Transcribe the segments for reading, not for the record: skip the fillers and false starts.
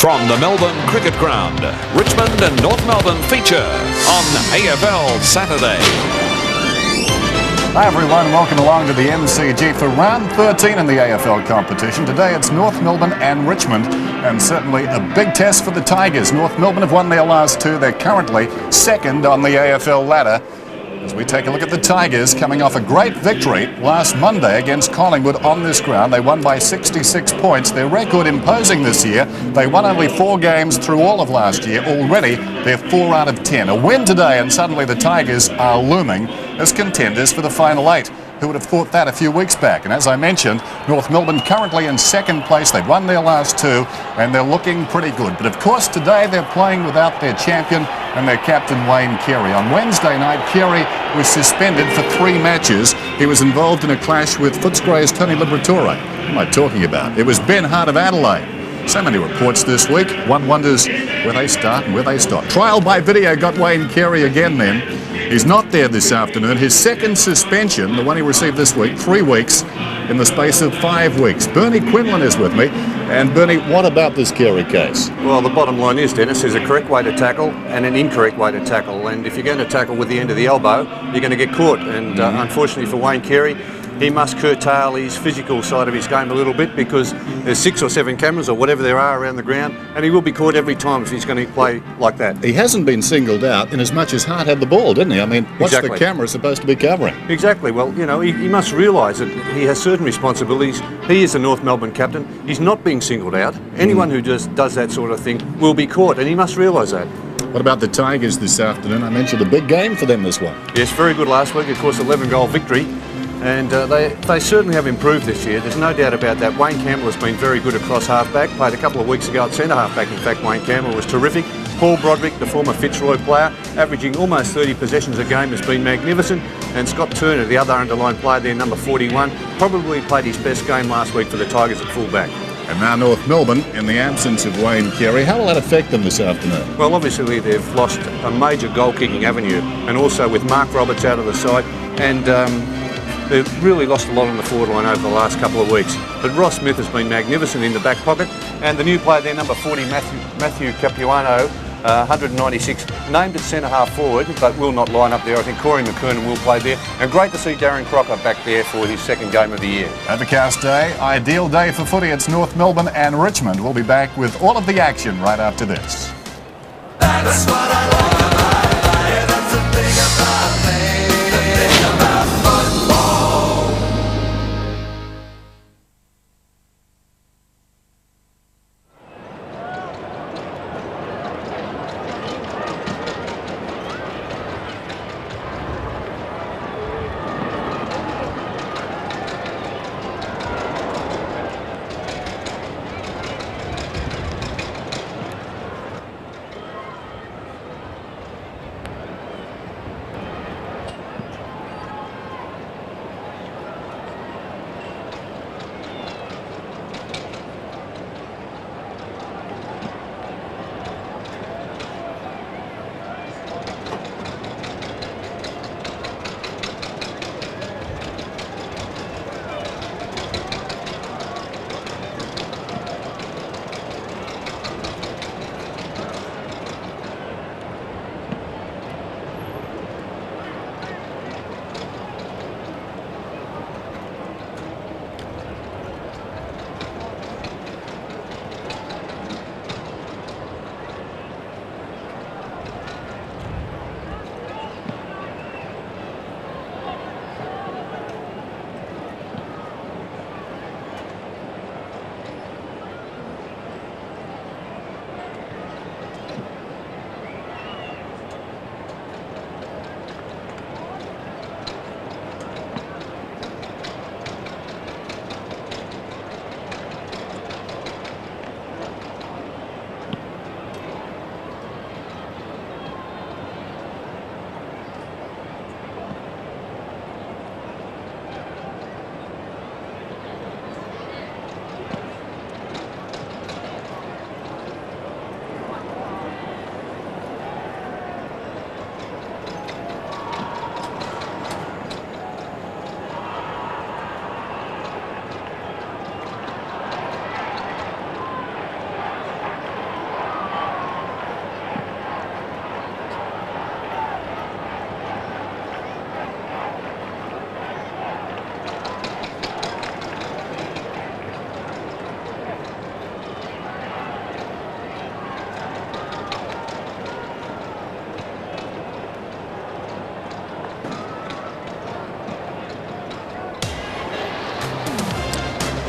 From the Melbourne Cricket Ground, Richmond and North Melbourne feature on AFL Saturday. Hi everyone, welcome along to the MCG for round 13 in the AFL competition. Today it's North Melbourne and Richmond, and certainly a big test for the Tigers. North Melbourne have won their last two. They're currently second on the AFL ladder. As we take a look at the Tigers, coming off a great victory last Monday against Collingwood on this ground. They won by 66 points. Their record imposing this year. They won only 4 games through all of last year. Already, they're 4 out of 10. A win today, and suddenly the Tigers are looming as contenders for the final 8. Who would have thought that a few weeks back? And as I mentioned, North Melbourne currently in second place. They've won their last 2, and they're looking pretty good. But of course, today they're playing without their champion and their captain, Wayne Carey. On Wednesday night, Carey was suspended for 3 matches. He was involved in a clash with Footscray's Tony Liberatore. What am I talking about? It was Ben Hart of Adelaide. So many reports this week. One wonders where they start and where they stop. Trial by video got Wayne Carey again then. He's not there this afternoon. His second suspension, the one he received this week, 3 weeks in the space of 5 weeks. Bernie Quinlan is with me. And Bernie, what about this Carey case? Well, the bottom line is, Dennis, there's a correct way to tackle and an incorrect way to tackle. And if you're going to tackle with the end of the elbow, you're going to get caught. And unfortunately for Wayne Carey, he must curtail his physical side of his game a little bit, because there's 6 or 7 cameras or whatever there are around the ground, and he will be caught every time if he's going to play like that. He hasn't been singled out in as much as Hart had the ball, didn't he? I mean, what's the camera supposed to be covering? Exactly. Well, you know, he must realise that he has certain responsibilities. He is the North Melbourne captain. He's not being singled out. Anyone who just does that sort of thing will be caught, and he must realise that. What about the Tigers this afternoon? I mentioned a big game for them this one. Yes, very good last week. Of course, 11-goal victory. And they certainly have improved this year. There's no doubt about that. Wayne Campbell has been very good across half-back. Played a couple of weeks ago at centre-half-back. In fact, Wayne Campbell was terrific. Paul Broderick, the former Fitzroy player, averaging almost 30 possessions a game, has been magnificent. And Scott Turner, the other underline player there, number 41, probably played his best game last week for the Tigers at full-back. And now North Melbourne, in the absence of Wayne Carey, how will that affect them this afternoon? Well, obviously they've lost a major goal-kicking avenue, and also with Mark Roberts out of the side, and they've really lost a lot on the forward line over the last couple of weeks. But Ross Smith has been magnificent in the back pocket, and the new player there, number 40, Matthew Capuano, 196, named at centre-half forward, but will not line up there. I think Corey McKernan will play there. And great to see Darren Crocker back there for his second game of the year. Overcast day, ideal day for footy. It's North Melbourne and Richmond. We'll be back with all of the action right after this. That's what I like about life. That's the thing about me. The thing about football.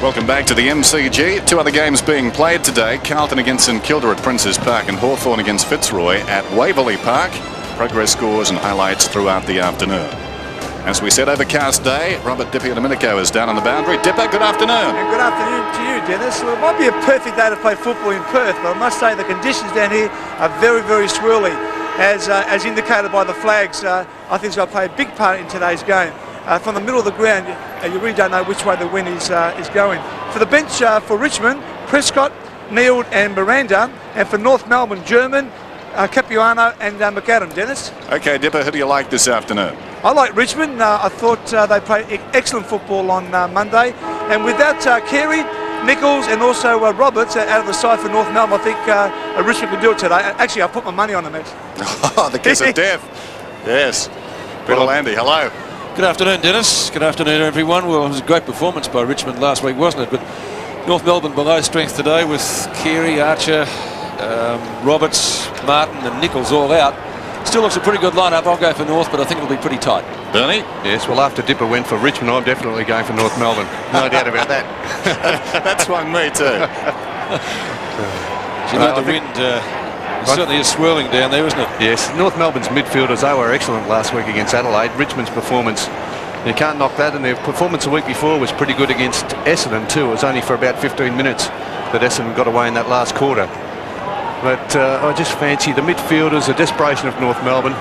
Welcome back to the MCG. Two other games being played today. Carlton against St Kilda at Princes Park and Hawthorn against Fitzroy at Waverley Park. Progress scores and highlights throughout the afternoon. As we said, overcast day. Robert DiPierdomenico is down on the boundary. Dipper, good afternoon. And good afternoon to you, Dennis. Well, it might be a perfect day to play football in Perth, but I must say the conditions down here are very, very swirly. As indicated by the flags, I think it's going to play a big part in today's game. From the middle of the ground, you really don't know which way the wind is going. For the bench for Richmond, Prescott, Neild and Miranda, and for North Melbourne, German, Capuano and McAdam. Dennis? Okay, Dipper, who do you like this afternoon? I like Richmond. I thought they played excellent football on Monday, and without Carey, Nichols and also Roberts out of the side for North Melbourne, I think Richmond could do it today. Actually, I put my money on them. Oh, the kiss of death. Yes. Peter Landy, hello. Good afternoon, Dennis. Good afternoon, everyone. Well, it was a great performance by Richmond last week, wasn't it? But North Melbourne below strength today with Carey, Archer, Roberts, Martin and Nichols all out. Still looks a pretty good lineup. I'll go for North, but I think it'll be pretty tight. Bernie? Yes, well, after Dipper went for Richmond, I'm definitely going for North Melbourne. No doubt about that. That swung me too. You know, the wind certainly is swirling down there, isn't it? Yes, North Melbourne's midfielders, they were excellent last week against Adelaide. Richmond's performance, you can't knock that, and their performance the week before was pretty good against Essendon too. It was only for about 15 minutes that Essendon got away in that last quarter. But I just fancy the midfielders, the desperation of North Melbourne.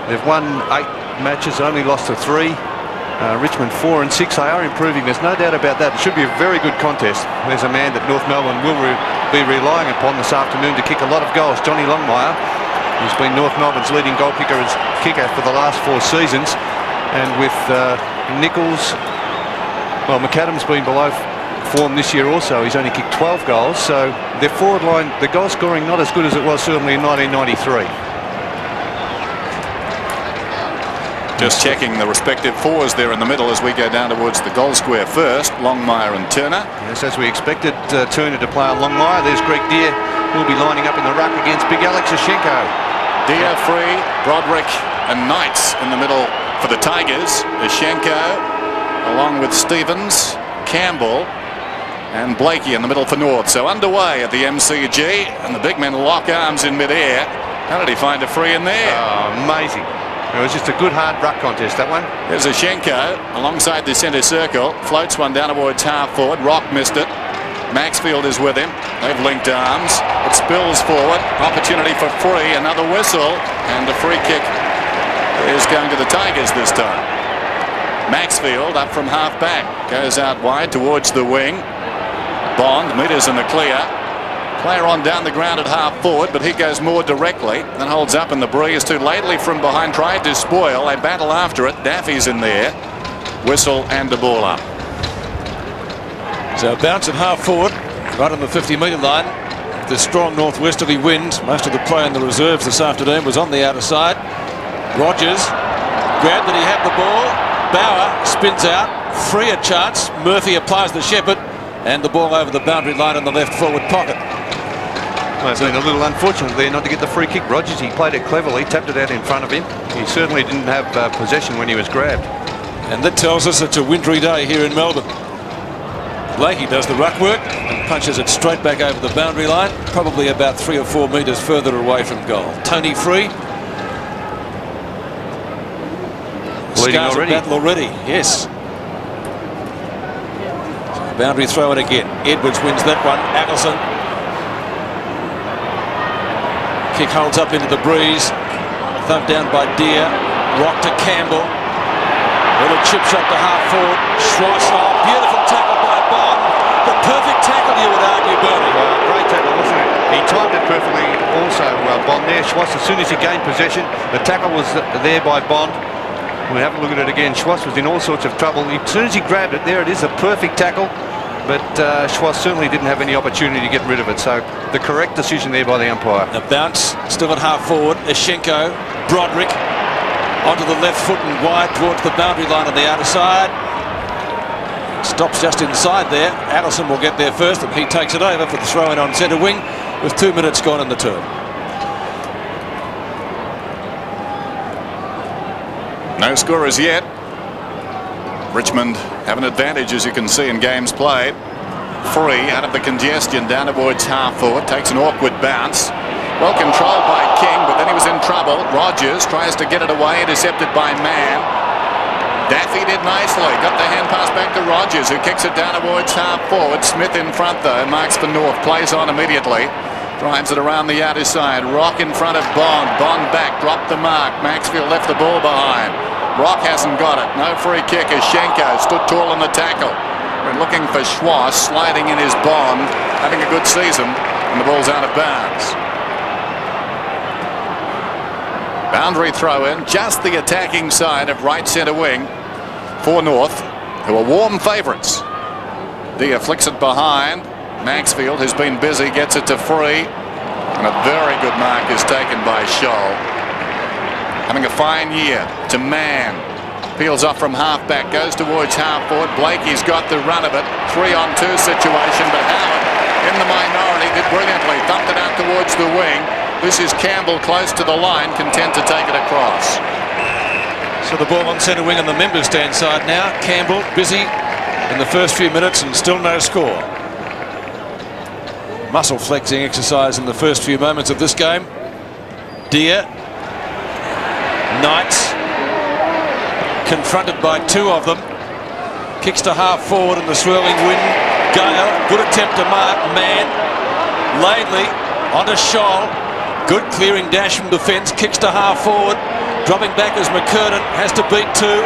They've won 8 matches, only lost to 3. Richmond 4 and 6. They are improving. There's no doubt about that. It should be a very good contest. There's a man that North Melbourne will be relying upon this afternoon to kick a lot of goals. Johnny Longmire, who's been North Melbourne's leading goal kicker for the last 4 seasons. And with Nichols, well, McAdam's been below form this year also. He's only kicked 12 goals. So their forward line, the goal scoring not as good as it was certainly in 1993. Just checking the respective fours there in the middle as we go down towards the goal square first. Longmire and Turner. Yes, as we expected Turner to play on Longmire. There's Greg Deere, who'll be lining up in the ruck against Big Alex Ashenko. Deere free, Broderick and Knights in the middle for the Tigers. Ashenko along with Stevens, Campbell and Blakey in the middle for North. So underway at the MCG, and the big men lock arms in mid-air. How did he find a free in there? Oh, amazing. It was just a good hard ruck contest, that one. There's Ashenko alongside the centre circle. Floats one down towards half forward. Rock missed it. Maxfield is with him. They've linked arms. It spills forward. Opportunity for free. Another whistle. And the free kick is going to the Tigers this time. Maxfield up from half back. Goes out wide towards the wing. Bond meters in the clear. Player on down the ground at half forward, but he goes more directly and holds up in the breeze. Too lately from behind, tried to spoil. They battle after it. Daffy's in there. Whistle and the ball up. So bounce at half forward, right on the 50-metre line. The strong northwesterly wind. Most of the play in the reserves this afternoon was on the outer side. Rogers grabbed it. He had the ball. Bauer spins out. Free a chance. Murphy applies the shepherd. And the ball over the boundary line in the left forward pocket. Well, it's been a little unfortunate there not to get the free kick. Rogers, he played it cleverly, tapped it out in front of him. He certainly didn't have possession when he was grabbed. And that tells us it's a wintry day here in Melbourne. Blakey does the ruck work and punches it straight back over the boundary line, probably about 3 or 4 metres further away from goal. Tony free. Leading already. Battle already, yes. Boundary throw it again. Edwards wins that one. Allison. Kick holds up into the breeze. Thumped down by Deere. Rock to Campbell. Little chip shot to half forward. Schwass. Oh, beautiful tackle by Bond. The perfect tackle, you would argue, Bernie. Great tackle, wasn't it? He timed it perfectly also, Bond there. Schwass, as soon as he gained possession, the tackle was there by Bond. We'll have a look at it again. Schwass was in all sorts of trouble. As soon as he grabbed it, there it is, a perfect tackle. But Schwass certainly didn't have any opportunity to get rid of it. So the correct decision there by the umpire. The bounce still at half forward. Ashenko, Broderick onto the left foot and wide towards the boundary line on the outer side. Stops just inside there. Allison will get there first and he takes it over for the throw in on centre wing with 2 minutes gone in the term. No scorers yet. Richmond have an advantage, as you can see in games played. free out of the congestion down towards half forward. Takes an awkward bounce. Well controlled by King, but then he was in trouble. Rogers tries to get it away, intercepted by Mann. Daffy did nicely. Got the hand pass back to Rogers, who kicks it down towards half forward. Smith in front though, marks for North, plays on immediately. Drives it around the outer side. Rock in front of Bond. Bond back, dropped the mark. Maxfield left the ball behind. Rock hasn't got it. No free kick as Schenko stood tall in the tackle. We're looking for Schwass, sliding in his Bond, having a good season, and the ball's out of bounds. Boundary throw in, just the attacking side of right centre wing for North, who are warm favourites. Dia flicks it behind. Maxfield, who's been busy, gets it to free. And a very good mark is taken by Scholl. Having a fine year to Mann. Peels off from half-back, goes towards half-forward. Blakey's got the run of it. 3-on-2 situation, but Howard in the minority did brilliantly. Thumped it out towards the wing. This is Campbell close to the line, content to take it across. So the ball on centre wing on the members' stand side now. Campbell busy in the first few minutes and still no score. Muscle flexing exercise in the first few moments of this game. Dia. Knights. Confronted by two of them. Kicks to half forward in the swirling wind. Gale. Good attempt to mark. Mann. Laidley onto Scholl. Good clearing dash from defence. Kicks to half forward. Dropping back as McCurtain has to beat two.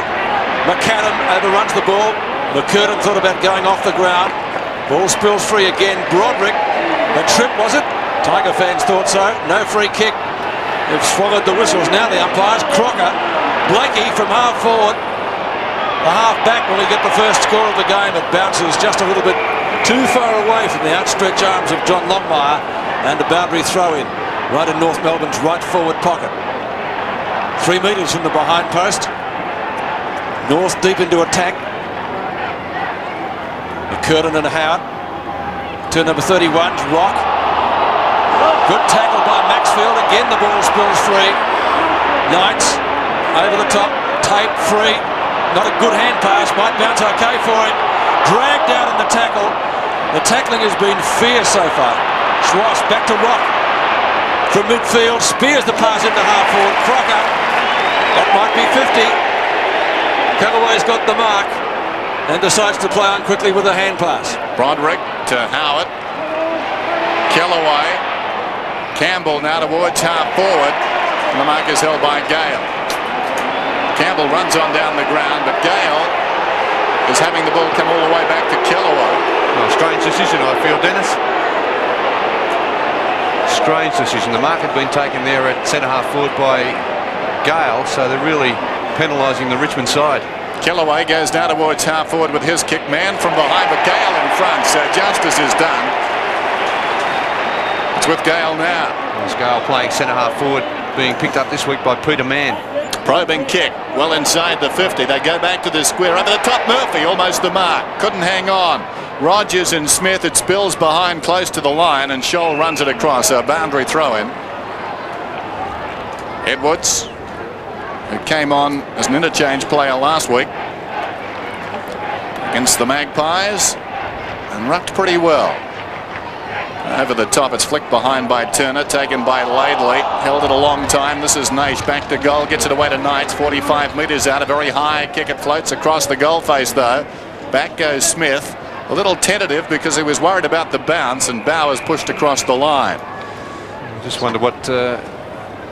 McAdam overruns the ball. McCurtain thought about going off the ground. Ball spills free again. Broderick. A trip, was it? Tiger fans thought so. No free kick. They've swallowed the whistles now, the umpires. Crocker. Blakey from half forward. The half back will he get the first score of the game. It bounces just a little bit too far away from the outstretched arms of John Longmire, and a boundary throw in right in North Melbourne's right forward pocket. 3 metres from the behind post. North deep into attack. McCurtain and Howard. Turn number 31, Rock. Good tackle by Maxfield. Again the ball spills free. Knights over the top. Tape free. Not a good hand pass. Might bounce okay for him. Dragged out in the tackle. The tackling has been fierce so far. Schwass back to Rock. From midfield. Spears the pass into half forward. Crocker. That might be 50. Callaway's got the mark and decides to play on quickly with a hand pass. Broderick to Howard. Callaway. Campbell now towards half forward. And the mark is held by Gale. Campbell runs on down the ground, but Gale is having the ball come all the way back to Callaway. Oh, strange decision, I feel, Dennis. Strange decision. The mark had been taken there at centre-half forward by Gale, so they're really penalising the Richmond side. Callaway goes down towards half forward with his kick. Man from behind, but Gale in front, so justice is done. It's with Gale now. There's Gale playing centre-half forward, being picked up this week by Peter Mann. Probing kick, well inside the 50. They go back to the square. Over the top, Murphy, almost the mark. Couldn't hang on. Rogers and Smith, it spills behind close to the line, and Scholl runs it across. A boundary throw-in. Edwards, who came on as an interchange player last week against the Magpies, and rucked pretty well. Over the top, it's flicked behind by Turner, taken by Laidley, held it a long time. This is Naish, back to goal, gets it away to Knights, 45 metres out, a very high kick. It floats across the goal face though. Back goes Smith, a little tentative because he was worried about the bounce, and Bowers pushed across the line. I just wonder what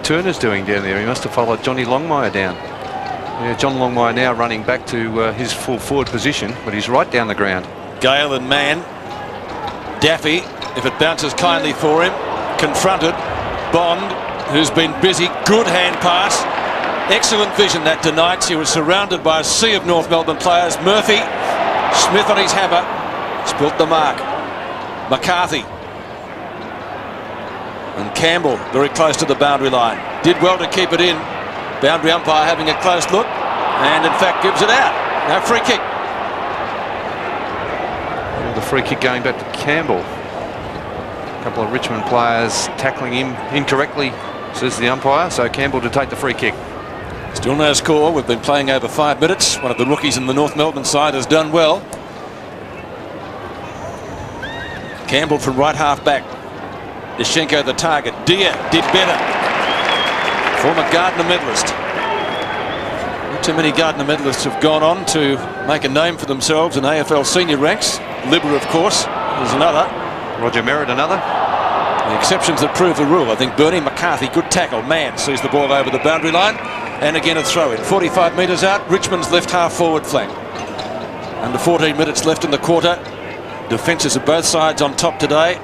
Turner's doing down there. He must have followed Johnny Longmire down. Yeah, John Longmire now running back to his full forward position, but he's right down the ground. Gale and Mann. Daffy, if it bounces kindly for him, confronted. Bond, who's been busy. Good hand pass. Excellent vision that to Knights. He was surrounded by a sea of North Melbourne players. Murphy, Smith on his hammer, spilt the mark. McCarthy. And Campbell very close to the boundary line. Did well to keep it in. Boundary umpire having a close look and in fact gives it out. No free kick. Well, the free kick going back to Campbell. A couple of Richmond players tackling him incorrectly, says the umpire. So Campbell to take the free kick. Still no score. We've been playing over 5 minutes. One of the rookies in the North Melbourne side has done well. Campbell from right half back. Deschenko the target. Deer did better. Former Gardner medalist. Not too many Gardner medalists have gone on to make a name for themselves in AFL senior ranks. Libber, of course, is another. Roger Merritt, another. The exceptions that prove the rule. I think Bernie McCarthy, good tackle. Mann sees the ball over the boundary line. And again a throw in. 45 metres out. Richmond's left half forward flank. Under 14 minutes left in the quarter. Defences of both sides on top today.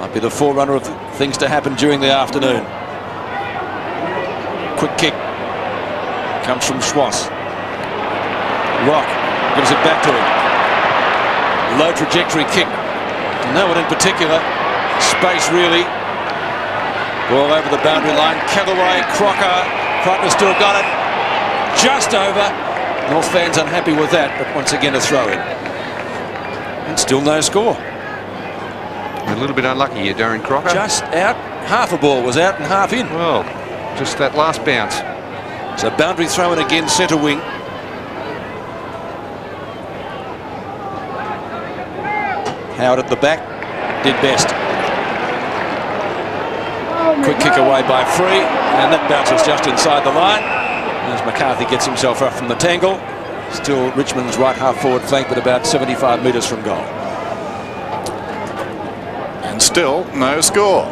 Might be the forerunner of things to happen during the afternoon. Quick kick. Comes from Schwass. Rock gives it back to him. Low trajectory kick. No one in particular. Space really. Ball over the boundary line. Callaway, Crocker. Crocker still got it. Just over. North fans unhappy with that, but once again a throw in. And still no score. A little bit unlucky here, Darren Crocker. Just out. Half a ball was out and half in. Well, just that last bounce. So boundary throw in again, centre wing. Howard at the back. Did best. Quick kick away by Free, and that bounces just inside the line as McCarthy gets himself up from the tangle. Still Richmond's right half forward flank, but about 75 metres from goal. And still no score.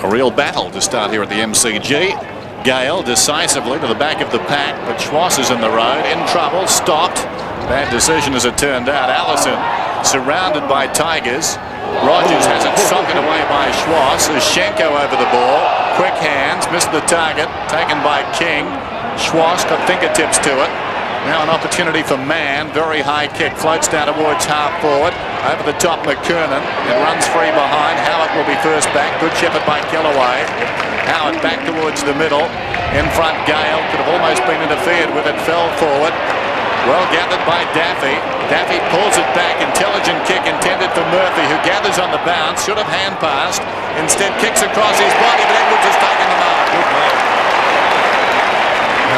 A real battle to start here at the MCG. Gale decisively to the back of the pack, but Schwass is in the road, in trouble, stopped. Bad decision as it turned out. Allison surrounded by Tigers. Rogers has it socked away by Schwass. Schenko over the ball. Quick hands, missed the target. Taken by King. Schwass got fingertips to it. Now an opportunity for Mann. Very high kick. Floats down towards half forward. Over the top McKernan. It runs free behind. Howard will be first back. Good shepherd by Kellaway. Howard back towards the middle. In front Gale. Could have almost been interfered with. It fell forward. Well gathered by Daffy. Daffy pulls it back. Intelligent kick intended for Murphy, who gathers on the bounce. Should have hand passed. Instead kicks across his body, but Edwards has taken the mark. Good mark.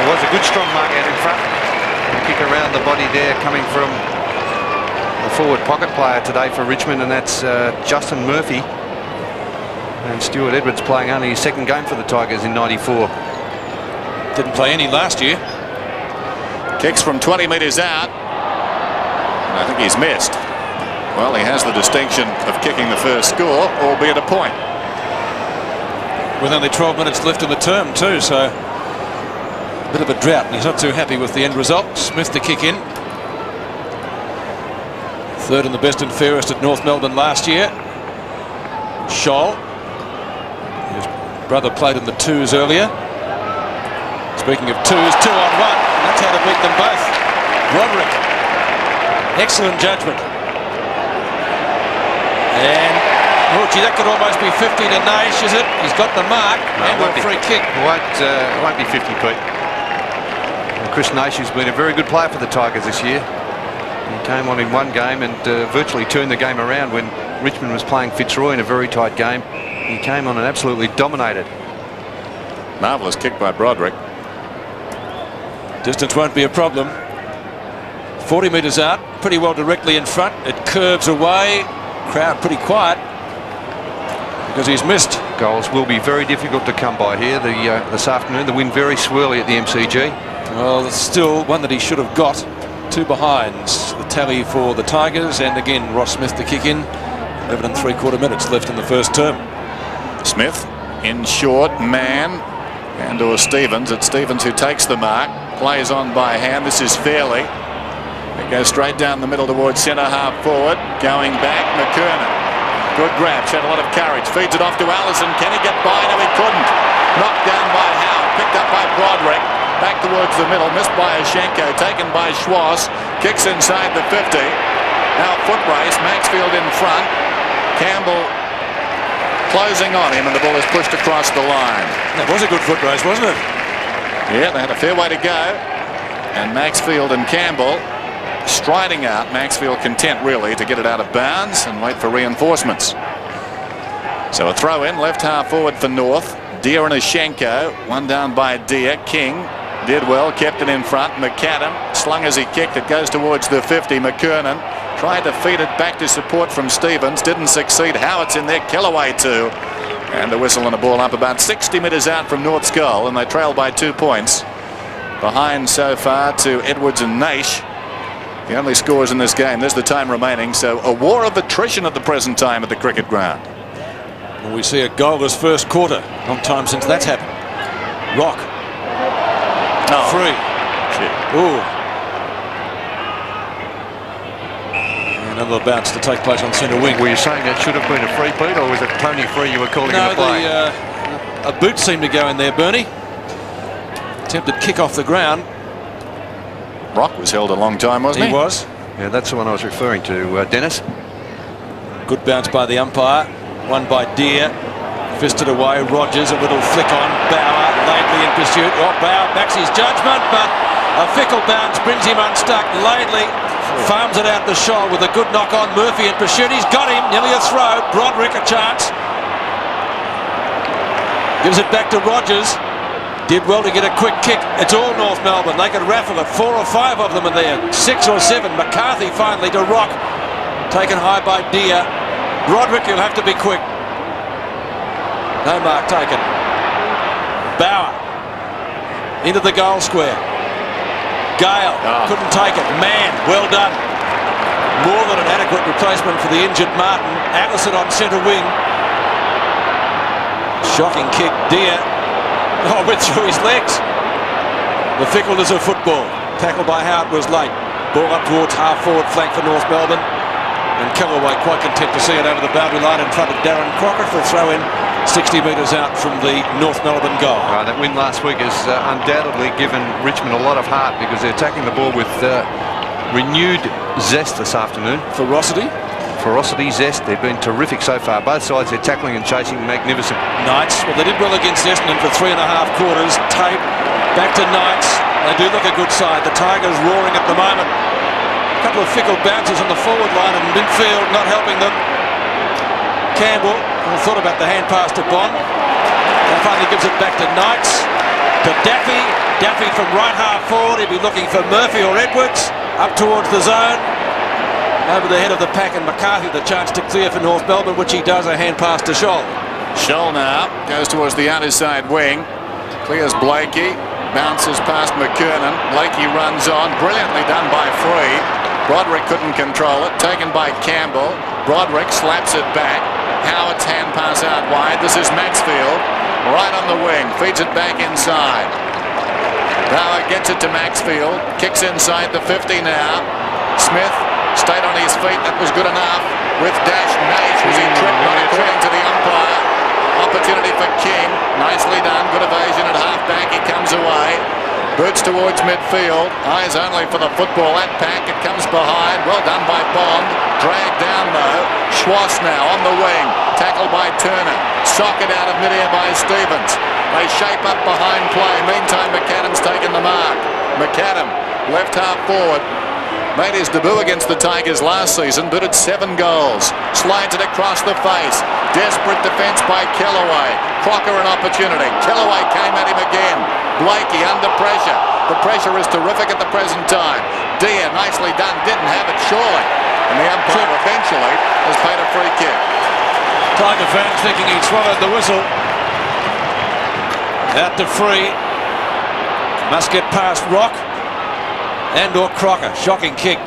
It was a good strong mark out in front. A kick around the body there coming from the forward pocket player today for Richmond, and that's Justin Murphy. And Stuart Edwards playing only his second game for the Tigers in '94. Didn't play any last year. Kicks from 20 metres out. And I think he's missed. Well, he has the distinction of kicking the first score, albeit a point. With only 12 minutes left in the term too, so a bit of a drought, and he's not too happy with the end result. Smith to kick in. Third and the best and fairest at North Melbourne last year. Scholl. His brother played in the twos earlier. Speaking of twos, 2 on 1. That's how to beat them both. Roderick. Excellent judgment. And, oh gee, that could almost be 50 to Naish, is it? He's got the mark. And a free kick. It won't be 50, Pete. And Chris Naish has been a very good player for the Tigers this year. He came on in one game and virtually turned the game around when Richmond was playing Fitzroy in a very tight game. He came on and absolutely dominated. Marvellous kick by Broderick. Distance won't be a problem. 40 metres out, pretty well directly in front. It curves away. Crowd pretty quiet because he's missed. Goals will be very difficult to come by here this afternoon. The wind very swirly at the MCG. Well, there's still one that he should have got. 2 behinds. The tally for the Tigers, and again Ross Smith to kick in. 11 3/4 minutes left in the first term. Smith in short, Mann and or Stevens. It's Stevens who takes the mark. Plays on by hand. This is Fairley. It goes straight down the middle towards centre half forward. Going back, McKernan. Good grab, showed a lot of courage. Feeds it off to Allison. Can he get by? No, he couldn't. Knocked down by Howard. Picked up by Broderick. Back towards the middle. Missed by Schenko. Taken by Schwass. Kicks inside the 50. Now foot race. Maxfield in front. Campbell closing on him, and the ball is pushed across the line. That was a good foot race, wasn't it? Yeah, they had a fair way to go. And Maxfield and Campbell striding out. Maxfield content really to get it out of bounds and wait for reinforcements. So a throw in, left half forward for North. Deer and Schenko. One down by Deer. King did well, kept it in front. McAdam slung as he kicked. It goes towards the 50. McKernan tried to feed it back to support from Stevens. Didn't succeed. Howart's in there. Kellaway too. And the whistle and a ball up about 60 metres out from North's goal. And they trail by 2 points. Behind so far to Edwards and Naish. The only scores in this game. There's the time remaining. So a war of attrition at the present time at the cricket ground. And we see a goalless first quarter. Long time since that's happened. Rock. No. Free. Ooh. Another bounce to take place on centre wing. Were you saying it should have been a free, Pete, or was it Tony Free you were calling in the play? A boot seemed to go in there, Bernie. Attempted kick off the ground. Rock was held a long time, wasn't he? He was. Yeah, that's the one I was referring to, Dennis. Good bounce by the umpire. One by Deere. Fisted away. Rogers, a little flick on. Bauer, Laidley in pursuit. Oh, Bauer backs his judgment, but a fickle bounce brings him unstuck. Laidley farms it out the shoal with a good knock on. Murphy in pursuit. He's got him. Nearly a throw. Broderick a chance. Gives it back to Rogers. Did well to get a quick kick. It's all North Melbourne. They could raffle it. 4 or 5 of them in there. 6 or 7. McCarthy finally to Rock. Taken high by Deere. Broderick, you'll have to be quick. No mark taken. Bauer into the goal square. Gale couldn't take it. Man, well done. More than an adequate replacement for the injured Martin. Allison on centre wing. Shocking kick. Deere. Oh, went through his legs. The fickleness of football. Tackle by Howard was late. Ball up towards half forward flank for North Melbourne. And Kellaway quite content to see it over the boundary line in front of Darren Crocker for a throw in 60 metres out from the North Melbourne goal. That win last week has undoubtedly given Richmond a lot of heart because they're attacking the ball with renewed zest this afternoon. Ferocity, zest. They've been terrific so far. Both sides, they're tackling and chasing magnificent. Knights, well, they did well against Essendon for 3.5 quarters. Tape back to Knights. They do look a good side. The Tigers roaring at the moment. A couple of fickle bounces on the forward line and midfield not helping them. Campbell thought about the hand pass to Bond. And finally gives it back to Knights. To Daffy. Daffy from right half forward. He'll be looking for Murphy or Edwards. Up towards the zone. Over the head of the pack, and McCarthy the chance to clear for North Melbourne, which he does. A hand pass to Scholl. Scholl now goes towards the outside wing. Clears Blakey. Bounces past McKernan. Blakey runs on. Brilliantly done by Free. Broderick couldn't control it. Taken by Campbell. Broderick slaps it back. Howard's hand pass out wide. This is Maxfield. Right on the wing. Feeds it back inside. Bauer gets it to Maxfield. Kicks inside the 50 now. Smith stayed on his feet. That was good enough. With dash Naish. Was he tripped? Not according to the umpire. Opportunity for King. Nicely done. Good evasion at half-back. He comes away. Boots towards midfield. Eyes only for the football. That pack. It comes behind. Well done by Bond. Dragged down though. Schwass now on the wing. Tackled by Turner. Socket out of midair by Stevens. They shape up behind play. Meantime, McAdam's taken the mark. McAdam, left half forward. Made his debut against the Tigers last season, but it's 7 goals. Slides it across the face. Desperate defence by Kellaway. Crocker an opportunity. Kellaway came at him again. Blakey under pressure. The pressure is terrific at the present time. Deere, nicely done. Didn't have it, surely. And the umpire eventually has paid a free kick. Tiger fans thinking he swallowed the whistle. Out to Free. Must get past Rock. And or Crocker. Shocking kick.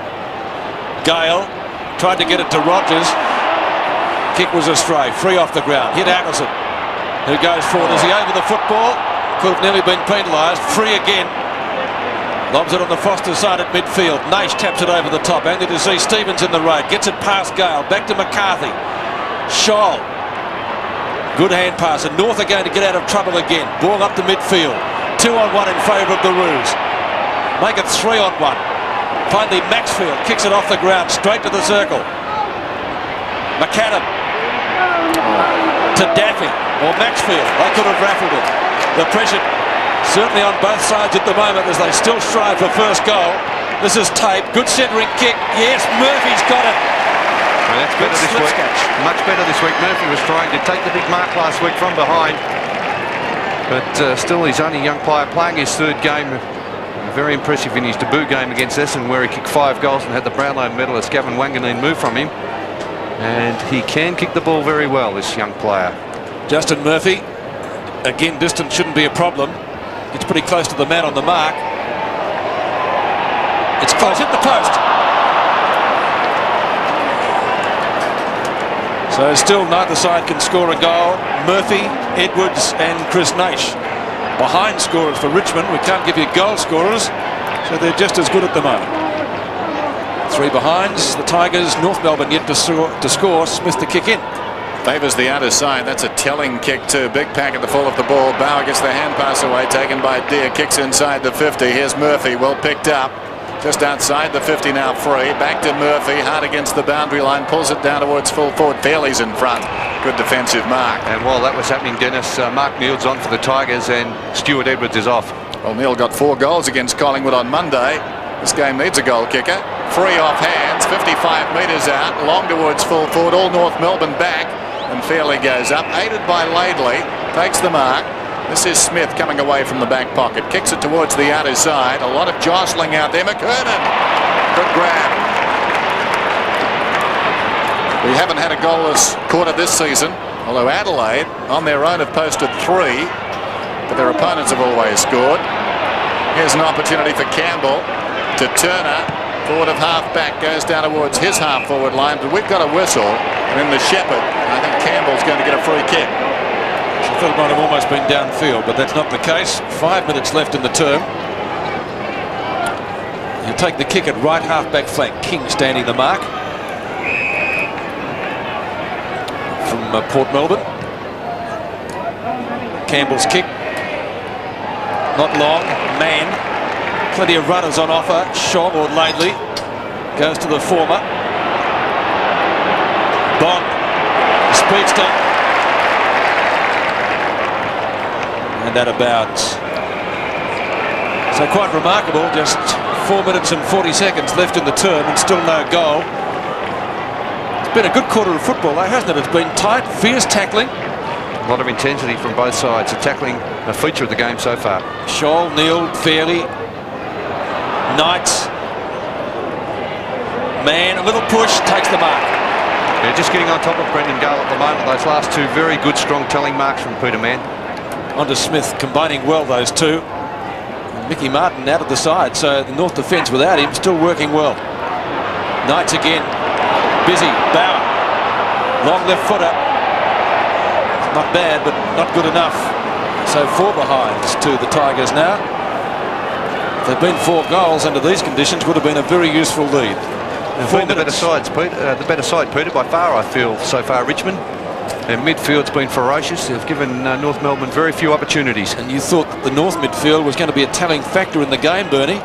Gale tried to get it to Rogers. Kick was astray. Free off the ground. Hit Allison, who goes forward. Is he over the football? Could have nearly been penalised. Free again. Lobs it on the Foster side at midfield. Naish taps it over the top. Only to see Stevens in the road. Gets it past Gale. Back to McCarthy. Scholl. Good hand pass. And North are going to get out of trouble again. Ball up to midfield. 2-on-1 in favour of the Roos. Make it 3-on-1. Finally Maxfield kicks it off the ground straight to the circle. McAdam to Daffy or Maxfield. They could have raffled it. The pressure certainly on both sides at the moment as they still strive for first goal. This is Tape. Good centering kick. Yes, Murphy's got it. Well, that's better this week. Much better this week. Murphy was trying to take the big mark last week from behind. But still, he's only a young player playing his third game. Very impressive in his debut game against Essendon, where he kicked 5 goals and had the Brownlow medalist Gavin Wanganeen move from him. And he can kick the ball very well, this young player. Justin Murphy, again, distance shouldn't be a problem. It's pretty close to the man on the mark. It's close, hit the post. So still neither side can score a goal. Murphy, Edwards and Chris Naish behind scorers for Richmond. We can't give you goal scorers, so they're just as good at the moment. 3 behinds, the Tigers. North Melbourne yet to score. Smith to kick in. Favours the outer side. That's a telling kick too. Big pack at the fall of the ball. Bauer gets the hand pass away, taken by Deer. Kicks inside the 50. Here's Murphy, well picked up. Just outside the 50 now, free. Back to Murphy, hard against the boundary line. Pulls it down towards full forward. Fairley's in front. Good defensive mark. And while that was happening, Dennis, Mark Neild's on for the Tigers and Stuart Edwards is off. Well, Neil got 4 goals against Collingwood on Monday. This game needs a goal kicker. Free off hands, 55 metres out. Long towards full forward. All North Melbourne back. And Fairley goes up. Aided by Laidley. Takes the mark. This is Smith coming away from the back pocket. Kicks it towards the outer side. A lot of jostling out there. McCurnan. Good grab. We haven't had a goalless quarter this season, although Adelaide on their own have posted 3, but their opponents have always scored. Here's an opportunity for Campbell to Turner. Forward of half back, goes down towards his half forward line, but we've got a whistle. And in the Shepherd, I think Campbell's going to get a free kick. I thought it might have almost been downfield, but that's not the case. 5 minutes left in the term. You take the kick at right half-back flank. King standing the mark from Port Melbourne. Campbell's kick. Not long. Man. Plenty of runners on offer. Shaw or Laidley goes to the former. Bond. The speedster. And that about. So quite remarkable, just 4 minutes and 40 seconds left in the term and still no goal. It's been a good quarter of football, though, hasn't it? It's been tight, fierce tackling. A lot of intensity from both sides. The tackling a feature of the game so far. Scholl, Neil, Fairley, Knights. Man, a little push, takes the mark. Yeah, just getting on top of Brendon Gale at the moment. Those last 2 very good, strong telling marks from Peterman. Onto Smith, combining well those 2. Mickey Martin out of the side, so the North defence without him still working well. Knights again, busy. Bauer, long left footer. Not bad, but not good enough. So 4 behinds to the Tigers now. If there'd been 4 goals under these conditions, would have been a very useful lead. They've been the better side, Peter, by far, I feel, so far, Richmond. Their midfield's been ferocious. They've given North Melbourne very few opportunities. And you thought that the North midfield was going to be a telling factor in the game, Bernie.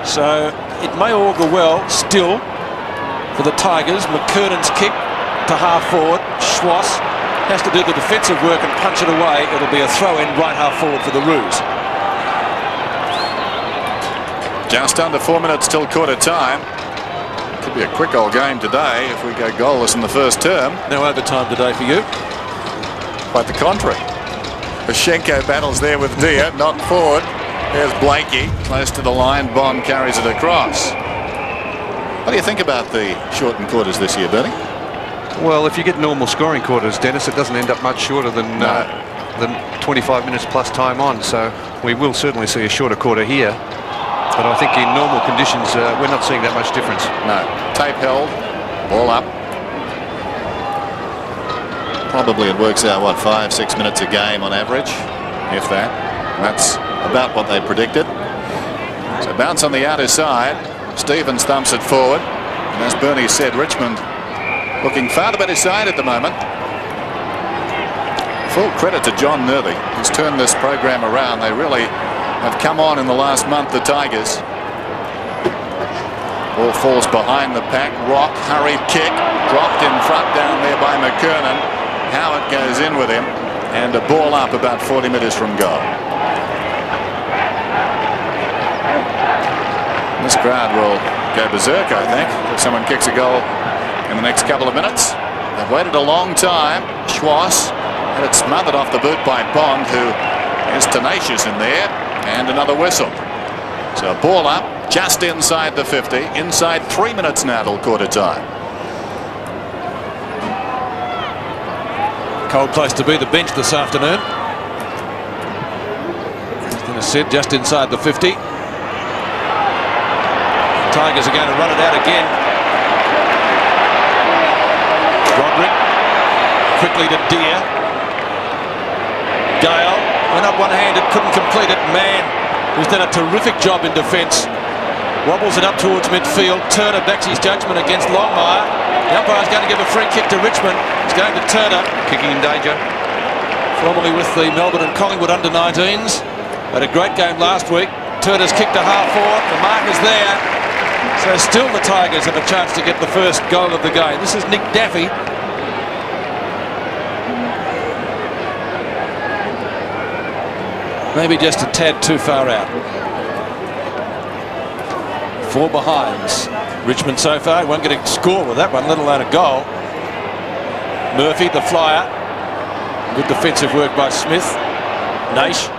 So it may augur well still for the Tigers. McCurnan's kick to half forward. Schwass has to do the defensive work and punch it away. It'll be a throw-in right half forward for the Roos. Just under 4 minutes till quarter time. Could be a quick old game today if we go goalless in the first term. No overtime today for you. Quite the contrary. Bashenko battles there with Deer, knocked forward. There's Blakey, close to the line. Bond carries it across. What do you think about the shortened quarters this year, Bernie? Well, if you get normal scoring quarters, Dennis, it doesn't end up much shorter than 25 minutes plus time on. So we will certainly see a shorter quarter here. But I think in normal conditions, we're not seeing that much difference. No. Tape held, ball up. Probably it works out, what, 5-6 minutes a game on average, if that. And that's about what they predicted. So bounce on the outer side. Stevens thumps it forward. And as Bernie said, Richmond looking far the better side at the moment. Full credit to John Nervy, who's turned this program around. They really have come on in the last month, the Tigers. Ball falls behind the pack. Rock, hurried kick, dropped in front down there by McCurnan. Howard goes in with him, and a ball up about 40 metres from goal. This crowd will go berserk, I think, if someone kicks a goal in the next couple of minutes. They've waited a long time. Schwass had it smothered off the boot by Bond, who There's Naish in there, and another whistle. So ball up just inside the 50, inside 3 minutes now till quarter time. Cold place to be, the bench this afternoon. Going to sit just inside the 50. Tigers are going to run it out again. Roderick quickly to Deer. Gale went up one-handed, couldn't complete it. Mann, who's done a terrific job in defence, wobbles it up towards midfield. Turner backs his judgment against Longmire. The umpire's going to give a free kick to Richmond. It's going to Turner. Kicking in danger. Formerly with the Melbourne and Collingwood under-19s. Had a great game last week. Turner's kicked to half-forward. The mark is there. So still the Tigers have a chance to get the first goal of the game. This is Nick Daffy. Maybe just a tad too far out. 4 behinds. Richmond so far won't get a score with that one, let alone a goal. Murphy, the flyer. Good defensive work by Smith. Naish.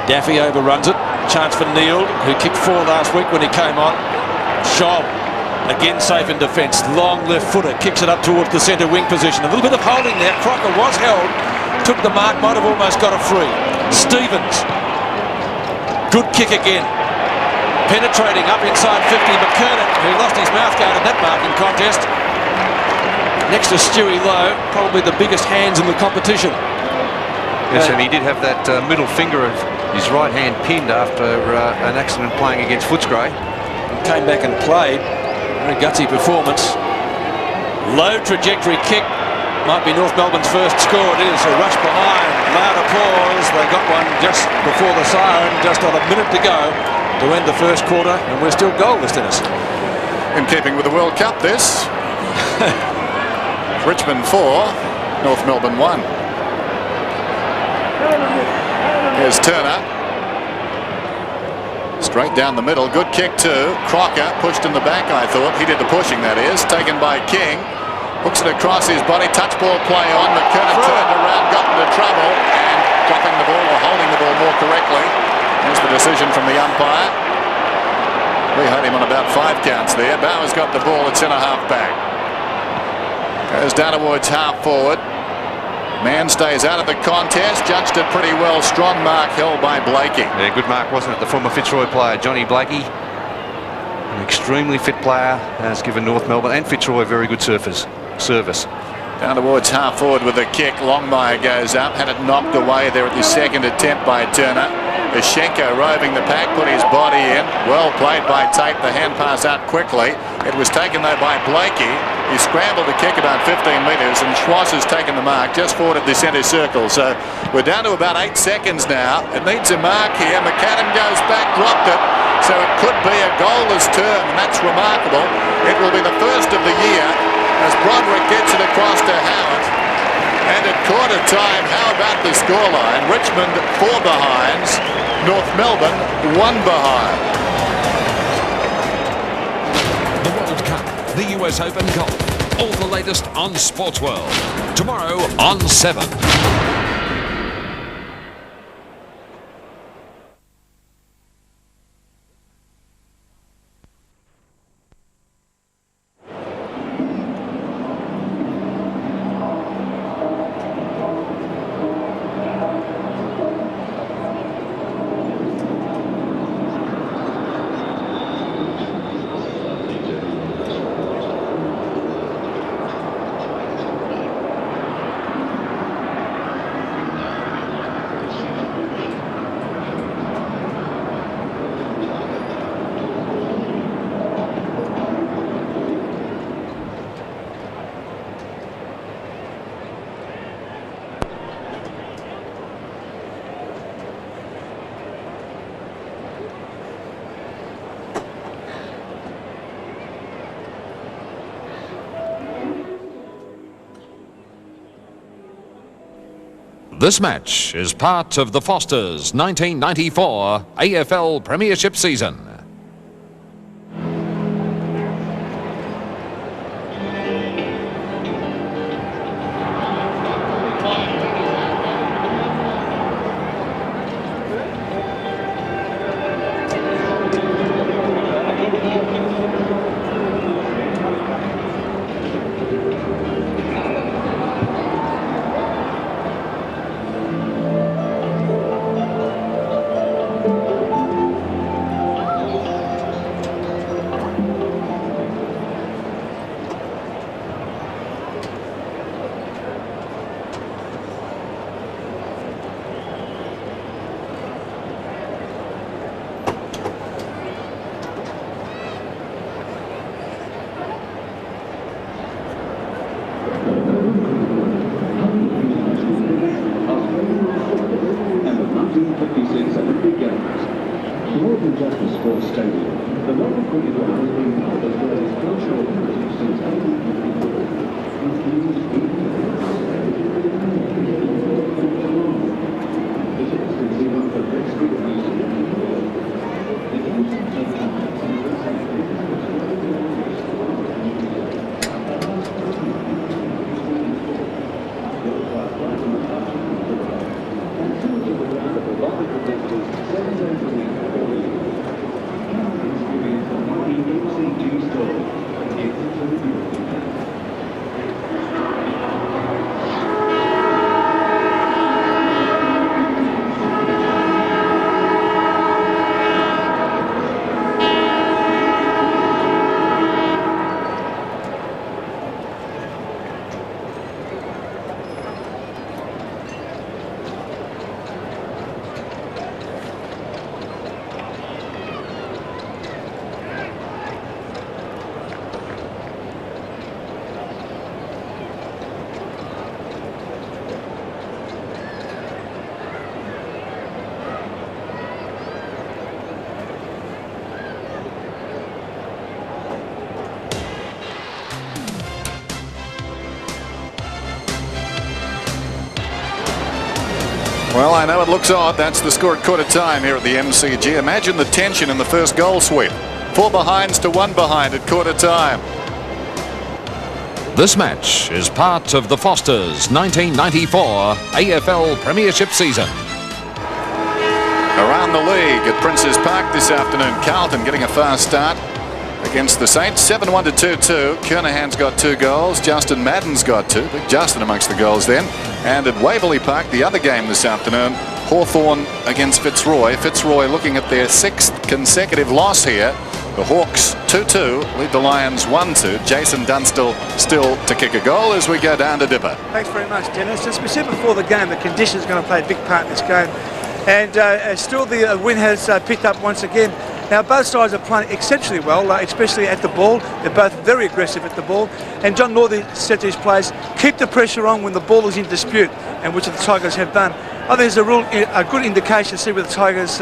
Daffy overruns it. Chance for Neal, who kicked 4 last week when he came on. Scholl, again safe in defence. Long left footer, kicks it up towards the centre wing position. A little bit of holding there. Crocker was held. Took the mark, might have almost got a free. Stevens. Good kick again. Penetrating up inside 50. McCarthy, who lost his mouth guard in that marking contest. Next to Stewie Lowe, probably the biggest hands in the competition. Yes, and he did have that middle finger of his right hand pinned after an accident playing against Footscray. Came back and played. Very gutsy performance. Low trajectory kick. Might be North Melbourne's first score. It is a rush behind. Loud applause. They got one just before the siren. Just on a minute to go to end the first quarter. And we're still goalless, Dennis. In keeping with the World Cup, this. Richmond 4, North Melbourne 1. Here's Turner. Straight down the middle. Good kick too. Crocker pushed in the back, I thought. He did the pushing, that is. Taken by King. Hooks it across his body. Touch ball play on. McCarthy turned around, got into trouble, and dropping the ball, or holding the ball more correctly. There's the decision from the umpire. We had him on about 5 counts there. Bauer's got the ball at centre-half back. Goes down towards half-forward. Man stays out of the contest. Judged it pretty well. Strong mark held by Blakey. Yeah, good mark, wasn't it? The former Fitzroy player, Johnny Blakey. An extremely fit player. Has given North Melbourne and Fitzroy very good service. Down towards half-forward with a kick. Longmire goes up. Had it knocked away there at the second attempt by Turner. Ishenko roving the pack, put his body in. Well played by Tate. The hand pass out quickly. It was taken though by Blakey. He scrambled to kick about 15 metres, and Schwass has taken the mark just forward of the centre circle. So we're down to about 8 seconds now. It needs a mark here. McAdam goes back, dropped it. So it could be a goalless term, and that's remarkable. It will be the first of the year as Broderick gets it across to Howard. And at quarter time, how about the scoreline? Richmond 4 behinds, North Melbourne 1 behind. The World Cup, the US Open Golf, all the latest on Sports World. Tomorrow on 7. This match is part of the Foster's 1994 AFL Premiership season. Well, I know it looks odd. That's the score at quarter time here at the MCG. Imagine the tension in the first goal sweep. 4 behinds to 1 behind at quarter time. This match is part of the Foster's 1994 AFL Premiership season. Around the league at Princes Park this afternoon, Carlton getting a fast start against the Saints. 7-1 to 2-2. Kernahan's got 2 goals. Justin Madden's got 2. Big Justin amongst the goals then. And at Waverley Park, the other game this afternoon, Hawthorn against Fitzroy. Fitzroy looking at their 6th consecutive loss here. The Hawks 2-2 lead the Lions 1-2. Jason Dunstall still to kick a goal as we go down to Dipper. Thanks very much, Dennis. As we said before the game, the conditions are going to play a big part in this game. And still the wind has picked up once again. Now both sides are playing exceptionally well, especially at the ball. They're both very aggressive at the ball. And John Northey said to his players, keep the pressure on when the ball is in dispute, and which the Tigers have done. I think it's a good indication to see where the Tigers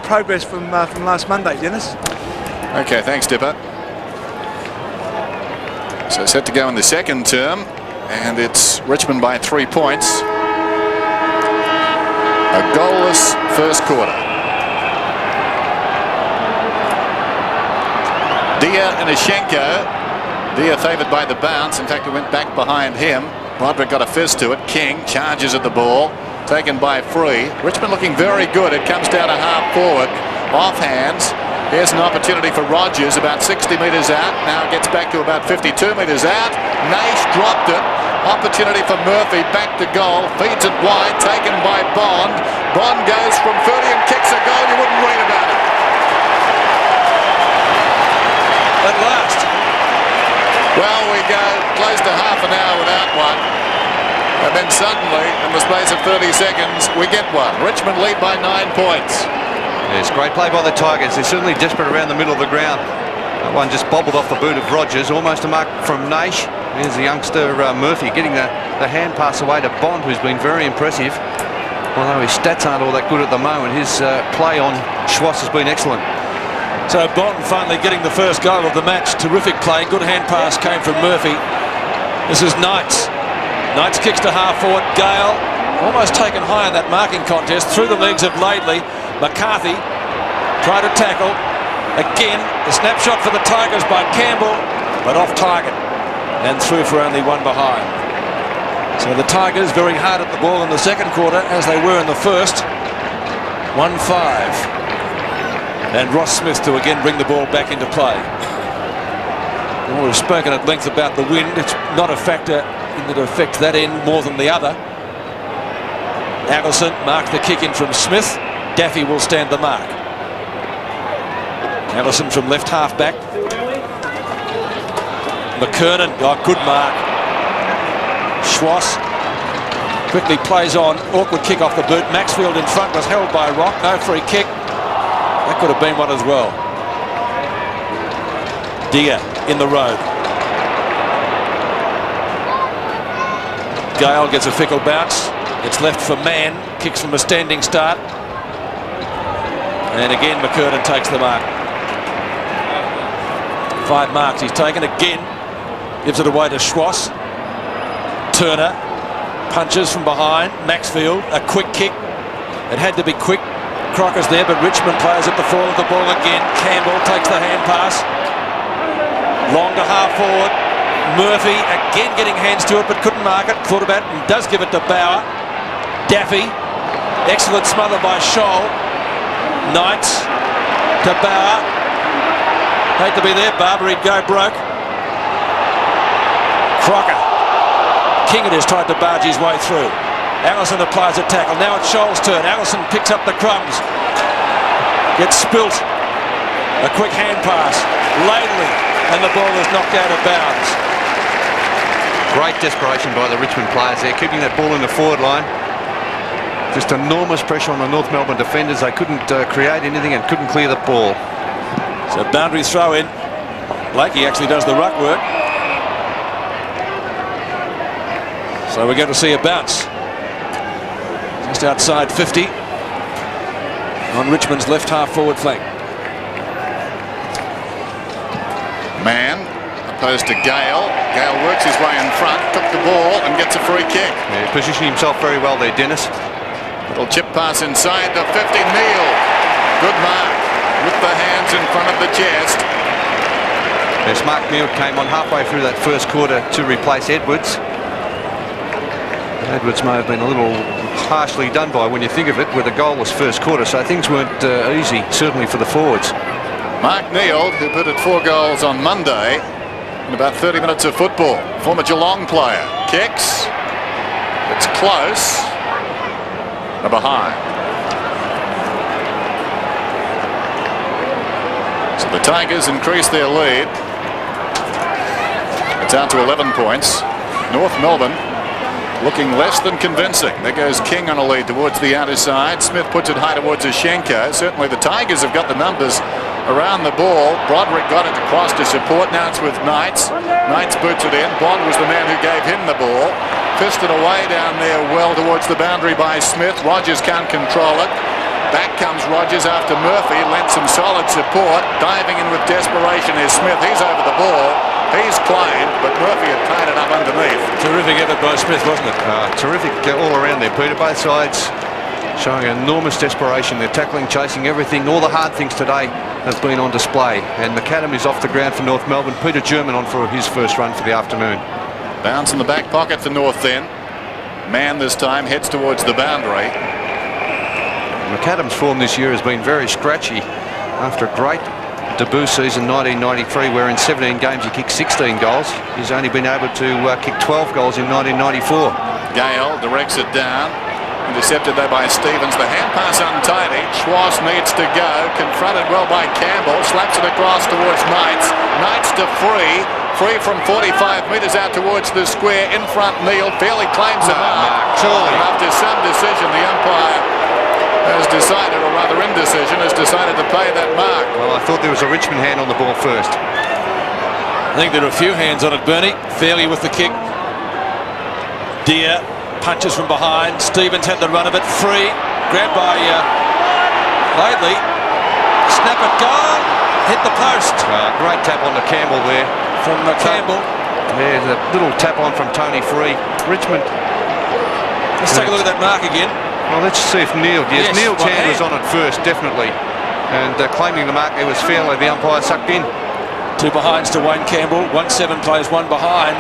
progress from last Monday, Dennis. Okay, thanks, Dipper. So set to go in the second term, and it's Richmond by 3 points. A goalless first quarter. Dia and Ashenko. Dia favoured by the bounce. In fact, it went back behind him. Broderick got a fist to it. King charges at the ball. Taken by Free. Richmond looking very good. It comes down a half forward. Off hands. Here's an opportunity for Rogers, about 60 metres out. Now gets back to about 52 metres out. Naish dropped it. Opportunity for Murphy, back to goal. Feeds it wide, taken by Bond. Bond goes from 30 and kicks a goal. You wouldn't read about it. At last. Well, we go close to half an hour without one. And then suddenly, in the space of 30 seconds, we get one. Richmond lead by 9 points. Yes, great play by the Tigers. They're certainly desperate around the middle of the ground. That one just bobbled off the boot of Rogers. Almost a mark from Naish. Here's the youngster Murphy getting the hand pass away to Bond, who's been very impressive. Although his stats aren't all that good at the moment, his play on Schwass has been excellent. So Bond finally getting the first goal of the match. Terrific play. Good hand pass came from Murphy. This is Knights. Knights kicks to half forward. Gale almost taken high in that marking contest. Through the legs of Laidley. McCarthy tried to tackle. Again, the snapshot for the Tigers by Campbell, but off target and through for only 1 behind. So the Tigers very hard at the ball in the second quarter, as they were in the first. 1-5. And Ross Smith to again bring the ball back into play. Well, we've spoken at length about the wind. It's not a factor in that it affects that end more than the other. Allison marked the kick in from Smith. Daffy will stand the mark. Allison from left half back. McKernan, good mark. Schwass quickly plays on. Awkward kick off the boot. Maxfield in front was held by Rock. No free kick. That could have been one as well. Dia in the road. Gale gets a fickle bounce. It's left for Mann. Kicks from a standing start. And again McKernan takes the mark. 5 marks he's taken again. Gives it away to Schwass. Turner punches from behind. Maxfield, a quick kick. It had to be quick. Crocker's there, but Richmond players at the fall of the ball again. Campbell takes the hand pass. Long to half forward. Murphy again getting hands to it, but couldn't mark it. Thought about it and does give it to Bauer. Daffy. Excellent smother by Scholl. Knights to Bauer. Hate to be there, Barber, he'd go broke. Crocker. King it is, tried to barge his way through. Allison applies a tackle. Now it's Scholl's turn. Allison picks up the crumbs. Gets spilt. A quick hand pass. Lately. And the ball is knocked out of bounds. Great desperation by the Richmond players there, keeping that ball in the forward line. Just enormous pressure on the North Melbourne defenders. They couldn't create anything and couldn't clear the ball. So boundary throw in. Blakey actually does the ruck work. So we're going to see a bounce. Just outside 50 on Richmond's left half forward flank. Mann opposed to Gale. Gale works his way in front, took the ball and gets a free kick. Yeah, positioning himself very well there, Dennis. Little chip pass inside the 50. Neal. Good mark with the hands in front of the chest. Yes, Mark Neal came on halfway through that first quarter to replace Edwards. Edwards may have been a little harshly done by when you think of it, with a goalless first quarter, so things weren't easy, certainly for the forwards. Mark Neal, who put at 4 goals on Monday in about 30 minutes of football. Former Geelong player. Kicks. It's close. A behind. So the Tigers increase their lead. It's out to 11 points. North Melbourne looking less than convincing. There goes King on a lead towards the outer side. Smith puts it high towards Ashenko. Certainly the Tigers have got the numbers around the ball. Broderick got it across to support. Now it's with Knights. Knights boots it in. Bond was the man who gave him the ball. Fisted away down there well towards the boundary by Smith. Rogers can't control it. Back comes Rogers after Murphy. Lent some solid support. Diving in with desperation is Smith. He's over the ball. He's claimed, but Murphy had tied it up underneath. Terrific effort by Smith, wasn't it? Terrific all around there, Peter. Both sides showing enormous desperation. They're tackling, chasing everything. All the hard things today have been on display. And McAdam is off the ground for North Melbourne. Peter German on for his first run for the afternoon. Bounce in the back pocket for North then. Mann this time heads towards the boundary. McAdam's form this year has been very scratchy after a great debut season 1993, where in 17 games he kicked 16 goals. He's only been able to kick 12 goals in 1994. Gale directs it down. Intercepted there by Stevens. The hand pass untidy. Schwass needs to go. Confronted well by Campbell. Slaps it across towards Knights. Knights to free. Free from 45 metres out towards the square. In front Neal. Fairly claims a mark. Surely. After some decision, the umpire has decided, or rather indecision, has decided to pay that mark. Well, I thought there was a Richmond hand on the ball first. I think there are a few hands on it, Bernie. Fairley with the kick. Deer punches from behind. Stevens had the run of it. Free. Grabbed by Lately. Snap it, goal. Hit the post. Great tap on to Campbell there. From Campbell. There's a little tap on from Tony Free. Richmond. Let's take a look at that mark again. Well, let's see if Neal... Yes, Neal's hand was on it first, definitely. And claiming the mark there was fairly, the umpire sucked in. 2 behinds to Wayne Campbell. 1-7 plays 1 behind.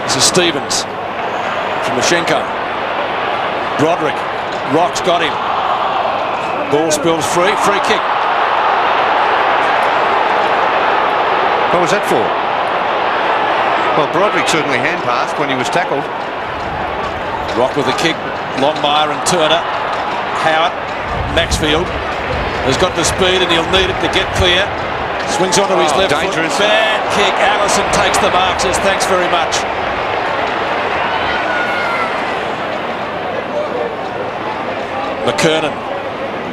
This is Stevens from Ashenko. Broderick. Rock's got him. Ball spills free. Free kick. What was that for? Well, Broderick certainly hand passed when he was tackled. Rock with a kick. Longmire and Turner. Howard. Maxfield has got the speed and he'll need it to get clear. Swings onto his left dangerous foot. Bad kick. Allison takes the mark. Says thanks very much. McKernan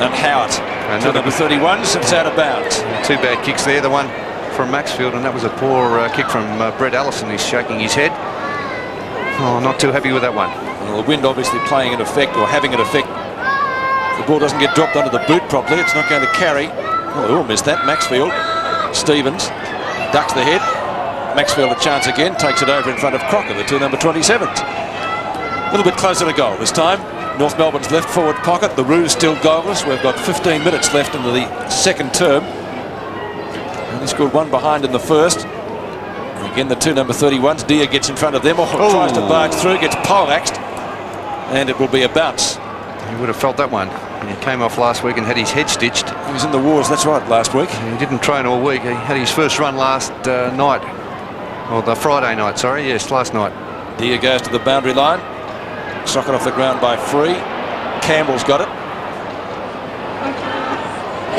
and Howard. Another number 31. It's out of bounds. 2 bad kicks there. The one from Maxfield, and that was a poor kick from Brett Allison. He's shaking his head. Oh, not too happy with that one. Well, the wind obviously playing an effect, or having an effect. If the ball doesn't get dropped under the boot properly, it's not going to carry. Oh, we all missed that. Maxfield Stevens ducks the head. Maxfield a chance again, takes it over in front of Crocker, the two number 27s. A little bit closer to goal this time. North Melbourne's left forward pocket. The Roos still goalless. We've got 15 minutes left into the second term. Only scored one behind in the first. And again, the two number 31s. Dia gets in front of them. Tries to barge through, gets poleaxed, and it will be a bounce. He would have felt that one. He came off last week and had his head stitched. He was in the wars, that's right, last week. He didn't train all week. He had his first run last night. Or the Friday night, sorry. Yes, last night. Dia goes to the boundary line. Socket off the ground by Free. Campbell's got it.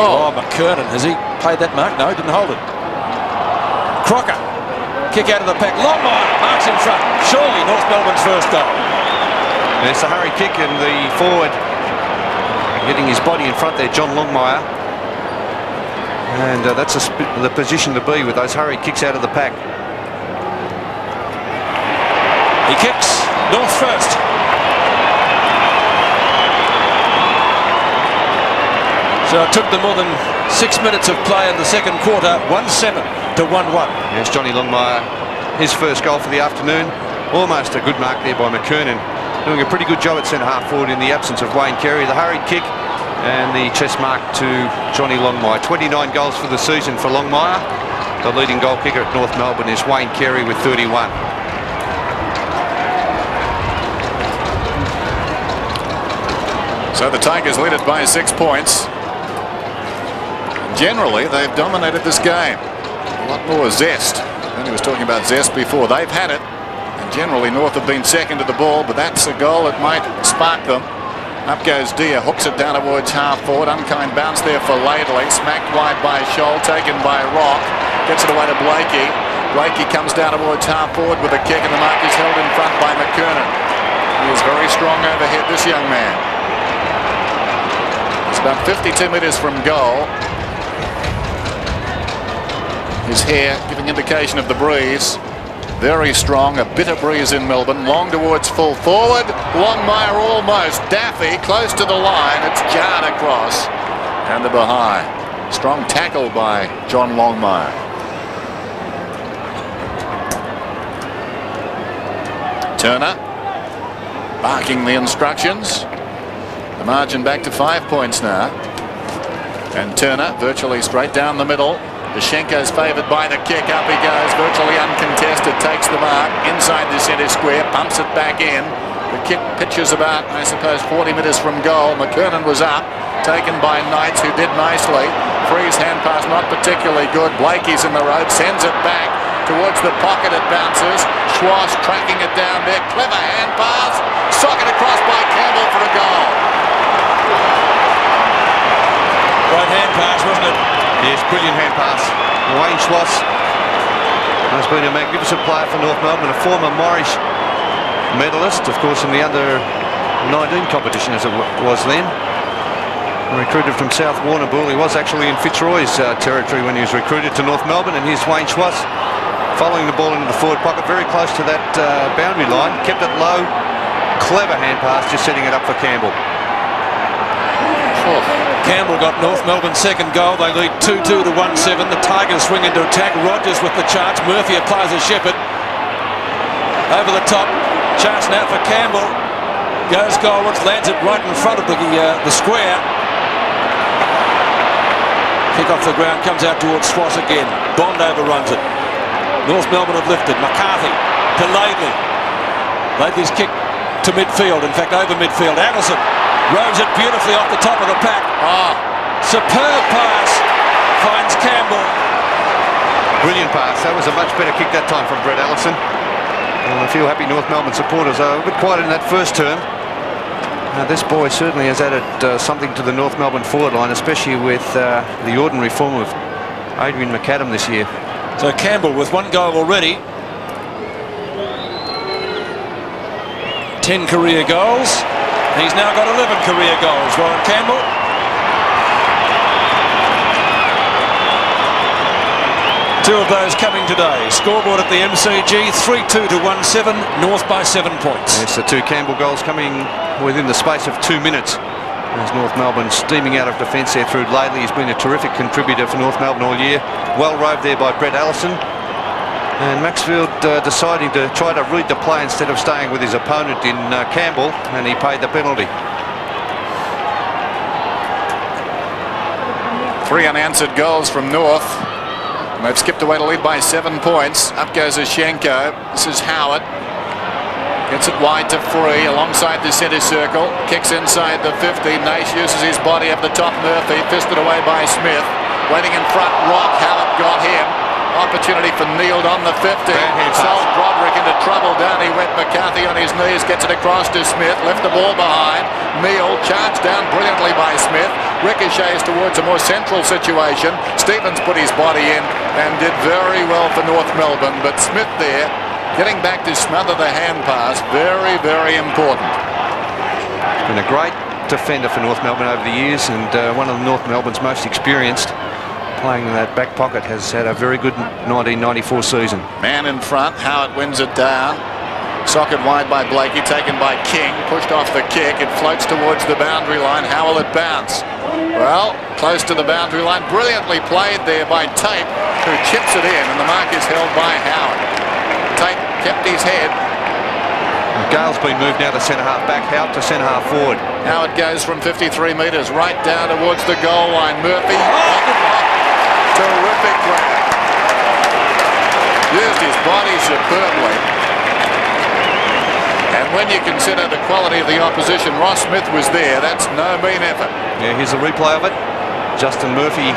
Oh, McKernan, has he played that mark? No, he didn't hold it. Crocker, kick out of the pack. Longmire, marks in front. Surely North Melbourne's first goal. It's a hurry kick, and the forward getting his body in front there, John Longmire. And that's the position to be with those hurry kicks out of the pack. He kicks. North first. So it took them more than 6 minutes of play in the second quarter. 1-7 to 1-1. Yes, Johnny Longmire, his first goal for the afternoon. Almost a good mark there by McKernan. Doing a pretty good job at centre-half forward in the absence of Wayne Carey. The hurried kick and the chest mark to Johnny Longmire. 29 goals for the season for Longmire. The leading goal kicker at North Melbourne is Wayne Carey with 31. So the Tigers lead it by 6 points. Generally, they've dominated this game. A lot more zest. He was talking about zest before. They've had it. And generally, North have been second to the ball, but that's a goal that might spark them. Up goes Dia, hooks it down towards half forward. Unkind bounce there for Laidley. Smacked wide by Scholl, taken by Rock. Gets it away to Blakey. Blakey comes down towards half forward with a kick, and the mark is held in front by McKernan. He is very strong overhead, this young man. It's about 52 metres from goal. His hair giving indication of the breeze. Very strong, a bitter breeze in Melbourne. Long towards full forward. Longmire almost. Daffy close to the line. It's jarred across. And the behind. Strong tackle by John Longmire. Turner barking the instructions. The margin back to 5 points now. And Turner virtually straight down the middle. Dushenko's favoured by the kick. Up he goes, virtually uncontested. Takes the mark inside the centre square, pumps it back in. The kick pitches about, I suppose, 40 metres from goal. McKernan was up, taken by Knights, who did nicely. Free's hand pass not particularly good. Blakey's in the road, sends it back towards the pocket. It bounces. Schwass tracking it down there. Clever hand pass. Socket across by Campbell for a goal. Right hand pass, wasn't it? Yes, brilliant hand pass. Wayne Schwass has been a magnificent player for North Melbourne, a former Morris medalist, of course, in the under-19 competition as it was then. Recruited from South Warrnambool. He was actually in Fitzroy's territory when he was recruited to North Melbourne, and here's Wayne Schwass following the ball into the forward pocket, very close to that boundary line, kept it low, clever hand pass, just setting it up for Campbell. Campbell got North Melbourne's second goal. They lead 2-2 to 1-7. The Tigers swing into attack. Rogers with the chance. Murphy applies a shepherd. Over the top. Chance now for Campbell. Goes goalwards. Lands it right in front of the square. Kick off the ground. Comes out towards Schwass again. Bond overruns it. North Melbourne have lifted. McCarthy to Laidley. Laidley's kick to midfield. In fact, over midfield. Allison rows it beautifully off the top of the pack. Superb pass. Finds Campbell. Brilliant pass. That was a much better kick that time from Brett Allison. And a few happy North Melbourne supporters are a bit quiet in that first term. This boy certainly has added something to the North Melbourne forward line, especially with the ordinary form of Adrian McAdam this year. So Campbell with one goal already. 10 career goals. He's now got 11 career goals, Warren Campbell. Two of those coming today. Scoreboard at the MCG, 3-2 to 1-7, North by 7 points. Yes, the two Campbell goals coming within the space of 2 minutes. As North Melbourne steaming out of defence there through Lately. He's been a terrific contributor for North Melbourne all year. Well roved there by Allison. And Maxfield deciding to try to read the play instead of staying with his opponent in Campbell, and he paid the penalty. 3 unanswered goals from North. And they've skipped away to lead by 7 points. Up goes Ashenko. This is Howard. Gets it wide to Free alongside the centre circle. Kicks inside the 50. Naish uses his body up the top. Murphy fisted away by Smith. Waiting in front. Rock. Howard got him. Opportunity for Neild on the 50. Sold Broderick into trouble. Down he went. McCarthy on his knees. Gets it across to Smith. Left the ball behind. Neild charged down brilliantly by Smith. Ricochets towards a more central situation. Stevens put his body in and did very well for North Melbourne. But Smith there, getting back to smother the hand pass, very, very important. Been a great defender for North Melbourne over the years, and one of North Melbourne's most experienced. Playing in that back pocket, has had a very good 1994 season. Man in front, Howard wins it down. Socket wide by Blakey, taken by King, pushed off the kick. It floats towards the boundary line. How will it bounce? Well, close to the boundary line. Brilliantly played there by Tate, who chips it in, and the mark is held by Howard. Tate kept his head. Gale's been moved now to centre-half back, Howard to centre-half forward. Howard goes from 53 metres right down towards the goal line. Murphy, terrific grab. Used his body superbly. And when you consider the quality of the opposition, Ross Smith was there. That's no mean effort. Yeah, here's a replay of it. Justin Murphy,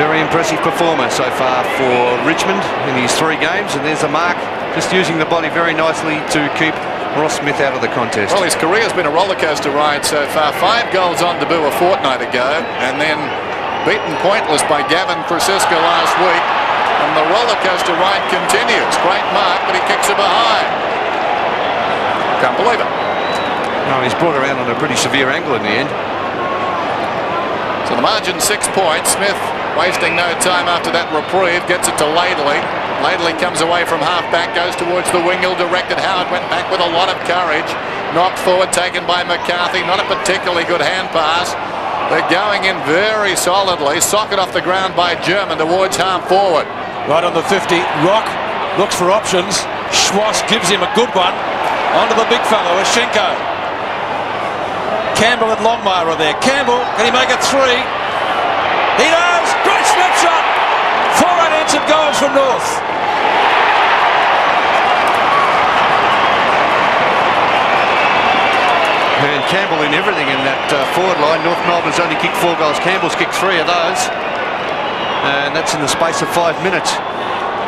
very impressive performer so far for Richmond in his 3 games. And there's a mark, just using the body very nicely to keep Ross Smith out of the contest. Well, his career's been a rollercoaster ride so far. 5 goals on debut a fortnight ago, and then beaten pointless by Gavin Krasiska last week. And the rollercoaster ride continues. Great mark, but he kicks it behind. Can't believe it. No, he's brought around on a pretty severe angle in the end. So the margin 6 points. Smith wasting no time after that reprieve. Gets it to Laidley. Laidley comes away from half-back, goes towards the wing. Ill-directed. Howard went back with a lot of courage. Knocked forward, taken by McCarthy. Not a particularly good hand pass. They're going in very solidly. Socket off the ground by German towards half forward. Right on the 50. Rock looks for options. Schwass gives him a good one. Onto the big fellow, Ashenko. Campbell and Longmire are there. Campbell, can he make it 3? He does! Great snapshot! 4 unanswered goals from North. And Campbell in everything in that forward line. North Melbourne's only kicked 4 goals. Campbell's kicked 3 of those. And that's in the space of 5 minutes.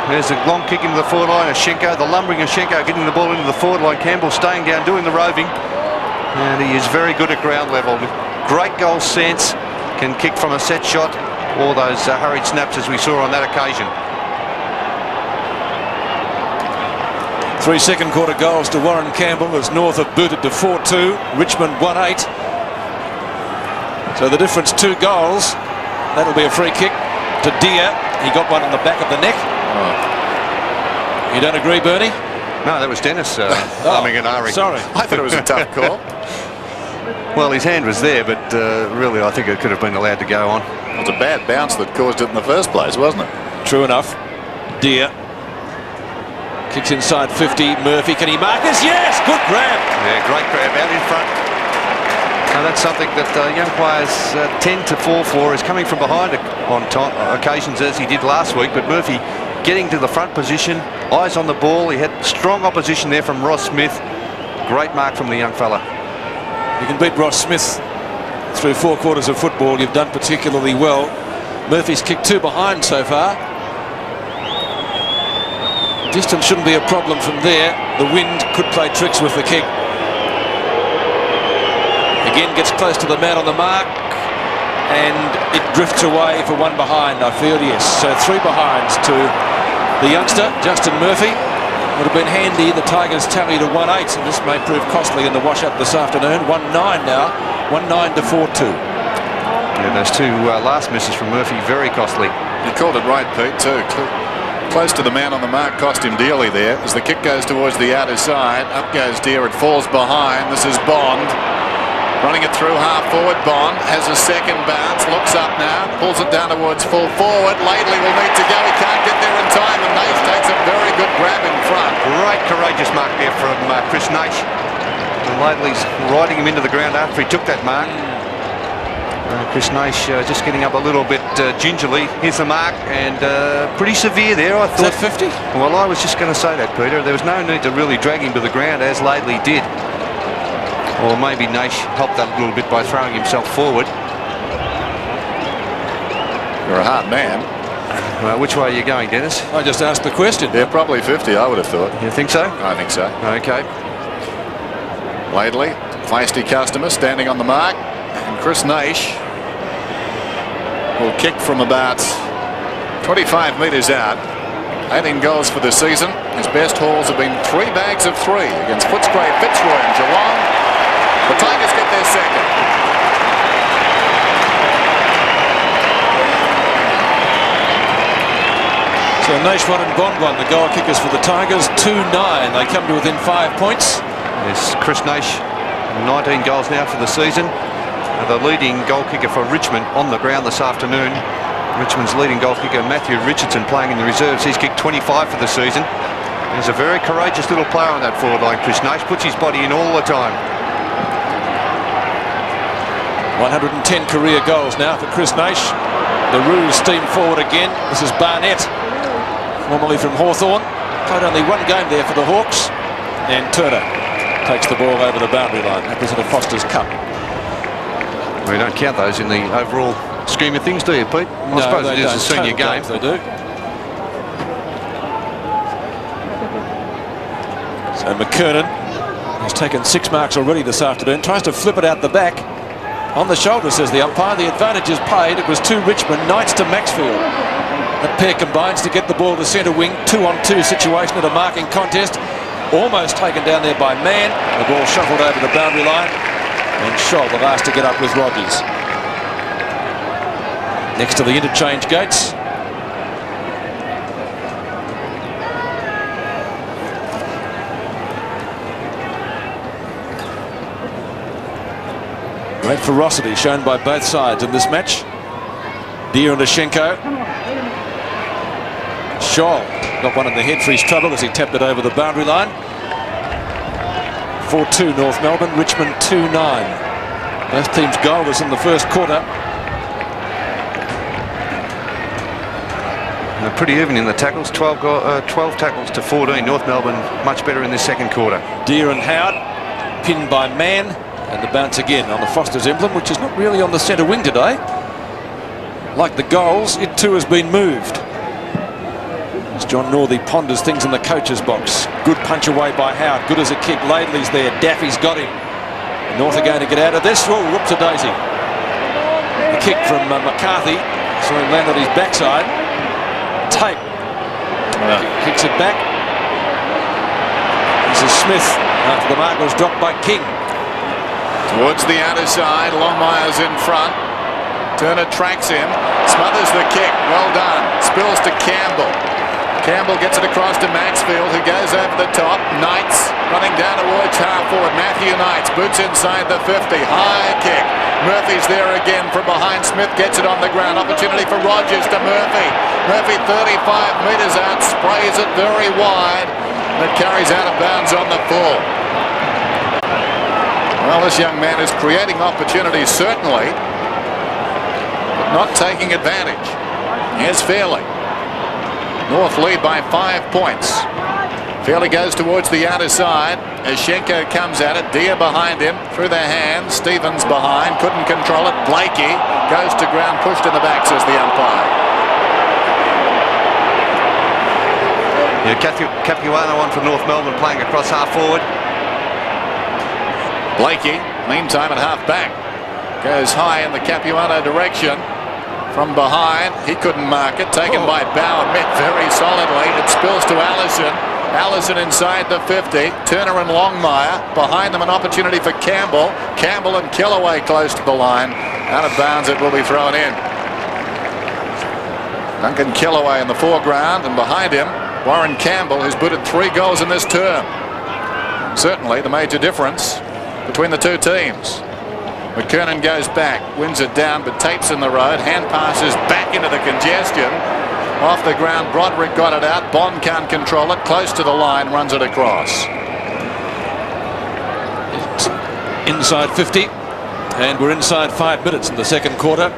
There's a long kick into the forward line. Ashenko, the lumbering Ashenko getting the ball into the forward line. Campbell staying down, doing the roving. And he is very good at ground level. Great goal sense. Can kick from a set shot. All those hurried snaps as we saw on that occasion. 3 second quarter goals to Warren Campbell as North have booted to 4-2. Richmond 1-8. So the difference 2 goals. That'll be a free kick to Deer. He got one in the back of the neck. You don't agree, Bernie? No, that was Dennis umming and ahhing. Sorry. I thought it was a tough call. Well, his hand was there, but really I think it could have been allowed to go on. It was a bad bounce that caused it in the first place, wasn't it? True enough. Deer kicks inside 50. Murphy, can he mark this? Yes, good grab. Yeah, great grab out in front. Now that's something that young players tend to fall for, is coming from behind on occasions as he did last week. But Murphy getting to the front position, eyes on the ball. He had strong opposition there from Ross Smith. Great mark from the young fella. You can beat Ross Smith through 4 quarters of football. You've done particularly well. Murphy's kicked 2 behind so far. Distance shouldn't be a problem from there. The wind could play tricks with the kick. Again gets close to the man on the mark, and it drifts away for 1 behind, I feel, yes. So 3 behinds to the youngster, Justin Murphy. Would have been handy. The Tigers tally to 1-8, and this may prove costly in the wash-up this afternoon. 1-9 now, 1-9 to 4-2. Yeah, those 2 last misses from Murphy, very costly. You called it right, Pete, too. Close to the man on the mark, cost him dearly there. As the kick goes towards the outer side, up goes Deer, it falls behind. This is Bond. Running it through half forward. Bond has a second bounce, looks up now, pulls it down towards full forward. Laidley will need to go, he can't get there in time, and Naish takes a very good grab in front. Great courageous mark there from Chris Naish. And Laidley's riding him into the ground after he took that mark. Chris Naish just getting up a little bit gingerly. Here's the mark, and pretty severe there, I thought. Is that 50? Well, I was just going to say that, Peter. There was no need to really drag him to the ground as Laidley did. Or maybe Naish helped that a little bit by throwing himself forward. You're a hard man. Which way are you going, Dennis? I just asked the question. Yeah, probably 50, I would have thought. You think so? I think so. Okay. Laidley, feisty customer, standing on the mark. And Chris Naish will kick from about 25 metres out. 18 goals for the season. His best hauls have been 3 bags of 3 against Footscray, Fitzroy and Geelong. The Tigers get their second. So Naish won and Bond won, the goal kickers for the Tigers, 2-9. They come to within 5 points. Yes, Chris Naish, 19 goals now for the season. The leading goal kicker for Richmond on the ground this afternoon. Richmond's leading goal kicker, Matthew Richardson, playing in the reserves. He's kicked 25 for the season. He's a very courageous little player on that forward line, Chris Naish. Puts his body in all the time. 110 career goals now for Chris Naish. The Roos steam forward again. This is Barnett, formerly from Hawthorn. Played only 1 game there for the Hawks. And Turner takes the ball over the boundary line. That was in a Foster's Cup. We don't count those in the overall scheme of things, do you, Pete? I suppose it is a senior game. They do. So McKernan has taken 6 marks already this afternoon. Tries to flip it out the back. On the shoulder, says the umpire. The advantage is paid. It was to Richmond. Knights to Maxfield. That pair combines to get the ball to centre wing. 2-on-2 situation at a marking contest. Almost taken down there by Mann. The ball shuffled over the boundary line. And Scholl, the last to get up with Rogers. Next to the interchange gates. Great ferocity shown by both sides in this match. Deer and Ashenko. Scholl got one in the head for his trouble as he tapped it over the boundary line. 4-2 North Melbourne, Richmond 2-9. Both teams goalless in the first quarter. Pretty even in the tackles, 12 tackles to 14. North Melbourne much better in this second quarter. Deer and Howard pinned by Mann, and the bounce again on the Foster's emblem, which is not really on the centre wing today. Like the goals, it too has been moved. As John Northey ponders things in the coach's box. Good punch away by Howard, good as a kick. Laidley's there, Daffy's got him. North are going to get out of this. Oh, whoop-a-daisy. A kick from McCarthy. Saw him land on his backside. Tape. Kicks it back. This is Smith after the mark was dropped by King. Towards the outer side, Longmire's in front. Turner tracks him, smothers the kick. Well done. Spills to Campbell. Campbell gets it across to Maxfield, who goes over the top. Knights running down towards half forward. Matthew Knights boots inside the 50. High kick. Murphy's there again from behind. Smith gets it on the ground. Opportunity for Rogers to Murphy. Murphy 35 metres out, sprays it very wide. And it carries out of bounds on the full. Well, this young man is creating opportunities, certainly, but not taking advantage. Here's Fairley. North lead by 5 points. Fairley goes towards the outer side. Ashenko comes at it. Deer behind him. Through their hands. Stevens behind. Couldn't control it. Blakey goes to ground. Pushed in the back, says the umpire. Yeah, Capuano on for North Melbourne, playing across half forward. Blakey, meantime at half back, goes high in the Capuano direction. From behind, he couldn't mark it. Taken by Bauer, met very solidly. It spills to Allison. Allison inside the 50. Turner and Longmire. Behind them an opportunity for Campbell. Campbell and Kellaway close to the line. Out of bounds, it will be thrown in. Duncan Kellaway in the foreground, and behind him, Warren Campbell, who's booted 3 goals in this term. Certainly the major difference between the two teams. McKernan goes back, wins it down, but tapes in the road. Hand passes back into the congestion. Off the ground, Broderick got it out. Bond can't control it. Close to the line, runs it across. It's inside 50, and we're inside 5 minutes in the second quarter.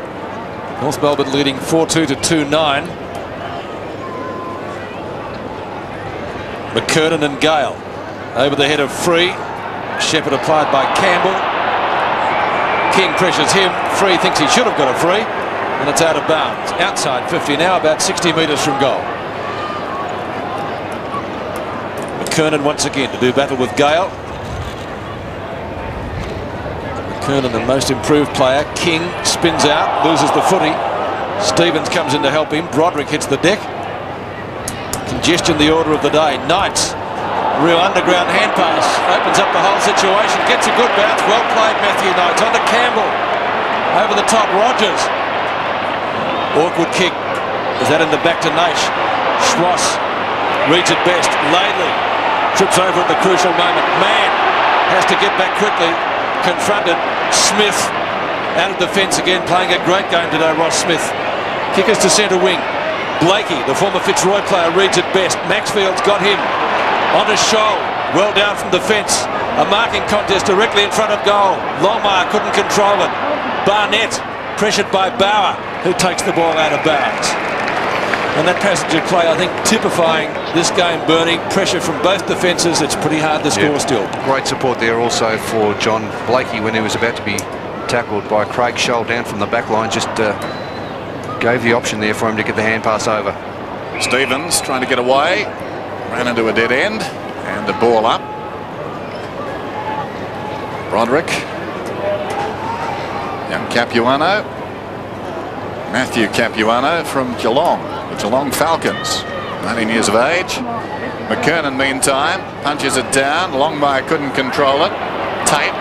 North Melbourne leading 4-2 to 2-9. McKernan and Gale over the head of Free. Shepherd applied by Campbell. King pressures him. Free thinks he should have got a free, and it's out of bounds. Outside 50 now, about 60 metres from goal. McKernan once again to do battle with Gale. McKernan, the most improved player. King spins out, loses the footy. Stevens comes in to help him. Broderick hits the deck. Congestion the order of the day. Knights, real underground hand pass, opens up the whole situation, gets a good bounce. Well played, Matthew Knights. On to Campbell, over the top, Rogers. Awkward kick. Is that in the back to Naish? Schwass reads it best. Laidley trips over at the crucial moment. Mann has to get back quickly. Confronted. Smith out of the fence again, playing a great game today, Ross Smith. Kickers to centre wing. Blakey, the former Fitzroy player, reads it best. Maxfield's got him on a shoal, well down from the fence. A marking contest directly in front of goal. Longmire couldn't control it. Barnett pressured by Bauer, who takes the ball out of bounds. And that passage of play, I think, typifying this game, Bernie. Pressure from both defences. It's pretty hard to score still. Great support there also for John Blakey when he was about to be tackled by Craig Scholl down from the back line. Just gave the option there for him to get the hand pass over. Stevens trying to get away. Ran into a dead end. And the ball up. Broderick. Young Capuano. Matthew Capuano from Geelong. The Geelong Falcons. 19 years of age. McKernan, meantime, punches it down. Longmire couldn't control it. Tate.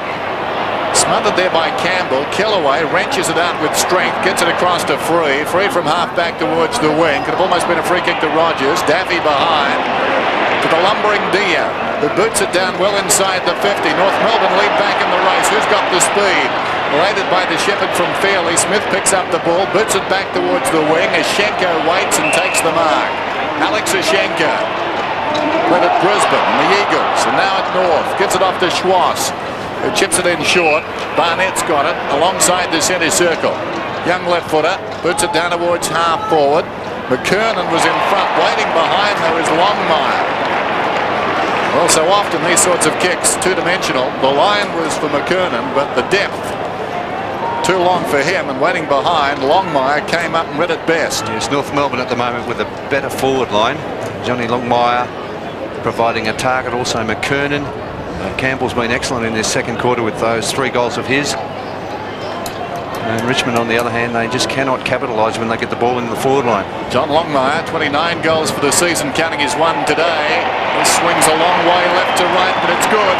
Smothered there by Campbell. Kellaway wrenches it out with strength. Gets it across to Free. Free from half back towards the wing. Could have almost been a free kick to Rogers. Daffy behind. To the lumbering Dia, who boots it down well inside the 50. North Melbourne lead back in the race. Who's got the speed? Aided by the Shepherd from Fairley. Smith picks up the ball, boots it back towards the wing. Ashenko waits and takes the mark. Alex Ashenko led at Brisbane and the Eagles, and now at North. Gives it off to Schwass, who chips it in short. Barnett's got it alongside the centre circle. Young left footer boots it down towards half forward. McKernan was in front. Waiting behind though is Longmire. Well, so often these sorts of kicks two-dimensional. The line was for McKernan, but the depth too long for him, and waiting behind, Longmire came up and read it best. Yes, North Melbourne at the moment with a better forward line. Johnny Longmire providing a target, also McKernan. Campbell's been excellent in this second quarter with those 3 goals of his. And Richmond, on the other hand, they just cannot capitalise when they get the ball in the forward line. John Longmire, 29 goals for the season, counting his one today. He swings a long way left to right, but it's good.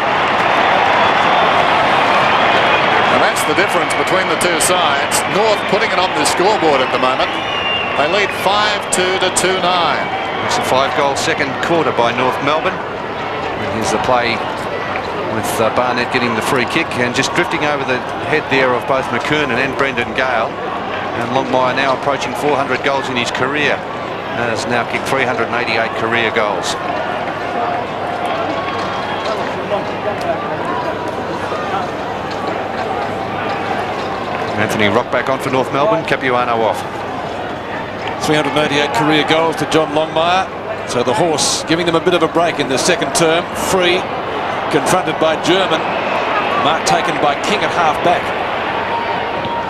And that's the difference between the two sides. North putting it on the scoreboard at the moment. They lead 5-2 to 2-9. It's a 5-goal second quarter by North Melbourne. And here's the play with Barnett getting the free kick and just drifting over the head there of both McKernan and Brendon Gale. And Longmire now approaching 400 goals in his career. And has now kicked 388 career goals. Anthony Rock back on for North Melbourne. Capuano off. 388 career goals to John Longmire. So the horse giving them a bit of a break in the second term. Free, confronted by German. Mark taken by King at half back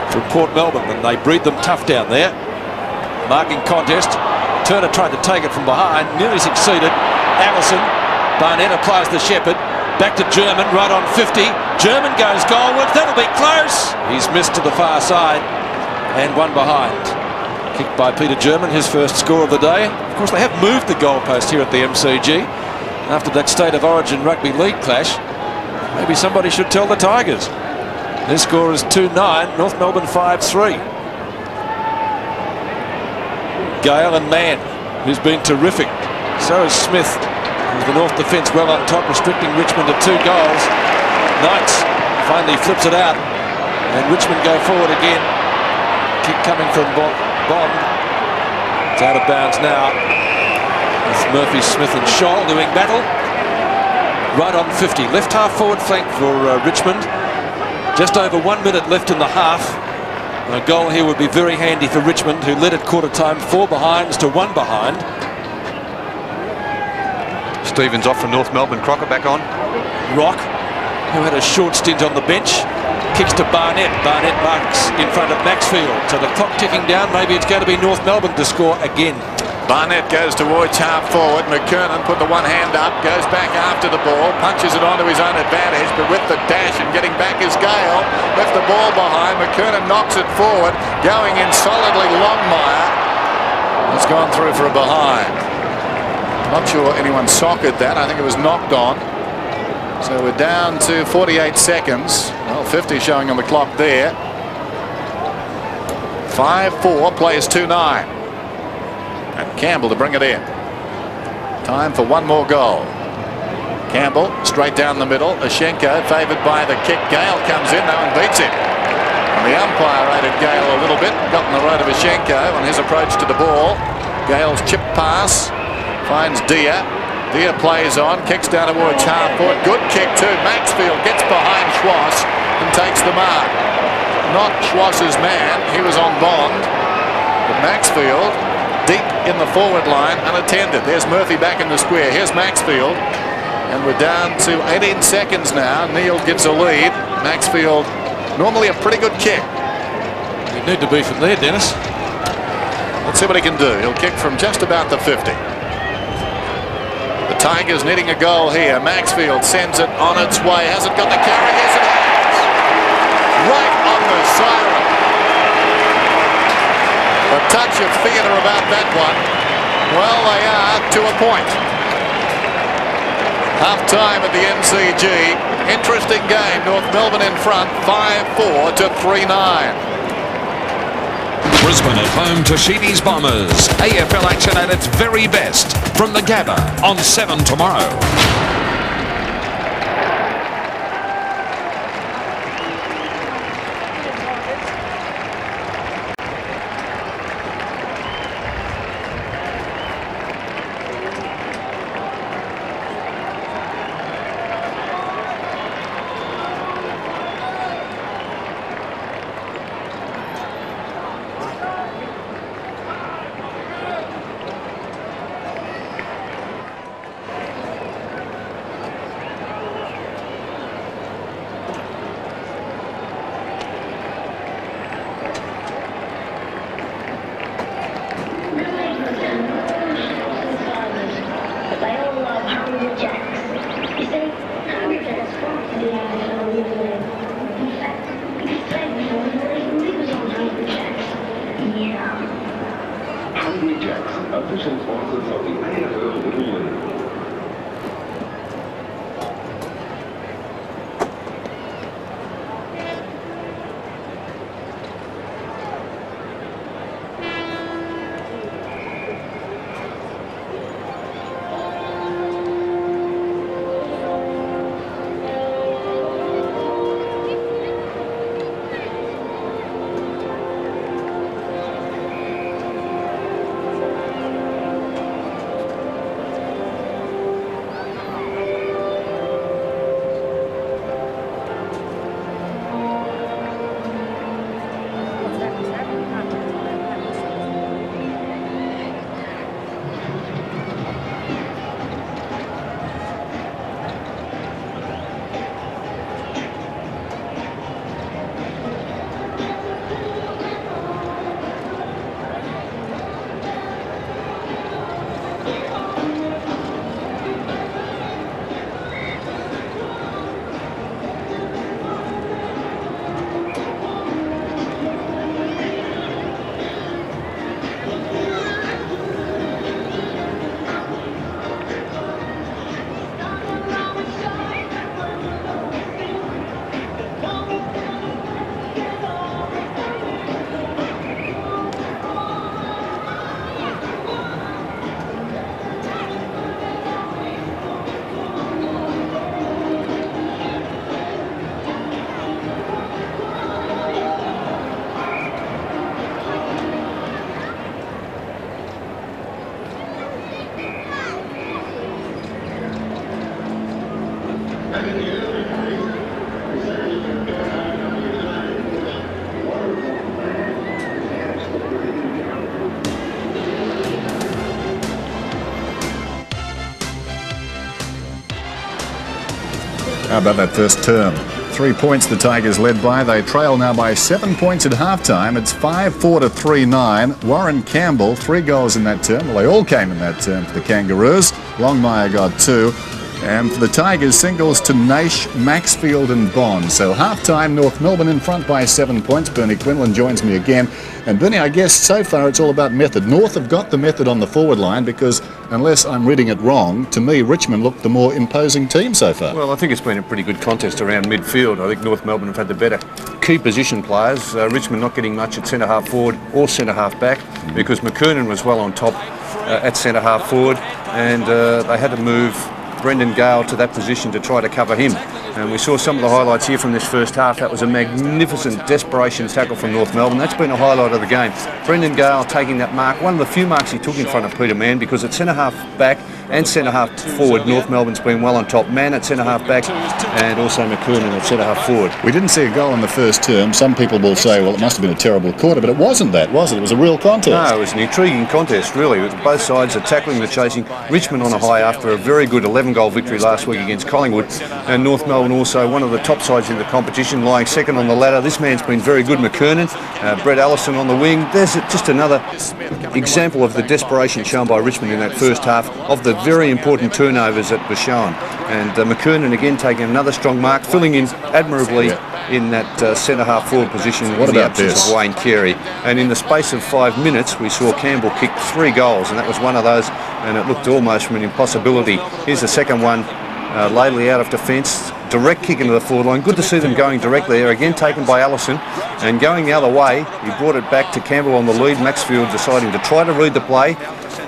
from Port Melbourne, and they breed them tough down there. Marking contest. Turner tried to take it from behind, nearly succeeded. Allison, Barnett applies the Shepherd. Back to German, right on 50. German goes goalwards. That'll be close. He's missed to the far side and one behind. Kicked by Peter German, his first score of the day. Of course, they have moved the goalpost here at the MCG after that State of Origin Rugby League clash. Maybe somebody should tell the Tigers. Their score is 2-9, North Melbourne 5-3. Gale and Mann, who's been terrific. So is Smith. The North defence well on top, restricting Richmond to 2 goals. Knights finally flips it out. And Richmond go forward again. Kick coming from Bond. It's out of bounds now. With Murphy, Smith and Scholl doing battle. Right on 50. Left half forward flank for Richmond. Just over 1 minute left in the half. And a goal here would be very handy for Richmond, who led at quarter time 4 behinds to 1 behind. Stevens off from North Melbourne. Crocker back on. Rock, who had a short stint on the bench, kicks to Barnett. Barnett marks in front of Maxfield. So the clock ticking down. Maybe it's going to be North Melbourne to score again. Barnett goes towards half forward. McKernan put the one hand up, goes back after the ball, punches it onto his own advantage, but with the dash and getting back is Gale. Left the ball behind. McKernan knocks it forward, going in solidly. Longmire has gone through for a behind. Not sure anyone socketed that. I think it was knocked on. So we're down to 48 seconds. Well, 50 showing on the clock there. 5-4, plays 2-9. And Campbell to bring it in. Time for one more goal. Campbell straight down the middle. Ashenko favoured by the kick. Gale comes in. No one beats him. And the umpire rated Gale a little bit. Got in the road of Ashenko on his approach to the ball. Gale's chip pass finds Dia. Dia plays on. Kicks down towards half foot. Good kick too. Maxfield gets behind Schwass and takes the mark. Not Schwass's man. He was on Bond. But Maxfield deep in the forward line, unattended. There's Murphy back in the square. Here's Maxfield. And we're down to 18 seconds now. Neil gives a lead. Maxfield, normally a pretty good kick. You need to be from there, Dennis. Let's see what he can do. He'll kick from just about the 50. The Tigers needing a goal here. Maxfield sends it on its way. Has it got the carry? Yes, it has. Right on the siren. A touch of theatre about that one. Well, they are to a point. Half time at the MCG. Interesting game. North Melbourne in front, 5-4 to 3-9. Brisbane at home to Sheedy's Bombers. AFL action at its very best from the Gabba on 7 tomorrow. Official sponsors of the AFL Round. How about that first term? 3 points the Tigers led by. They trail now by 7 points at halftime. It's 5-4 to 3-9. Warren Campbell, 3 goals in that term. Well, they all came in that term for the Kangaroos. Longmire got 2. And for the Tigers, singles to Naish, Maxfield and Bond. So half-time, North Melbourne in front by 7 points. Bernie Quinlan joins me again. And Bernie, I guess so far it's all about method. North have got the method on the forward line because, unless I'm reading it wrong, to me Richmond looked the more imposing team so far. Well, I think it's been a pretty good contest around midfield. I think North Melbourne have had the better key position players. Richmond not getting much at centre-half forward or centre-half back because McKernan was well on top at centre-half forward, and they had to move Brendon Gale to that position to try to cover him. And we saw some of the highlights here from this first half. That was a magnificent desperation tackle from North Melbourne. That's been a highlight of the game. Brendon Gale taking that mark, one of the few marks he took in front of Peter Mann, because at centre-half back and centre-half forward, North Melbourne's been well on top. Mann at centre-half back and also McKernan at centre-half forward. We didn't see a goal in the first term. Some people will say, well, it must have been a terrible quarter, but it wasn't that, was it? It was a real contest. No, it was an intriguing contest, really. With both sides are tackling, the chasing. Richmond on a high after a very good 11-goal victory last week against Collingwood. And North Melbourne also one of the top sides in the competition, lying second on the ladder. This man's been very good, McKernan. Allison on the wing. There's just another example of the desperation shown by Richmond in that first half of the very important turnovers that were shown. And McKernan again taking another strong mark, filling in admirably in that centre-half forward position in the absence of Wayne Carey. And in the space of 5 minutes, we saw Campbell kick 3 goals, and that was one of those, and it looked almost from an impossibility. Here's the second one, lately out of defence, direct kick into the forward line. Good to see them going directly there, again taken by Allison, and going the other way, he brought it back to Campbell on the lead. Maxfield deciding to try to read the play,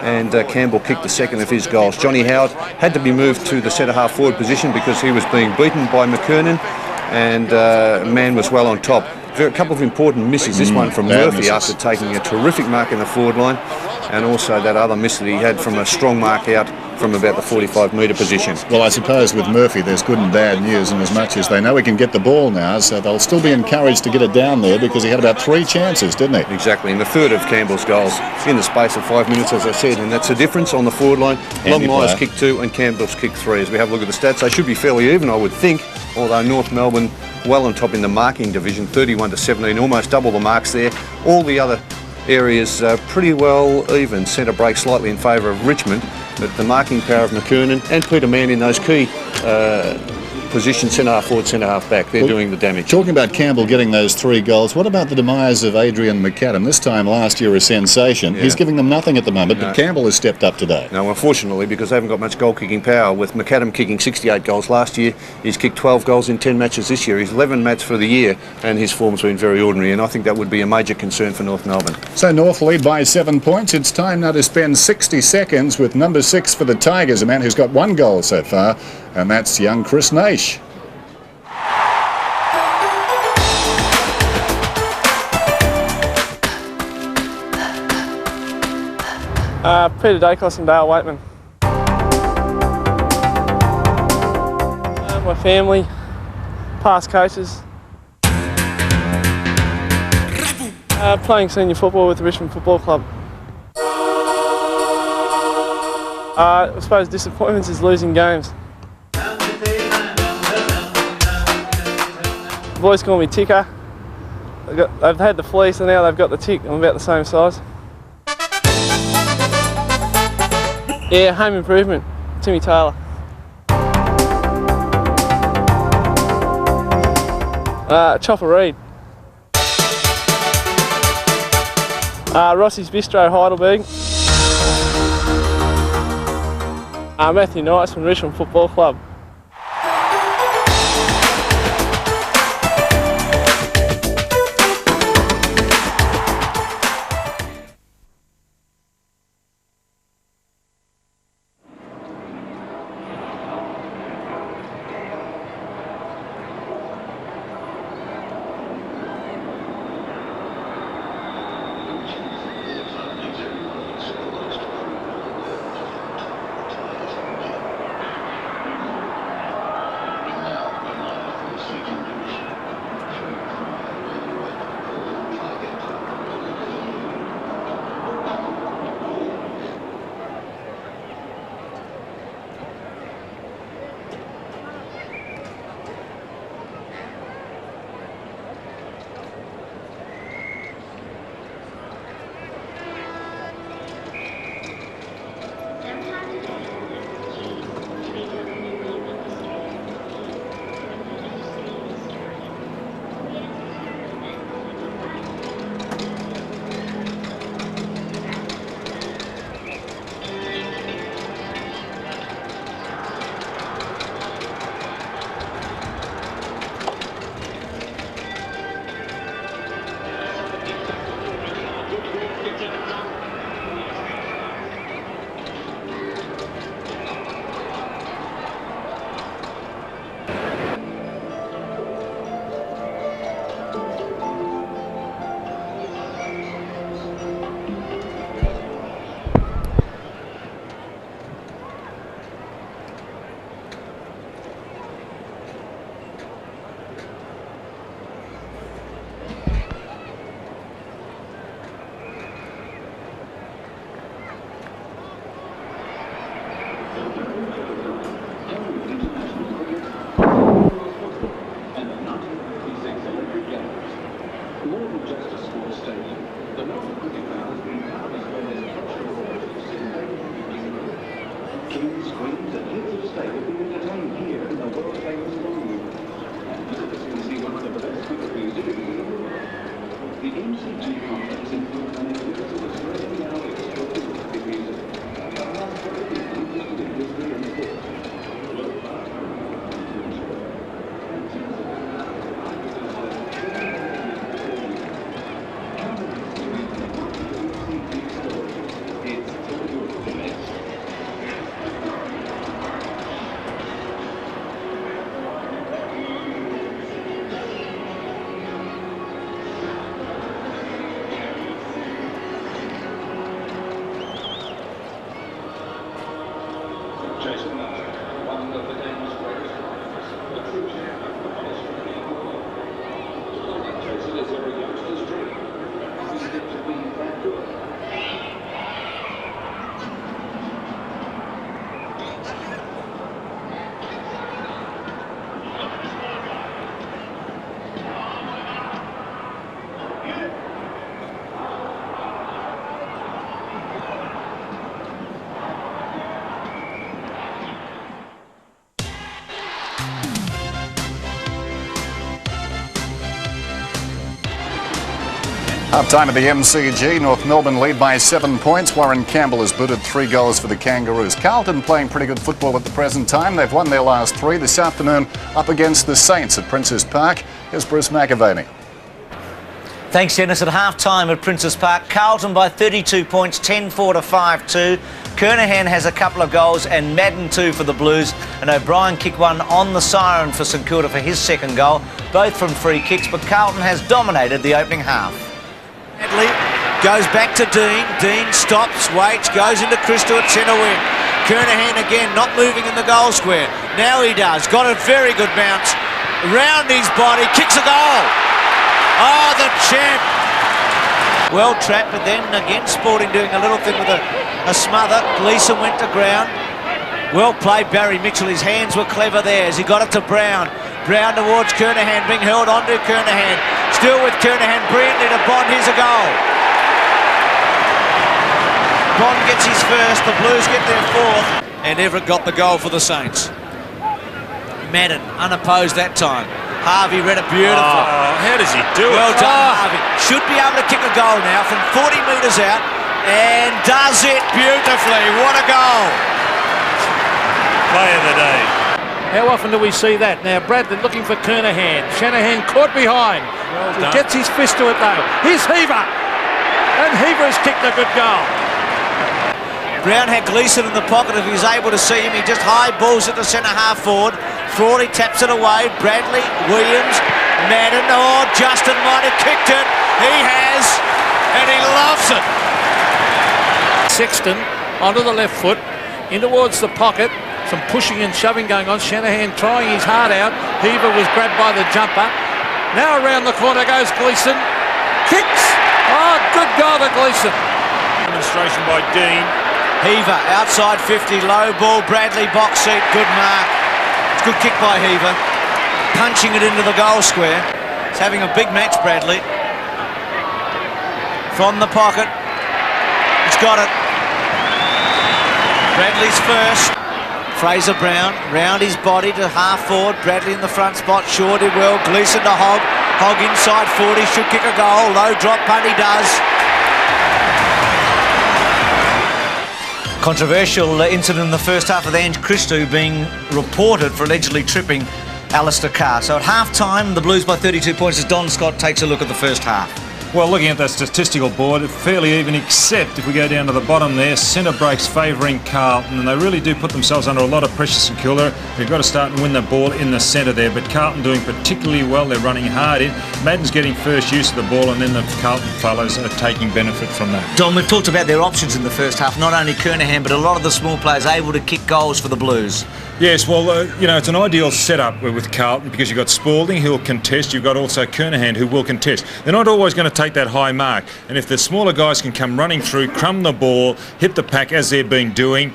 and Campbell kicked the second of his goals. Johnny Howard had to be moved to the centre-half forward position because he was being beaten by McKernan, and Mann was well on top. A couple of important misses. This one from Murphy after taking a terrific mark in the forward line, and also that other miss that he had from a strong mark out from about the 45-metre position. Well, I suppose with Murphy there's good and bad news, and as much as they know he can get the ball now, so they'll still be encouraged to get it down there because he had about 3 chances, didn't he? Exactly, and the third of Campbell's goals in the space of 5 minutes, as I said, and that's the difference on the forward line. Longmire's kicked 2 and Campbell's kicked 3. As we have a look at the stats, they should be fairly even, I would think, although North Melbourne well on top in the marking division, 31 to 17, almost double the marks there. All the other areas pretty well even. Centre break slightly in favour of Richmond, but the marking power of McKernan and Peter Mann in those key positions, centre-half forward, centre-half back, they're doing the damage. Talking about Campbell getting those 3 goals, what about the demise of Adrian McAdam? This time last year a sensation. Yeah. He's giving them nothing at the moment, but Campbell has stepped up today. No, unfortunately, because they haven't got much goal-kicking power. With McAdam kicking 68 goals last year, he's kicked 12 goals in 10 matches this year. He's 11 matches for the year, and his form's been very ordinary, and I think that would be a major concern for North Melbourne. So North lead by 7 points. It's time now to spend 60 seconds with number 6 for the Tigers, a man who's got 1 goal so far, and that's young Chris Naish. Peter Dacos and Dale Waitman. My family, past coaches. Playing senior football with the Richmond Football Club. I suppose disappointments is losing games. The boys call me Ticker. They've had the fleece and now they've got the tick. I'm about the same size. Yeah, home improvement, Timmy Taylor. Chopper Reed. Rossi's Bistro, Heidelberg. Matthew Knights from Richmond Football Club. Kings, queens and heads of state will be entertained here in the world-famous Longmire. And visitors can see one of the best cricket museums in the world. The MCG complex includes an extensive Australian now extraordinary cricket museum. History and sport. Half time at the MCG, North Melbourne lead by 7 points. Warren Campbell has booted 3 goals for the Kangaroos. Carlton playing pretty good football at the present time. They've won their last 3 this afternoon up against the Saints at Princes Park. Here's Bruce McAvaney. Thanks, Dennis. At half-time at Princes Park, Carlton by 32 points, 10-4 to 5-2. Kernahan has a couple of goals and Madden 2 for the Blues. And O'Brien kicked one on the siren for St Kilda for his second goal, both from free kicks, but Carlton has dominated the opening half. Bradley goes back to Dean. Dean stops, waits, goes into Christo at centre wing. Kernahan again not moving in the goal square. Now he does. Got a very good bounce. Round his body, kicks a goal. Oh, the champ. Well trapped, but then again Sporting doing a little thing with a smother. Gleeson went to ground. Well played, Barry Mitchell. His hands were clever there as he got it to Brown. Brown towards Kernahan, being held onto Kernahan. Still with Kernahan, brilliantly to Bond. Here's a goal. Bond gets his first, the Blues get their fourth. And Everett got the goal for the Saints. Madden, unopposed that time. Harvey read it beautiful. Oh, how does he do it? Well done, Harvey. Should be able to kick a goal now from 40 metres out. And does it beautifully. What a goal. Play of the day. How often do we see that? Now Bradley looking for Kernahan. Shanahan caught behind. He gets his fist to it though. Here's Heaver. And Heaver has kicked a good goal. Brown had Gleeson in the pocket. If he's able to see him, he just high balls at the centre half forward. Frawley taps it away. Bradley, Williams, Madden. Oh, Justin might have kicked it. He has. And he loves it. Sexton onto the left foot. In towards the pocket. Some pushing and shoving going on. Shanahan trying his heart out. Heaver was grabbed by the jumper. Now around the corner goes Gleeson. Kicks. Oh, good goal to Gleeson. Demonstration by Dean. Heaver outside 50, low ball. Bradley box seat. Good mark. It's good kick by Heaver. Punching it into the goal square. He's having a big match, Bradley. From the pocket. He's got it. Bradley's first. Fraser Brown round his body to half forward. Bradley in the front spot. Shaw did well. Gleeson to Hogg. Hogg inside 40. Should kick a goal. Low drop punt. He does. Controversial incident in the first half with Ange Christou being reported for allegedly tripping Alistair Carr. So at half-time, the Blues by 32 points as Don Scott takes a look at the first half. Well, looking at the statistical board, fairly even, except if we go down to the bottom there, centre breaks favouring Carlton, and they really do put themselves under a lot of pressure, St Kilda. They've got to start and win the ball in the centre there, but Carlton doing particularly well. They're running hard in. Madden's getting first use of the ball, and then the Carlton fellows are taking benefit from that. Don, we've talked about their options in the first half, not only Kernahan, but a lot of the small players able to kick goals for the Blues. Yes, well, you know, it's an ideal setup with Carlton because you've got Spalding who'll contest, you've got also Kernahan who will contest. They're not always going to take that high mark, and if the smaller guys can come running through, crumb the ball, hit the pack as they've been doing,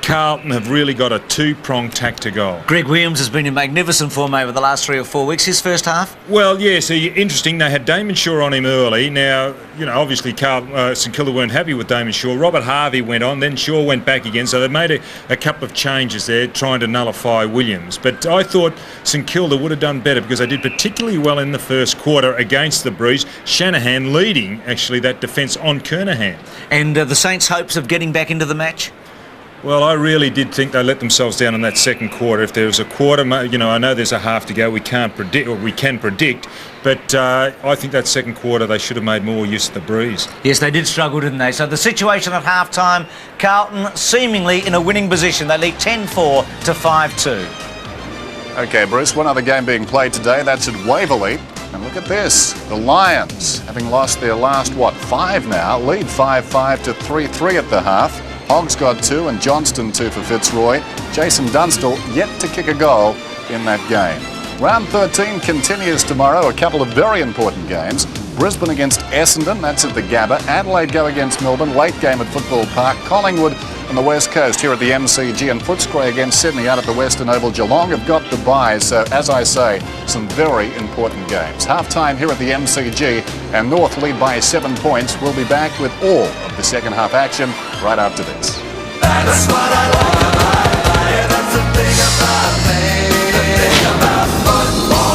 Carlton have really got a two-pronged tack to goal. Greg Williams has been in magnificent form over the last 3 or 4 weeks. His first half? Well, yeah, so interesting. They had Damon Shaw on him early. Now, you know, obviously St Kilda weren't happy with Damon Shaw. Robert Harvey went on, then Shaw went back again. So they made a couple of changes there trying to nullify Williams. But I thought St Kilda would have done better because they did particularly well in the first quarter against the Breeze. Shanahan leading, actually, that defence on Kernahan. And the Saints' hopes of getting back into the match? Well, I really did think they let themselves down in that second quarter. If there was a quarter, you know, I know there's a half to go. We can't predict, or we can predict, but I think that second quarter they should have made more use of the breeze. Yes, they did struggle, didn't they? So the situation at half-time, Carlton seemingly in a winning position. They lead 10-4 to 5-2. OK, Bruce, one other game being played today. That's at Waverley. And look at this. The Lions, having lost their last, 5 now, lead 5-5 to 3-3 at the half. Hogg's got 2 and Johnston 2 for Fitzroy. Jason Dunstall yet to kick a goal in that game. Round 13 continues tomorrow. A couple of very important games. Brisbane against Essendon, that's at the Gabba. Adelaide go against Melbourne, late game at Football Park. Collingwood on the West Coast here at the MCG, and Footscray against Sydney out at the Western Oval. Geelong have got the byes, so as I say, some very important games. Half-time here at the MCG, and North lead by 7 points. We'll be back with all of the second half action right after this. That's what I like about life. That's the thing about me. The thing about football.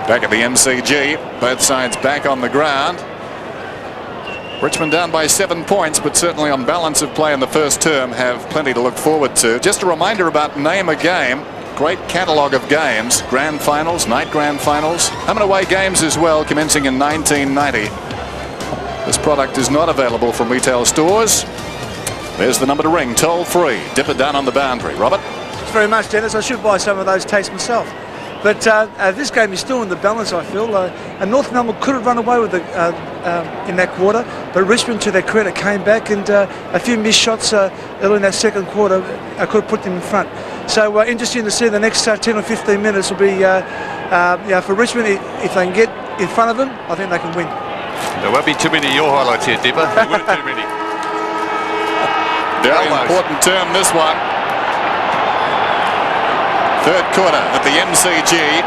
Back at the MCG, both sides back on the ground. Richmond down by 7 points, but certainly on balance of play in the first term have plenty to look forward to. Just a reminder about Name a Game. Great catalogue of games, grand finals, night grand finals, home and away games as well, commencing in 1990. This product is not available from retail stores. There's the number to ring, toll free. Dip it down on the boundary. Robert? Thanks very much, Dennis. I should buy some of those tastes myself. But this game is still in the balance, I feel. And North Melbourne could have run away with it in that quarter, but Richmond, to their credit, came back, and a few missed shots early in that second quarter could have put them in front. So interesting to see the next 10 or 15 minutes will be for Richmond. If they can get in front of them, I think they can win. There won't be too many of your highlights here, Dipper. There weren't too many. Very important term, this one. Third quarter at the MCG.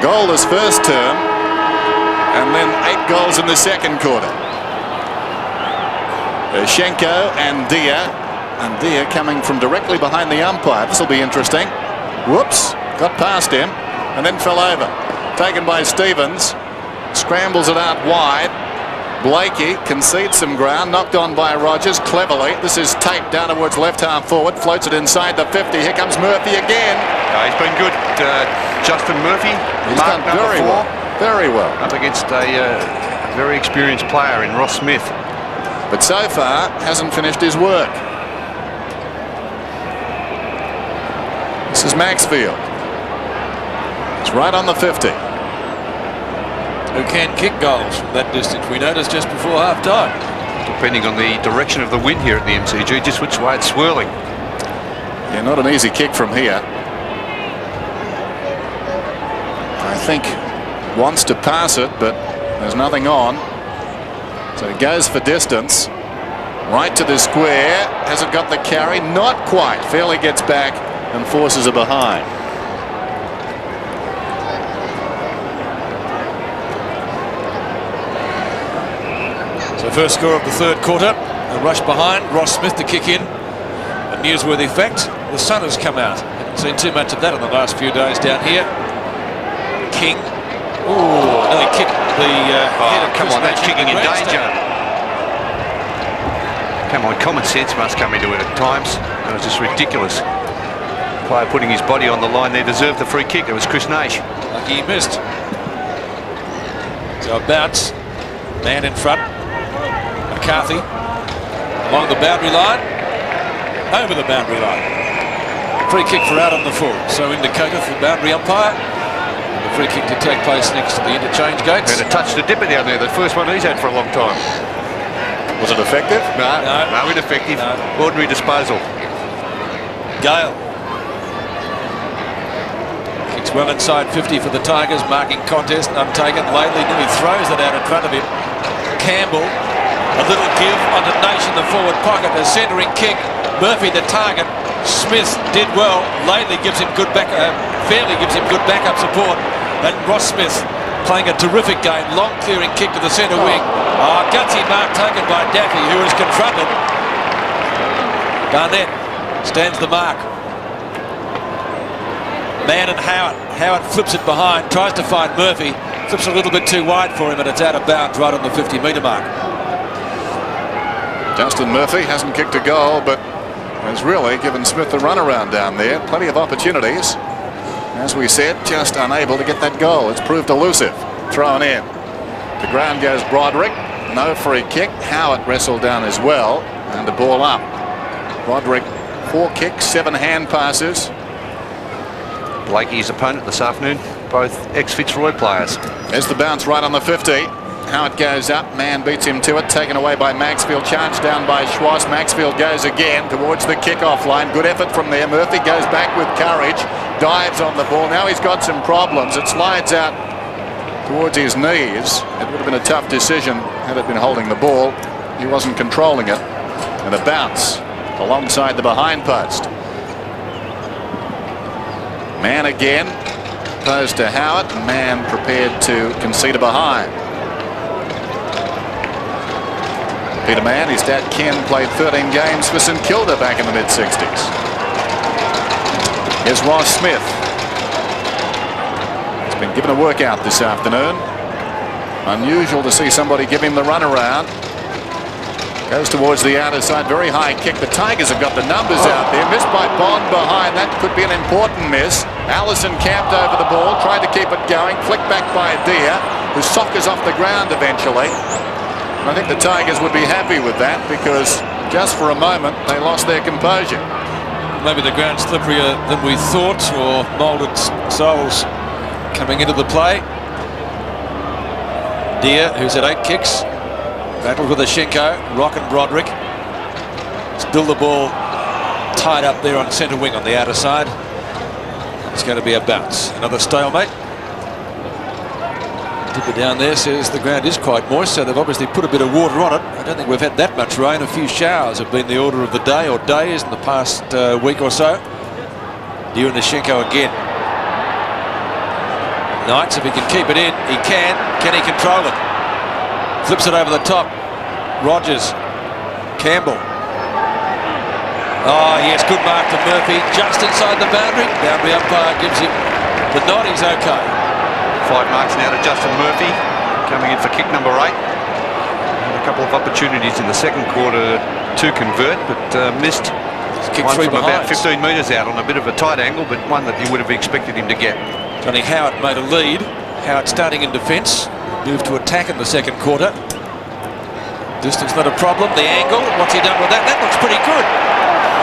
Goal is first term, and then 8 goals in the second quarter. Schenko and Dia coming from directly behind the umpire. This will be interesting. Whoops, got past him and then fell over. Taken by Stevens, scrambles it out wide. Blakey concedes some ground, knocked on by Rogers cleverly. This is Tate down towards left half forward, floats it inside the 50. Here comes Murphy again. He's been good, Justin Murphy. He's done very well. Very well. Up against a very experienced player in Ross Smith. But so far hasn't finished his work. This is Maxfield. It's right on the 50. Who can kick goals from that distance, we noticed just before half-time. Depending on the direction of the wind here at the MCG, just which way it's swirling. Yeah, not an easy kick from here. I think wants to pass it, but there's nothing on. So he goes for distance. Right to the square. Has it got the carry? Not quite. Fairley gets back and forces it behind. So first score of the third quarter. A rush behind. Ross Smith to kick in. A newsworthy fact, the sun has come out. Haven't seen too much of that in the last few days down here. King. Oh, nearly kicked the head of come on, that's kicking in danger. grandstand. Come on, common sense must come into it at times. It was just ridiculous. Player putting his body on the line there deserved the free kick. It was Chris Naish. Lucky he missed. So a bounce. Man in front. McCarthy along the boundary line, over the boundary line. Free kick for out on the full. So indicated for the boundary umpire. The free kick to take place next to the interchange gates. And a touch to Dipper down there, the first one he's had for a long time. Was it effective? No, ineffective. No. Ordinary disposal. Gale. Kicks well inside 50 for the Tigers, marking contest, untaken. Lately nearly throws it out in front of him. Campbell. A little give onto Naish in the forward pocket. A centering kick. Murphy the target. Smith did well. Lately gives him good back. Fairly gives him good backup support. And Ross Smith playing a terrific game. Long clearing kick to the centre wing. Gutsy mark taken by Daffy, who is confronted. Barnett stands the mark. Man and Howard. Howard flips it behind. Tries to find Murphy. Flips a little bit too wide for him, and it's out of bounds right on the 50-metre mark. Justin Murphy hasn't kicked a goal, but has really given Smith a runaround down there. Plenty of opportunities. As we said, just unable to get that goal. It's proved elusive. Thrown in. The ground goes Broderick. No free kick. Howard wrestled down as well. And the ball up. Broderick, 4 kicks, 7 hand passes. Blakey's opponent this afternoon, both ex-Fitzroy players. There's the bounce right on the 50. Howard goes up, man beats him to it, taken away by Maxfield, charged down by Schwass. Maxfield goes again towards the kickoff line. Good effort from there. Murphy goes back with courage, dives on the ball. Now he's got some problems. It slides out towards his knees. It would have been a tough decision had it been holding the ball. He wasn't controlling it. And a bounce alongside the behind post. Man again, opposed to Howard. Man prepared to concede a behind. Peter Mann, his dad Ken played 13 games for St Kilda back in the mid-60s. Here's Ross Smith. He's been given a workout this afternoon. Unusual to see somebody give him the runaround. Goes towards the outer side, very high kick. The Tigers have got the numbers out there. Missed by Bond behind. That could be an important miss. Allison camped over the ball, tried to keep it going. Flicked back by Dia. the sock is off the ground eventually. I think the Tigers would be happy with that because just for a moment they lost their composure. Maybe the ground slipperier than we thought, or moulded soles coming into the play. Deere, who's at 8 kicks, battled with Ashenko, Rock and Broderick. Still the ball tied up there on centre wing on the outer side. It's going to be a bounce. Another stalemate. Tipper down there says the ground is quite moist, so they've obviously put a bit of water on it. I don't think we've had that much rain. A few showers have been the order of the day, or days, in the past week or so. Deere and Ashenko again. Knights, if he can keep it in, he can. Can he control it? Flips it over the top. Rogers. Campbell. Oh, yes, good mark to Murphy. Just inside the boundary. Boundary umpire gives him the nod. He's okay. 5 marks now to Justin Murphy, coming in for kick number 8. Had a couple of opportunities in the second quarter to convert, but missed. One from about 15 metres out on a bit of a tight angle, but one that you would have expected him to get. Johnny Howard made a lead. Howard starting in defence, moved to attack in the second quarter. Distance not a problem. The angle, what's he done with that? That looks pretty good.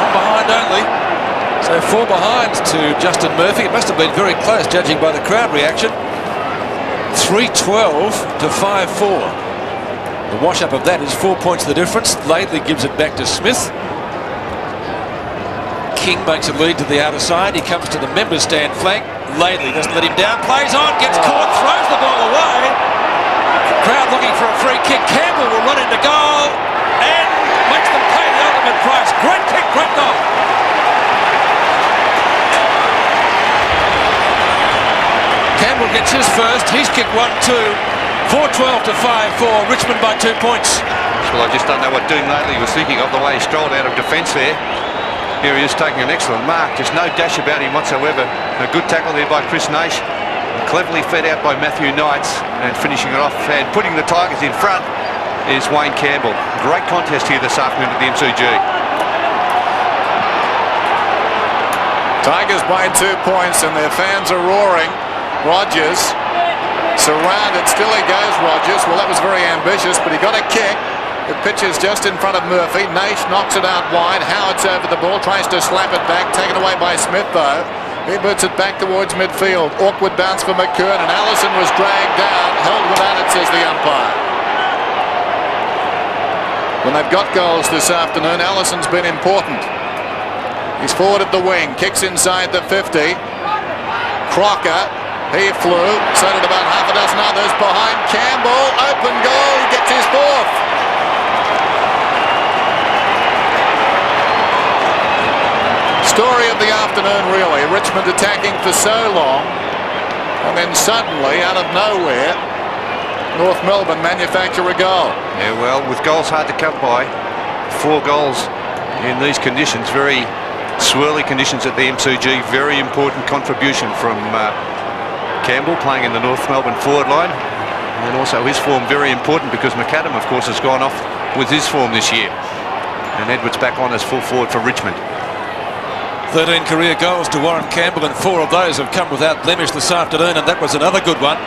One behind only. So 4 behind to Justin Murphy. It must have been very close, judging by the crowd reaction. 3-12 to 5-4. The wash-up of that is 4 points the difference. Laidley gives it back to Smith. King makes a lead to the outer side. He comes to the members' stand flank. Laidley doesn't let him down. Plays on, gets caught, throws the ball away. Crowd looking for a free kick. Campbell will run into goal and makes them pay the ultimate price. Great kick, great goal. Campbell gets his first. He's kicked 1-2. 4-12 to 5-4. Richmond by 2 points. Well, I just don't know what Dean Laidley was thinking of, the way he strolled out of defence there. Here he is taking an excellent mark. Just no dash about him whatsoever. A good tackle there by Chris Naish. Cleverly fed out by Matthew Knights, and finishing it off and putting the Tigers in front is Wayne Campbell. Great contest here this afternoon at the MCG. Tigers by 2 points and their fans are roaring. Rogers surrounded, still he goes Rogers. Well, that was very ambitious, but he got a kick. The pitch is just in front of Murphy. Naish knocks it out wide. Howard's over the ball, tries to slap it back, taken away by Smith though. He boots it back towards midfield. Awkward bounce for McCurtain. Allison was dragged down, held without it, says the umpire. When they've got goals this afternoon, Allison's been important. He's forward at the wing, kicks inside the 50. Crocker, he flew, so did about half a dozen others behind Campbell. Open goal, he gets his 4th. Story of the afternoon, really. Richmond attacking for so long, and then suddenly, out of nowhere, North Melbourne manufacture a goal. Yeah, well, with goals hard to come by, 4 goals in these conditions, very swirly conditions at the MCG. Very important contribution from Campbell, playing in the North Melbourne forward line, and also his form very important because McAdam, of course, has gone off with his form this year, and Edwards back on as full forward for Richmond. 13 career goals to Warren Campbell, and 4 of those have come without blemish this afternoon, and that was another good one.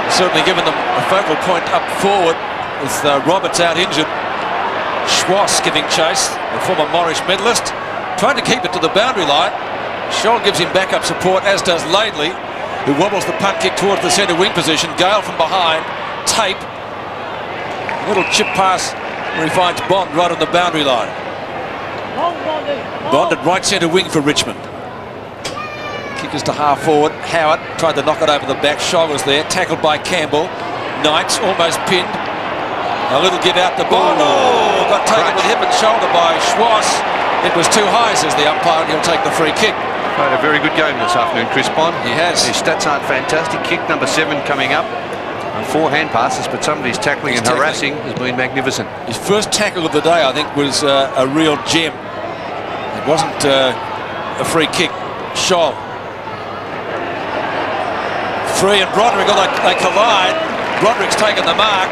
Certainly given them a focal point up forward with Roberts out injured. Schwass giving chase, the former Morris medalist, trying to keep it to the boundary line. Scholl gives him backup support, as does Laidley, who wobbles the punt kick towards the centre wing position. Gale from behind, tape, a little chip pass where he finds Bond right on the boundary line. Bond at right centre wing for Richmond. Kickers to half forward. Howard tried to knock it over the back. Shoulders there. Tackled by Campbell. Knights almost pinned. A little give out the ball. Oh, got taken with hip and shoulder by Schwass. It was too high, says the umpire, and he'll take the free kick. Played a very good game this afternoon, Chris Bond. He has. His stats aren't fantastic. Kick number 7 coming up. 4 hand passes, but some of his tackling and harassing has been magnificent. His first tackle of the day, I think, was a real gem. It wasn't a free kick. Scholl. Free and Broderick, they collide. Broderick's taken the mark.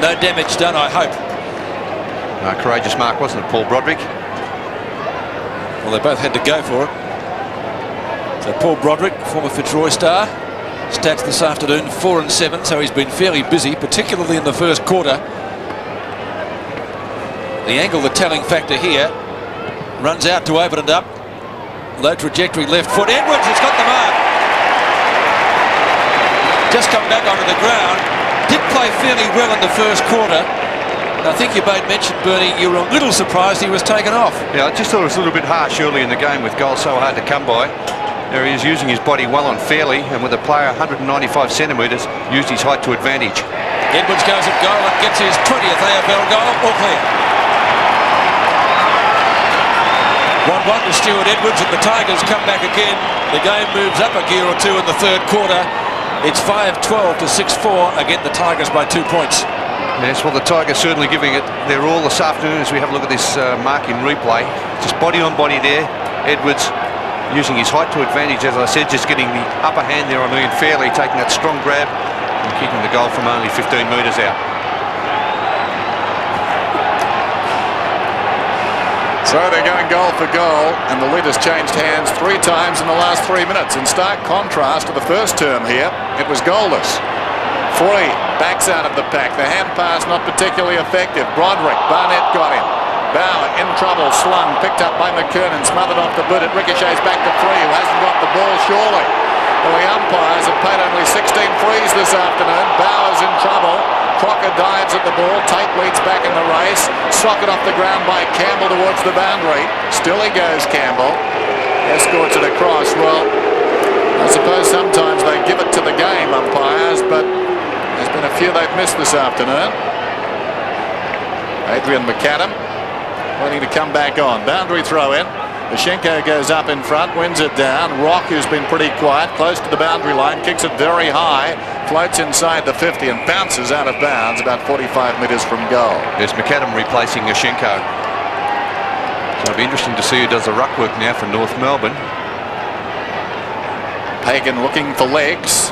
No damage done, I hope. No, courageous mark, wasn't it, Paul Broderick? Well, they both had to go for it. So Paul Broderick, former Fitzroy star, Stats this afternoon, 4 and 7, so he's been fairly busy, particularly in the first quarter. The angle, the telling factor here. Runs out to open it up. Low trajectory left foot. Edwards has got the mark. Just come back onto the ground. Did play fairly well in the first quarter. I think you made mention, Bernie, you were a little surprised he was taken off. Yeah, I just thought it was a little bit harsh early in the game with goals so hard to come by. There he is using his body well and fairly, and with a player 195 centimetres, used his height to advantage. Edwards goes at goal and gets his 20th AFL goal. All clear. 1-1 to Stuart Edwards, and the Tigers come back again. The game moves up a gear or two in the third quarter. It's 5-12 to 6-4. Again, the Tigers by 2 points. Yes, well, the Tigers certainly giving it their all this afternoon as we have a look at this mark in replay. Just body on body there. Edwards using his height to advantage, as I said, just getting the upper hand there on Ian Fairley, taking that strong grab and kicking the goal from only 15 metres out. So they're going goal for goal, and the lead has changed hands 3 times in the last 3 minutes. In stark contrast to the first term here, it was goalless. Free backs out of the pack. The hand pass not particularly effective. Broderick, Barnett got him. Bauer in trouble, slung, picked up by McKernan, smothered off the boot. It ricochets back to Free, who hasn't got the ball, surely. Well, the umpires have paid only 16 frees this afternoon. Bauer's in trouble. Crocker dives at the ball. Tate leads back in the race. Socket off the ground by Campbell towards the boundary. Still he goes, Campbell. Escorts it across. Well, I suppose sometimes they give it to the game, umpires, but there's been a few they've missed this afternoon. Adrian McAdam waiting to come back on. Boundary throw in. Mashenko goes up in front, wins it down. Rock, who's been pretty quiet, close to the boundary line, kicks it very high, floats inside the 50 and bounces out of bounds about 45 metres from goal. There's McAdam replacing Mashenko. So it'll be interesting to see who does the ruck work now for North Melbourne. Pagan looking for legs.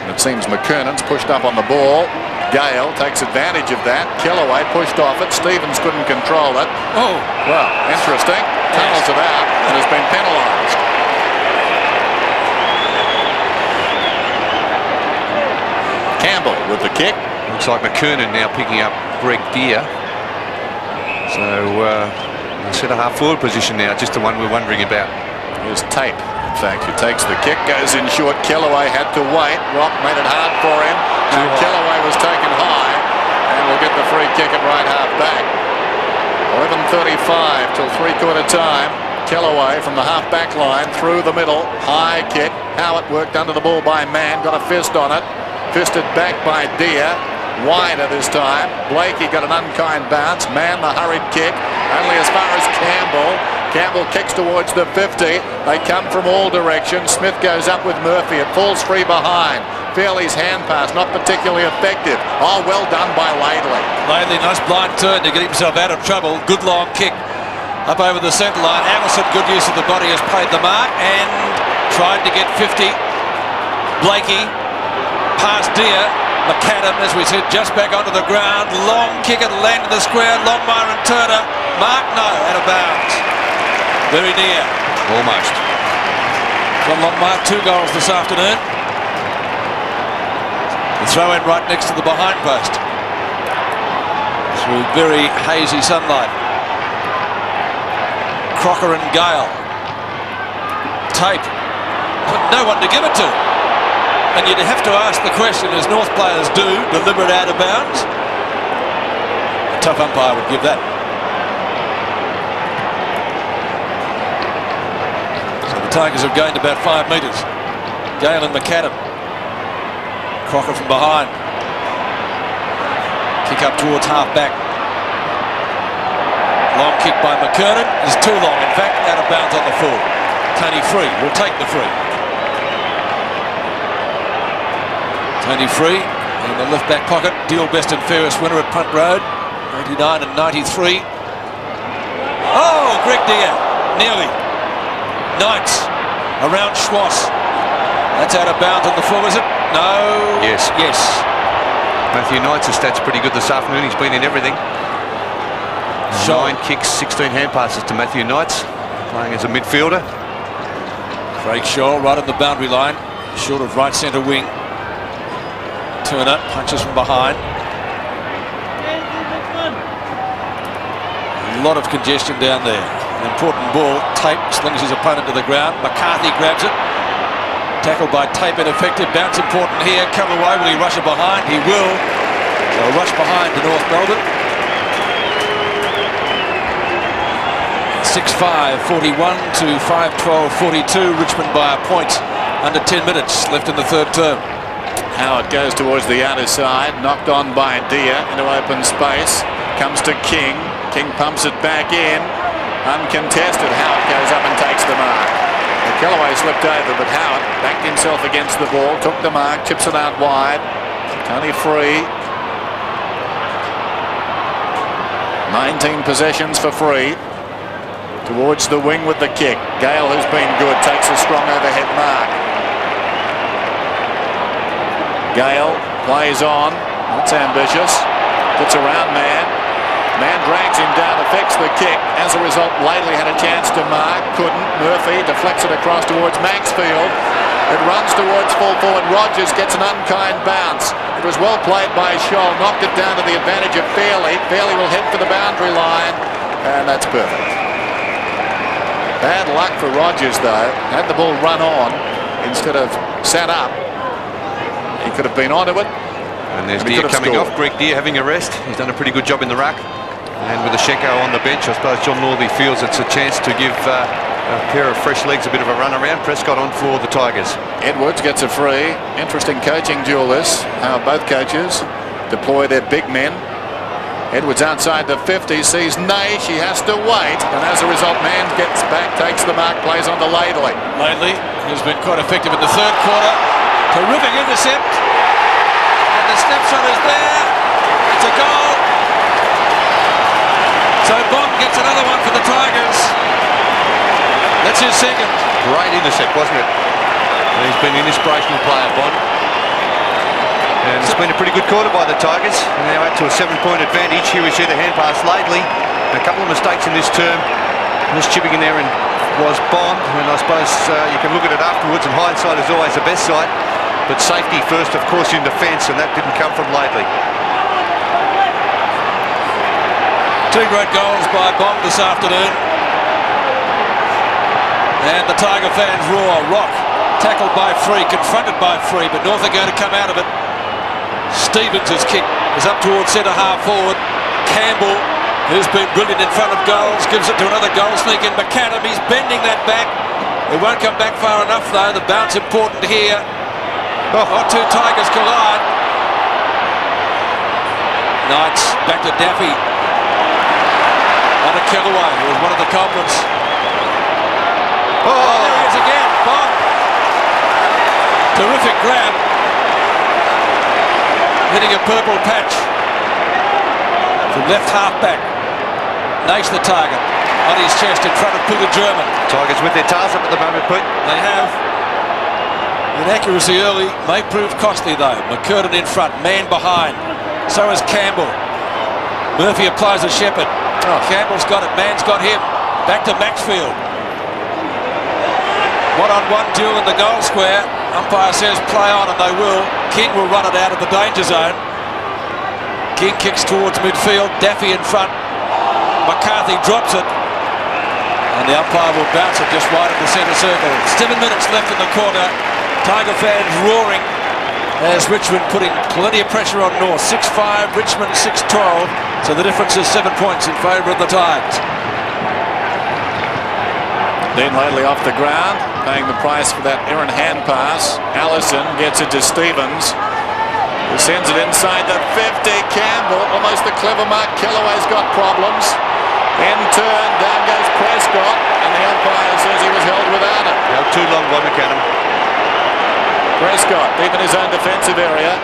It seems McKernan's pushed up on the ball. Gale takes advantage of that. Kellaway pushed off it. Stevens couldn't control it. Oh, well, interesting. Tunnels it out and has been penalised. Campbell with the kick. Looks like McKernan now picking up Greg Deere. So set a half forward position now, just the one we're wondering about. Here's Tate, in fact, who takes the kick, goes in short. Kellaway had to wait. Rock made it hard for him. And Kellaway was taken high and will get the free kick at right half back. 11:35 till three-quarter time. Kellaway from the half back line through the middle. High kick. Howard worked under the ball by Mann. Got a fist on it. Fisted back by Deere. Wider this time. Blakey got an unkind bounce. Mann the hurried kick. Only as far as Campbell. Campbell kicks towards the 50. They come from all directions. Smith goes up with Murphy. It falls free behind. Fairley's hand pass, not particularly effective. Oh, well done by Laidley. Laidley, nice blind turn to get himself out of trouble. Good long kick up over the centre line. Allison, good use of the body, has played the mark and tried to get 50. Blakey past Deere. McAdam, as we said, just back onto the ground. Long kick at land in the square. Longmire and Turner. Mark, no, out of bounds. Very near. Almost. John Longmire, 2 goals this afternoon. The throw in right next to the behind post. Through very hazy sunlight. Crocker and Gale. Tape. But no one to give it to. And you'd have to ask the question, as North players do, deliberate out of bounds. A tough umpire would give that. So the Tigers have gained about 5 metres. Gale and McAdam. Crocker from behind. Kick up towards half back. Long kick by McKernan is too long, in fact, out of bounds on the full. Tony Free will take the free. Tony Free in the left back pocket. Deal best and fairest winner at Punt Road. 89 and 93. Oh, Greg Deere. Nearly. Knights around Schwass. That's out of bounds on the full, is it? No. Yes. Yes. Matthew Knight's stats pretty good this afternoon. He's been in everything. 9 kicks, 16 hand passes to Matthew Knights, playing as a midfielder. Craig Shaw right on the boundary line. short of right centre wing. Turner punches from behind. A lot of congestion down there. An important ball. Tape slings his opponent to the ground. McCarthy grabs it. Tackled by Tape, ineffective. Bounce important here. Come away. Will he rush it behind? He will. So a rush behind to North Melbourne. 6-5, 41 to 5-12, 42. Richmond by a point. Under 10 minutes left in the third term. Howard goes towards the outer side, knocked on by Deer into open space. Comes to King. King pumps it back in. Uncontested. Howard goes up and takes the mark. Kellaway slipped over, but Howard backed himself against the ball, took the mark, chips it out wide. Only free. 19 possessions for free. Towards the wing with the kick. Gale, who's been good, takes a strong overhead mark. Gale plays on. That's ambitious. Gets around Man. Man drags him down, affects the kick. As a result, Lately had a chance to mark. Couldn't. Murphy deflects it across towards Maxfield. It runs towards full forward. Rogers gets an unkind bounce. It was well played by Scholl. Knocked it down to the advantage of Fairley. Fairley will head for the boundary line. And that's perfect. Bad luck for Rogers, though. Had the ball run on instead of sat up. He could have been onto it. And there's Deer coming off. Greg Deer having a rest. He's done a pretty good job in the ruck. And with Ashenko on the bench, I suppose John Northey feels it's a chance to give a pair of fresh legs a bit of a run around. Prescott on for the Tigers. Edwards gets a free. Interesting coaching duel this. How both coaches deploy their big men. Edwards outside the 50, sees Naish. He has to wait. And as a result, Man gets back, takes the mark, plays on to Lately. Lately has been quite effective in the third quarter. Terrific intercept. And the snapshot is there. It's a goal. So Bond gets another one for the Tigers. That's his second. Great intercept, wasn't it? And he's been an inspirational player, Bond. And it's been a pretty good quarter by the Tigers. And now out to a 7-point advantage. Here we see the hand pass Lately. A couple of mistakes in this term. Just chipping in there and was Bond. And I suppose you can look at it afterwards, and hindsight is always the best side. But safety first, of course, in defence, and that didn't come from Lately. Two great goals by Bond this afternoon. And the Tiger fans roar. Rock tackled by Free, confronted by Free, but North are going to come out of it. Stevens' kick is up towards centre half forward. Campbell, who's been brilliant in front of goals, gives it to another goal sneak in McCann. He's bending that back. It won't come back far enough though. The bounce important here. Oh, two Tigers collide. Knights back to Daffy. On to Kellaway, who was one of the culprits. Oh, there he is again. Bond. Terrific grab. Hitting a purple patch from left half back. Naish the target on his chest in front of Peter German. Tigers with their tails up at the moment, Pete. They have. Inaccuracy early may prove costly though. McCurtain in front, Man behind. So is Campbell. Murphy applies a Shepherd. Campbell's got it, Man's got him. Back to Maxfield. One-on-one duel in the goal square. Umpire says play on, and they will. King will run it out of the danger zone. King kicks towards midfield. Daffy in front. McCarthy drops it. And the umpire will bounce it just wide of the centre circle. 7 minutes left in the quarter. Tiger fans roaring as Richmond putting plenty of pressure on North. 6-5, Richmond 6-12. So the difference is 7 points in favour of the Tigers. Then Lately off the ground, paying the price for that errant hand pass. Allison gets it to Stevens, who sends it inside the 50. Campbell, almost the clever mark. Kellaway's got problems. In turn, down goes Prescott, and the umpire says he was held without it. Held too long by McCann. Prescott, deep in his own defensive area,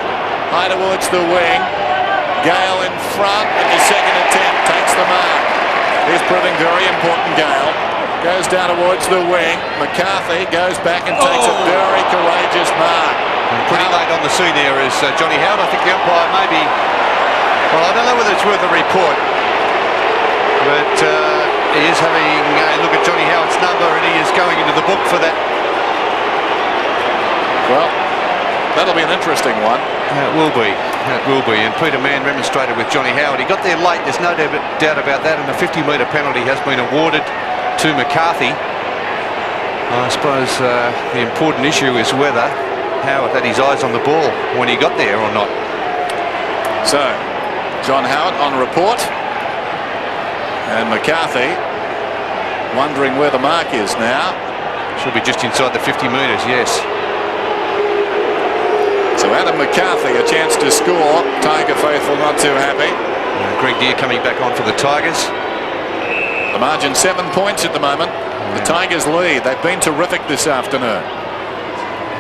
high towards the wing. Gale in front at the second attempt, takes the mark. He's proving very important, Gale. Goes down towards the wing. McCarthy goes back and takes a very courageous mark. And pretty late on the scene there is Johnny Howard. I think the umpire maybe, well, I don't know whether it's worth a report, but he is having a look at Johnny Howard's number, and he is going into the book for that Well, that'll be an interesting one. It will be. It will be. And Peter Mann remonstrated with Johnny Howard. He got there late. There's no doubt about that. And the 50-metre penalty has been awarded to McCarthy. I suppose the important issue is whether Howard had his eyes on the ball when he got there or not. So, John Howard on report. And McCarthy wondering where the mark is now. Should be just inside the 50 metres, yes. So Adam McCarthy, a chance to score. Tiger faithful not too happy. Greg Deere coming back on for the Tigers. The margin 7 points at the moment. The Tigers lead. They've been terrific this afternoon.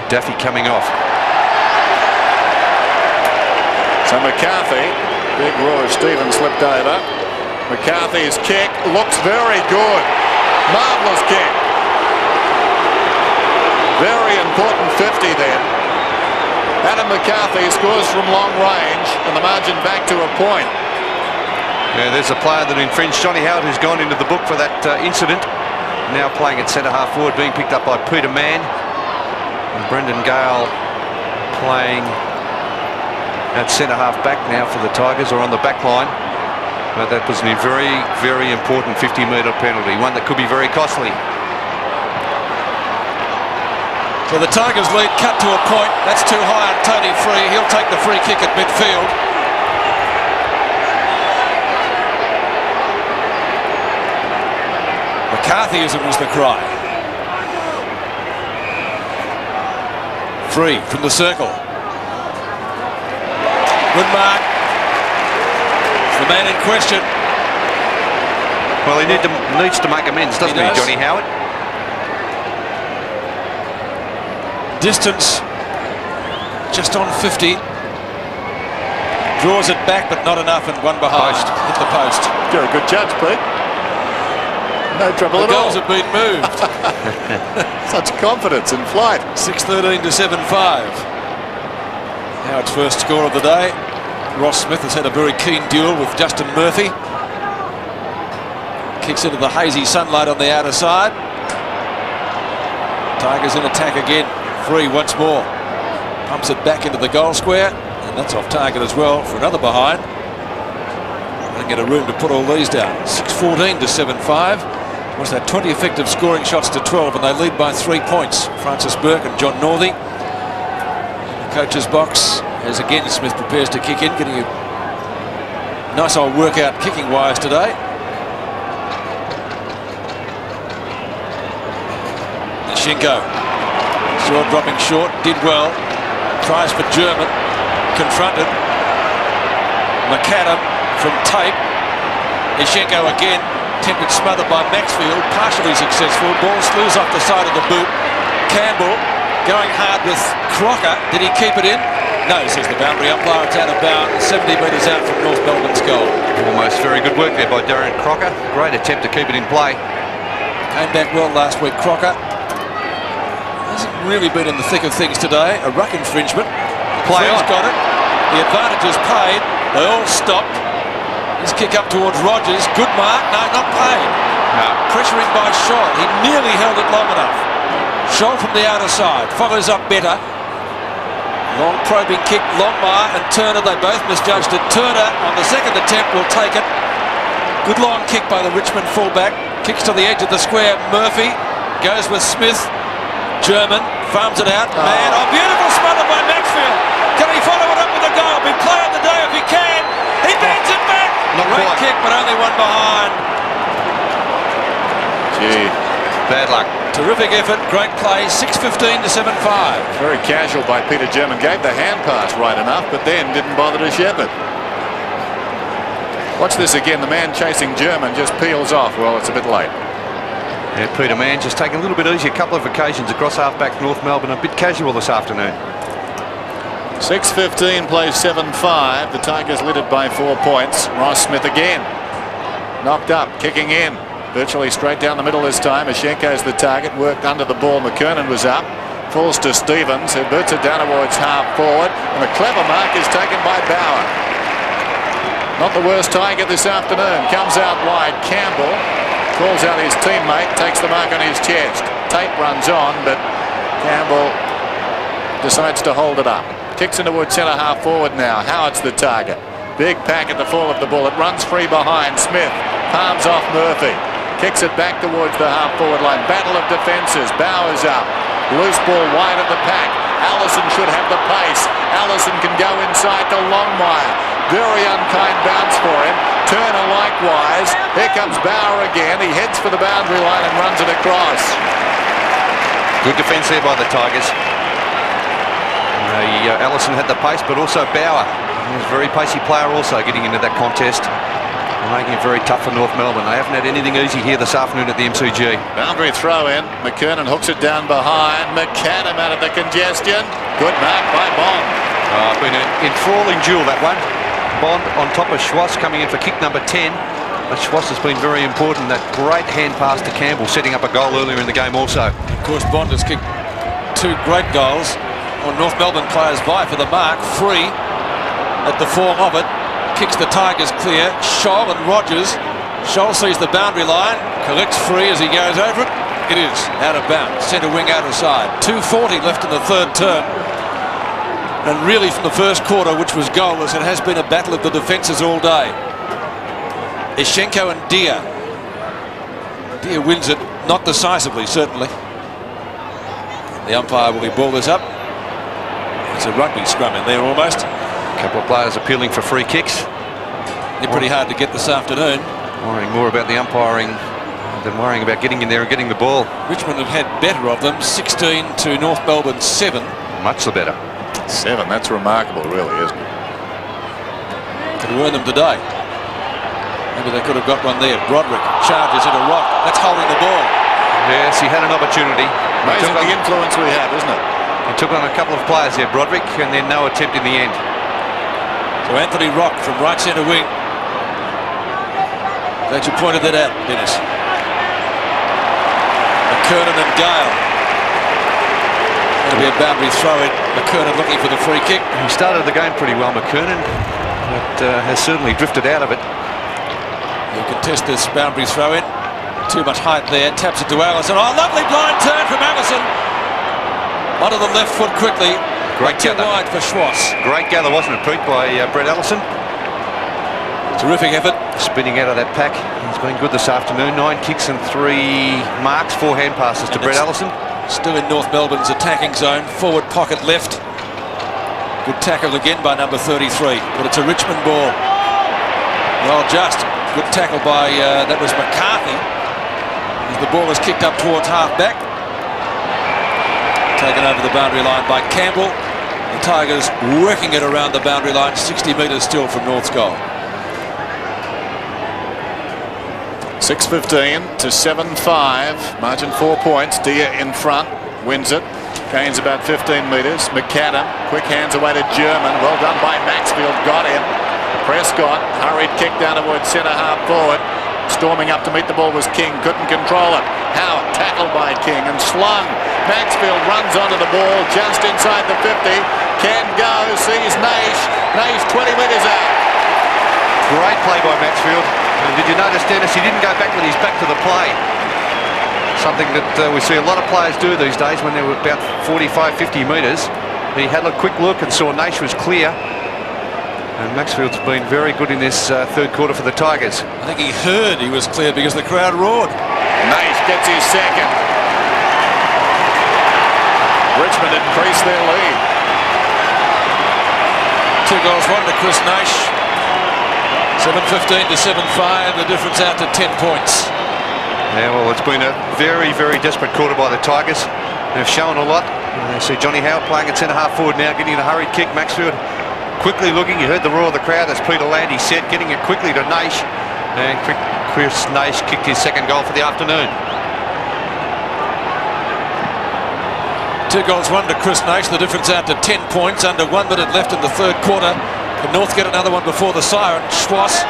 Daffy coming off. So McCarthy, big Roy Stevens slipped over. McCarthy's kick looks very good. Marvellous kick. Very important 50 then. Adam McCarthy scores from long range and the margin back to a point. Yeah, there's a player that infringed. Johnny Howard who's gone into the book for that incident. Now playing at centre half forward, being picked up by Peter Mann. And Brendon Gale playing at centre half back now for the Tigers, or on the back line. But that was a very, very important 50-metre penalty, one that could be very costly. So the Tigers lead cut to a point. That's too high on Tony Free. He'll take the free kick at midfield. McCarthyism was the cry. Free from the circle. Good mark. It's the man in question. Well, he needs to make amends, doesn't he, Johnny Howard? Distance just on 50. Draws it back, but not enough, and one behind. Hit the post. You're a good judge, Pete. No trouble at all. The goals have been moved. Such confidence in flight. 6-13 to 7-5. Howard's first score of the day. Ross Smith has had a very keen duel with Justin Murphy. Kicks into the hazy sunlight on the outer side. Tigers in attack again. Free once more. Pumps it back into the goal square. And that's off target as well for another behind. Don't get a room to put all these down. 6-14 to 7-5. What's that? 20 effective scoring shots to 12, and they lead by 3 points. Francis Burke and John Northey. The coach's box as again Smith prepares to kick in, getting a nice old workout kicking wise today. Nishenko. Stuart dropping short, did well. Tries for German. Confronted. McAdam from tape. Nishenko again. Tempted smothered by Maxfield. Partially successful. Ball slews off the side of the boot. Campbell going hard with Crocker. Did he keep it in? No, says the boundary umpire. It's out of bounds. 70 metres out from North Melbourne's goal. Almost very good work there by Darren Crocker. Great attempt to keep it in play. Came back well last week, Crocker. Hasn't really been in the thick of things today. A ruck infringement. Play on. Got it. The advantage is paid. They all stopped. His kick up towards Rogers. Good mark. No, not paid. No. Pressuring by Scholl. He nearly held it long enough. Scholl from the outer side. Follows up better. Long probing kick. Longmire and Turner. They both misjudged it. Turner on the second attempt will take it. Good long kick by the Richmond fullback. Kicks to the edge of the square. Murphy goes with Smith. German farms it out. Man, oh, beautiful smother by Maxfield. Can he follow it up with a goal? Big play of the day if he can. He bends it back. Great kick, but only one behind. Gee, bad luck. Terrific effort, great play. 6-15 to 7-5. very casual by Peter German. Gave the hand pass right enough, but then didn't bother to shepherd. Watch this again. The man chasing German just peels off. Well, it's a bit late. Yeah, Peter Mann just taking a little bit easy a couple of occasions across half-back North Melbourne. A bit casual this afternoon. 6:15 plays 7-5. The Tigers lead it by 4 points. Ross Smith again. Knocked up, kicking in. Virtually straight down the middle this time. Ashenko's the target. Worked under the ball. McKernan was up. Falls to Stevens, who boots it down towards half forward. And a clever mark is taken by Bauer. Not the worst Tiger this afternoon. Comes out wide. Campbell calls out his teammate. Takes the mark on his chest. Tate runs on, but Campbell decides to hold it up. Kicks in towards centre half forward now. Howard's the target. Big pack at the fall of the ball. It runs free behind. Smith palms off Murphy. Kicks it back towards the half forward line. Battle of defences. Bowers up. Loose ball wide of the pack. Allison should have the pace. Allison can go inside to Longmire. Very unkind bounce for him. Turner likewise. Here comes Bauer again. He heads for the boundary line and runs it across. Good defence there by the Tigers. Allison had the pace, but also Bauer. He's a very pacey player also getting into that contest. And making it very tough for North Melbourne. They haven't had anything easy here this afternoon at the MCG. Boundary throw in. McKernan hooks it down behind. McAdam out of the congestion. Good mark by Bond. Been an enthralling duel, that one. Bond on top of Schwass coming in for kick number 10. But Schwass has been very important. That great hand pass to Campbell, setting up a goal earlier in the game also. Of course, Bond has kicked 2 great goals on North Melbourne players by for the mark. Free at the form of it. Kicks the Tigers clear. Scholl and Rogers. Scholl sees the boundary line. Collects free as he goes over it. It is out of bounds. Centre wing out of side. 2:40 left in the third term. And really from the first quarter, which was goalless, it has been a battle of the defences all day. Ishenko and Dia. Dia wins it, not decisively, certainly. The umpire will ball this up. It's a rugby scrum in there almost. A couple of players appealing for free kicks. They're pretty hard to get this afternoon. Worrying more about the umpiring than worrying about getting in there and getting the ball. Richmond have had better of them, 16 to North Melbourne 7. Much the better. 7, that's remarkable really, isn't it? Could have earned them today. Maybe they could have got one there. Broderick charges into Rock. That's holding the ball. Yes, he had an opportunity. Amazing the influence we have, isn't it? He took on a couple of players there, Broderick, and then no attempt in the end. So Anthony Rock from right centre wing. Glad you pointed that out, Dennis. McKernan and Gale. That'll be a boundary throw in. McKernan looking for the free kick. He started the game pretty well, McKernan, but has certainly drifted out of it. He'll contest this boundary throw in. Too much height there. Taps it to Allison. Oh, lovely blind turn from Allison. Onto the left foot quickly. Great too gather. wide for Schwass. Great gather, wasn't it, Pete, by Brett Allison? Terrific effort. Spinning out of that pack. He's been good this afternoon. 9 kicks and 3 marks, 4 hand passes to Brett Allison. Still in North Melbourne's attacking zone. Forward pocket left. Good tackle again by number 33. But it's a Richmond ball. Well, just. Good tackle by, that was McCarthy. As the ball is kicked up towards half-back. Taken over the boundary line by Campbell. The Tigers working it around the boundary line, 60 metres still from North's goal. 6:15 to 7-5. Margin 4 points. Dia in front. Wins it. Gains about 15 metres. McAdam. Quick hands away to German. Well done by Maxfield. Got him. Prescott. Hurried kick down towards centre half forward. Storming up to meet the ball was King. Couldn't control it. Howard tackled by King and slung. Maxfield runs onto the ball just inside the 50. Can go. Sees Naish. Naish 20 metres out. Great play by Maxfield. And did you notice, Dennis, he didn't go back with his back to the play. Something that we see a lot of players do these days when they're about 45, 50 metres. He had a quick look and saw Naish was clear. And Maxfield's been very good in this third quarter for the Tigers. I think he heard he was clear because the crowd roared. Naish gets his second. Richmond increased their lead. 2 goals, 1 to Chris Naish. 7:15 to 7-5. The difference out to 10 points. Yeah, well, it's been a very, very desperate quarter by the Tigers. They've shown a lot. You see Johnny Howard playing at centre half forward now, getting a hurried kick. Maxfield quickly looking. You heard the roar of the crowd as Peter Landy said, getting it quickly to Naish. And Chris Naish kicked his second goal for the afternoon. 2 goals, 1 to Chris Naish. The difference out to 10 points. Under 1 minute left in the third quarter. Can North get another one before the siren? Schwass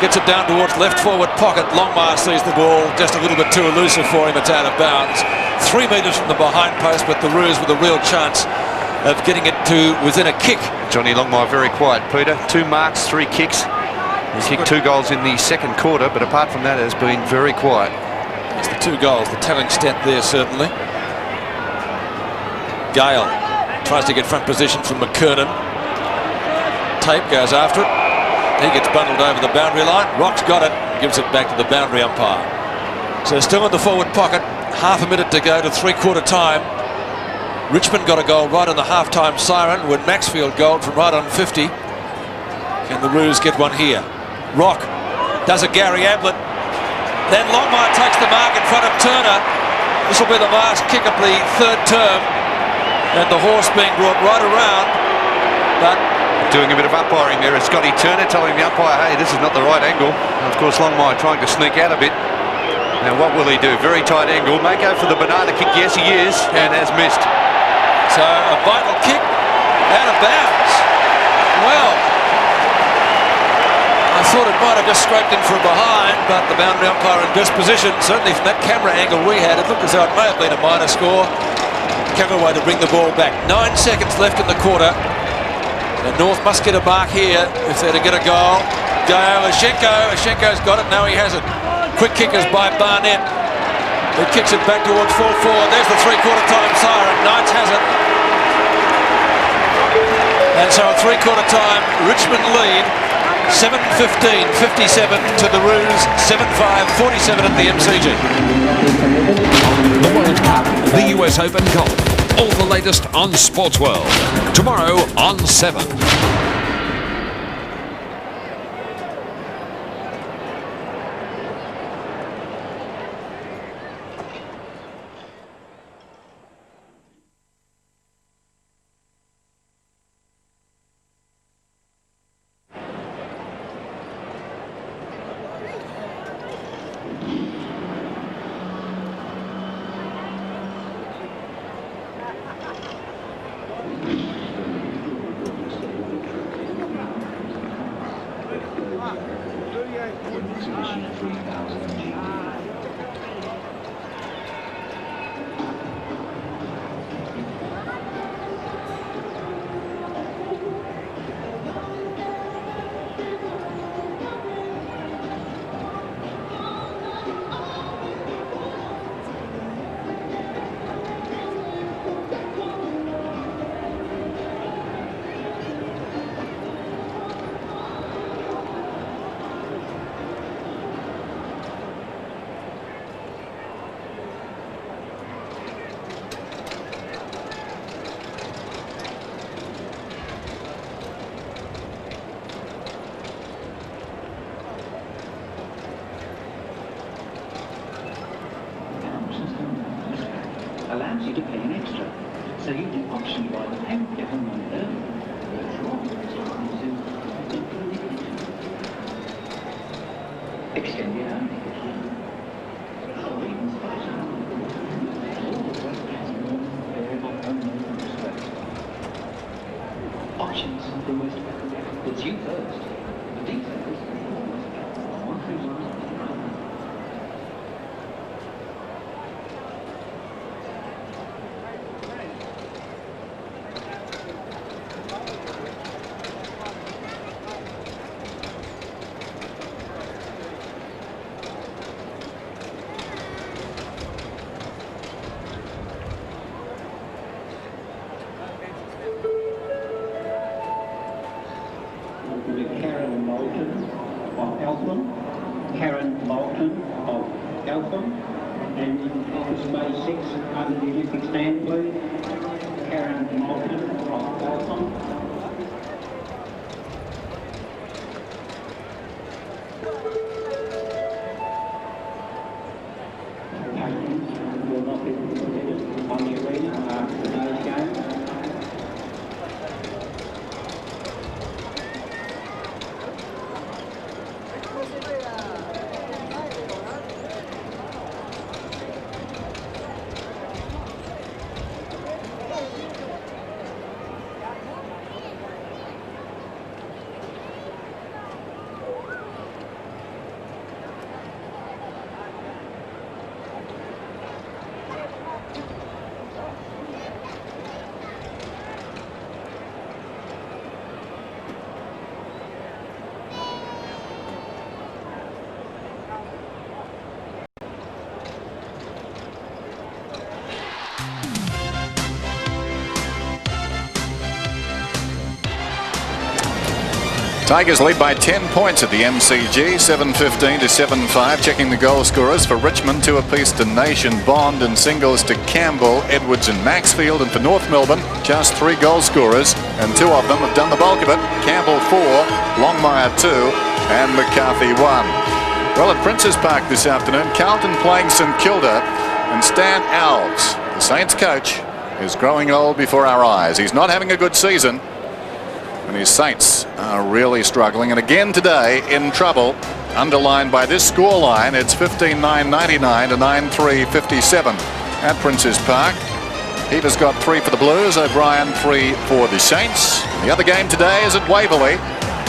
gets it down towards left forward pocket. Longmire sees the ball just a little bit too elusive for him. It's out of bounds. 3 metres from the behind post, but the Roos with a real chance of getting it to within a kick. Johnny Longmire very quiet, Peter. 2 marks, 3 kicks. He's kicked 2 goals in the second quarter, but apart from that, has been very quiet. It's the 2 goals, the telling stat there certainly. Gale Tries to get front position from McCurtain. Tape goes after it. He gets bundled over the boundary line. Rock's got it. Gives it back to the boundary umpire. So still in the forward pocket. Half a minute to go to three-quarter time. Richmond got a goal right on the half-time siren when Maxfield goaled from right on 50. Can the Roos get one here? Rock does a Gary Ablett. Then Longmire takes the mark in front of Turner. This will be the last kick of the third term. And the horse being brought right around. But doing a bit of umpiring there is Scotty Turner telling the umpire, hey, this is not the right angle. And of course, Longmire trying to sneak out a bit. Now, what will he do? Very tight angle. May go for the banana kick. Yes, he is, and has missed. So a vital kick out of bounds. Well, I thought it might have just scraped in from behind, but the boundary umpire in disposition, certainly from that camera angle we had, it looked as though it may have been a minor score. Campbell to bring the ball back. 9 seconds left in the quarter. And North must get a mark here if they're to get a goal. Gale, Ashenko's got it. No, he hasn't. Quick kickers by Barnett. He kicks it back towards full forward. There's the three-quarter time siren. Knights has it. And so at three-quarter time, Richmond lead 7-15, 57 to the Roos, 7-5, 47 at the MCG. The World Cup, the US Open Golf. All the latest on Sports World. Tomorrow on 7. Allows you to pay an extra, so you can option buy the payment every month early. Extend your own options from West. It's you first. The details. Under the Olympic stand, please. Karen Malton of Allison. Patrons will not be permitted on the arena after today's game. Tigers lead by 10 points at the MCG, 7:15 to 7-5. Checking the goal scorers for Richmond, 2 apiece to Naish and Bond, and singles to Campbell, Edwards and Maxfield. And for North Melbourne, just 3 goal scorers, and 2 of them have done the bulk of it. Campbell 4, Longmire 2, and McCarthy 1. Well, at Princes Park this afternoon, Carlton playing St Kilda, and Stan Alves, the Saints coach, is growing old before our eyes. He's not having a good season, and his Saints are really struggling. And again today in trouble, underlined by this scoreline. It's 15-9-99 to 9-3-57 at Princes Park. Heaver's got 3 for the Blues, O'Brien 3 for the Saints. The other game today is at Waverley.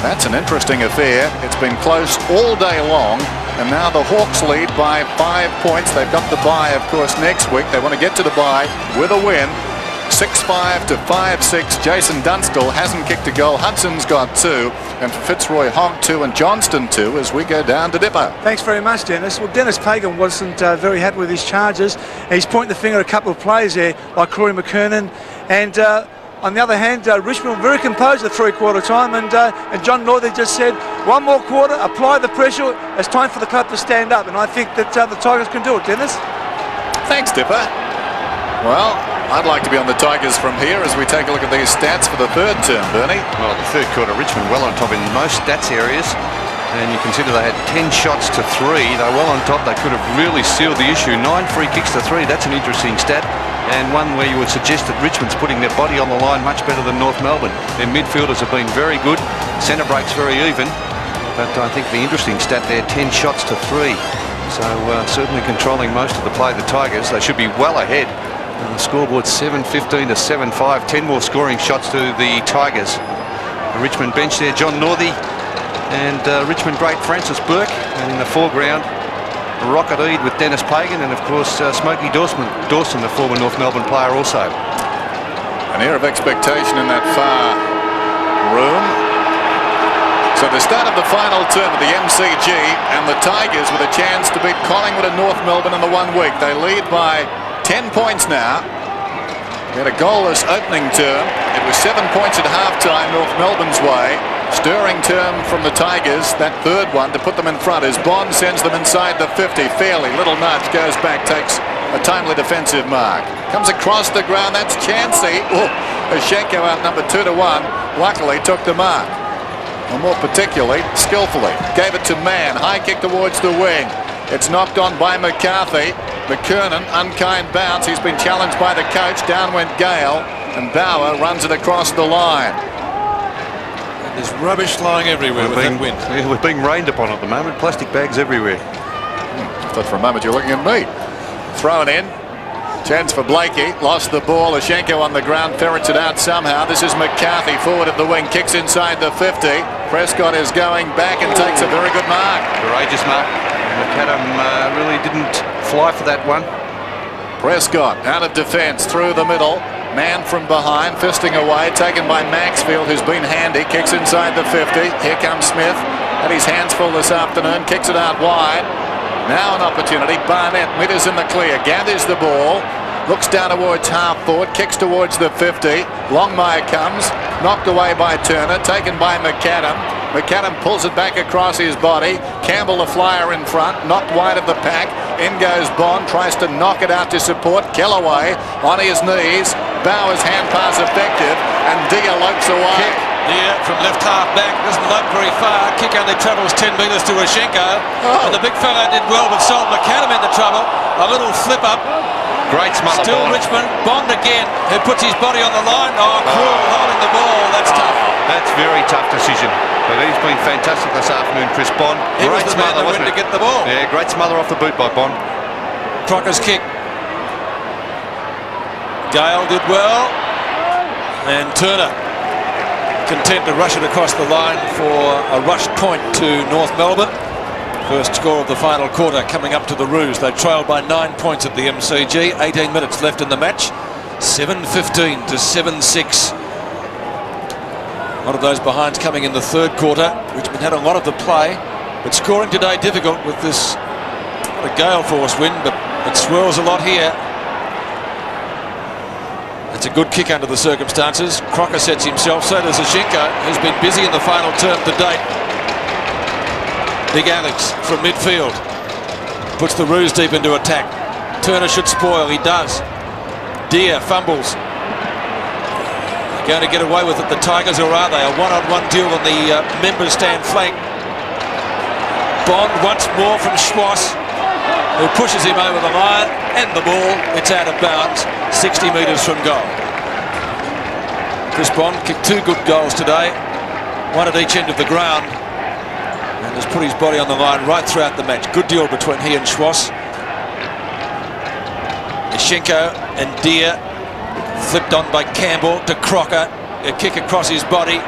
That's an interesting affair. It's been close all day long, and now the Hawks lead by 5 points. They've got the bye, of course, next week. They want to get to the bye with a win. 6-5 to 5-6. Jason Dunstall hasn't kicked a goal. Hudson's got 2, and for Fitzroy Hogg 2 and Johnston 2 as we go down to Dipper. Thanks very much, Dennis. Well, Dennis Pagan wasn't very happy with his charges. He's pointing the finger at a couple of players there, like Corey McKernan, and on the other hand, Richmond very composed at 3/4 time, and John Northey just said, 1 more quarter, apply the pressure. It's time for the club to stand up, and I think that the Tigers can do it. Dennis? Thanks, Dipper. Well, I'd like to be on the Tigers from here as we take a look at these stats for the 3rd term, Bernie. Well, the 3rd quarter, Richmond well on top in most stats areas. And you consider they had 10 shots to 3. They were well on top. They could have really sealed the issue. 9 free kicks to 3. That's an interesting stat. And one where you would suggest that Richmond's putting their body on the line much better than North Melbourne. Their midfielders have been very good. Centre breaks very even. But I think the interesting stat there, 10 shots to 3. So certainly controlling most of the play, the Tigers. They should be well ahead. And the scoreboard 7-15 to 7-5. 10 more scoring shots to the Tigers. The Richmond bench there, John Northey and Richmond great Francis Burke. And in the foreground, Rocket Eade with Dennis Pagan, and of course Smokey Dawson, the former North Melbourne player also. An air of expectation in that far room. So the start of the final term of the MCG, and the Tigers with a chance to beat Collingwood and North Melbourne in the 1 week. They lead by 10 points now. They had a goalless opening term. It was 7 points at halftime North Melbourne's way. Stirring term from the Tigers, that 3rd one, to put them in front as Bond sends them inside the 50. Fairly, little nudge, goes back, takes a timely defensive mark. Comes across the ground, that's Chansey. Oh, Ashenko out number 2-1. Luckily took the mark. Or more particularly, skillfully. Gave it to Mann, high kick towards the wing. It's knocked on by McCarthy. McKernan, unkind bounce. He's been challenged by the coach. Down went Gale, and Bauer runs it across the line. There's rubbish flying everywhere with that wind. Yeah, we're being rained upon at the moment. Plastic bags everywhere. I thought for a moment you're looking at me. Thrown in. Chance for Blakey. Lost the ball. Ashenko on the ground. Ferrets it out somehow. This is McCarthy forward of the wing. Kicks inside the 50. Prescott is going back and takes a very good mark. Courageous mark. McAdam really didn't fly for that one. Prescott out of defence through the middle. Man from behind, fisting away, taken by Maxfield, who's been handy. Kicks inside the 50. Here comes Smith. Had his hands full this afternoon. Kicks it out wide. Now an opportunity. Barnett, Mitters in the clear. Gathers the ball. Looks down towards half forward. Kicks towards the 50. Longmire comes. Knocked away by Turner. Taken by McAdam. McAdam pulls it back across his body. Campbell, the flyer in front. Knocked wide of the pack. In goes Bond. Tries to knock it out to support. Kellaway on his knees. Bauer's hand pass effective. And Dia lopes away. Kick. Yeah, from left half back, doesn't lope very far. Kick only travels 10 metres to Ashenko. And the big fella did well, but sold McAdam into trouble. A little flip up. Great smother. Still Bond. Richmond. Bond again, who puts his body on the line. Oh, Cruel holding the ball. That's tough. That's very tough decision. But he's been fantastic this afternoon, Chris Bond. He was the man that went to get the ball. Yeah, great smother off the boot by Bond. Crocker's kick. Gale did well. And Turner content to rush it across the line for a rush point to North Melbourne. First score of the final quarter coming up to the Roos. They trailed by 9 points at the MCG. 18 minutes left in the match. 7-15 to 7-6. One of those behinds coming in the 3rd quarter. Richmond had a lot of the play, but scoring today difficult with this not a gale force wind, but it swirls a lot here. It's a good kick under the circumstances. Crocker sets himself, so does Ashenko, who's been busy in the final term to date. Big Alex from midfield puts the Roos deep into attack. Turner should spoil, he does. Deer fumbles. Going to get away with it, the Tigers, or are they? A one-on-one duel on the members stand flank. Bond once more from Schwass, who pushes him over the line, and the ball, it's out of bounds, 60 metres from goal. Chris Bond kicked 2 good goals today, one at each end of the ground, and has put his body on the line right throughout the match. Good duel between he and Schwass. Ashenko and Deer flipped on by Campbell to Crocker, a kick across his body.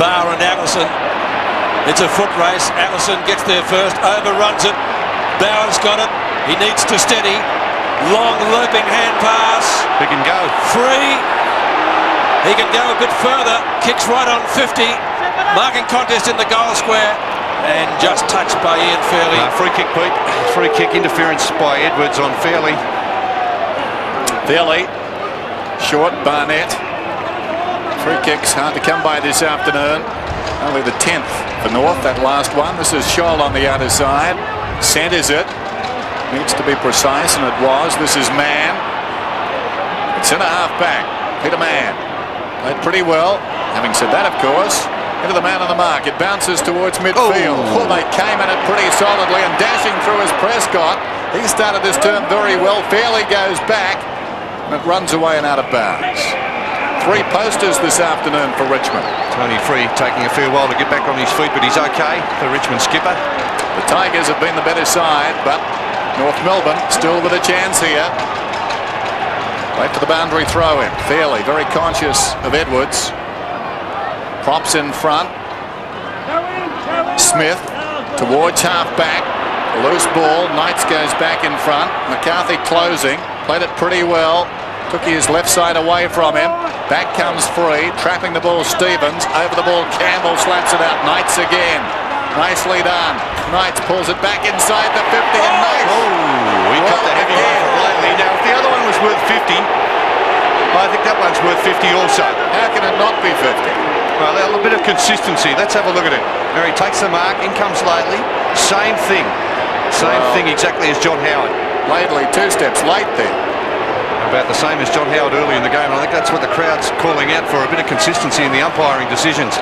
Barr and Allison. It's a foot race. Allison gets there first, overruns it. Bauer's got it. He needs to steady. Long looping hand pass. He can go. Free. He can go a bit further. Kicks right on 50. Marking contest in the goal square. And just touched by Ian Fairley. Free kick, Pete. Free kick interference by Edwards on Fairley. Fairley. Short, Barnett. Free kicks hard to come by this afternoon. Only the 10th for North, that last one. This is Scholl on the outer side. Centres it. Needs to be precise, and it was. This is Mann. It's in a half back. Peter Mann. Played pretty well. Having said that, of course, into the man on the mark. It bounces towards midfield. Oh, they came at it pretty solidly, and dashing through is Prescott. He started this term very well. Fairley goes back, and it runs away and out of bounds. 3 posters this afternoon for Richmond. Tony Free taking a fair while to get back on his feet, but he's okay, the Richmond skipper. The Tigers have been the better side, but North Melbourne still with a chance here. Wait for the boundary throw in. Fairley very conscious of Edwards. Props in front. Smith towards half back. Loose ball. Knights goes back in front. McCarthy closing. Played it pretty well. Took his left side away from him. Back comes Free. Trapping the ball Stevens. Over the ball Campbell slaps it out. Knights again. Nicely done. Knights pulls it back inside the 50 and Naish. Oh, he cut the heavy one from lately. Now, if the other one was worth 50, I think that one's worth 50 also. How can it not be 50? Well, a little bit of consistency. Let's have a look at it. Now he takes the mark. In comes Lately. Same thing. Same thing exactly as John Howard. Lately 2 steps late there. About the same as John Howard early in the game. I think that's what the crowd's calling out for, a bit of consistency in the umpiring decisions.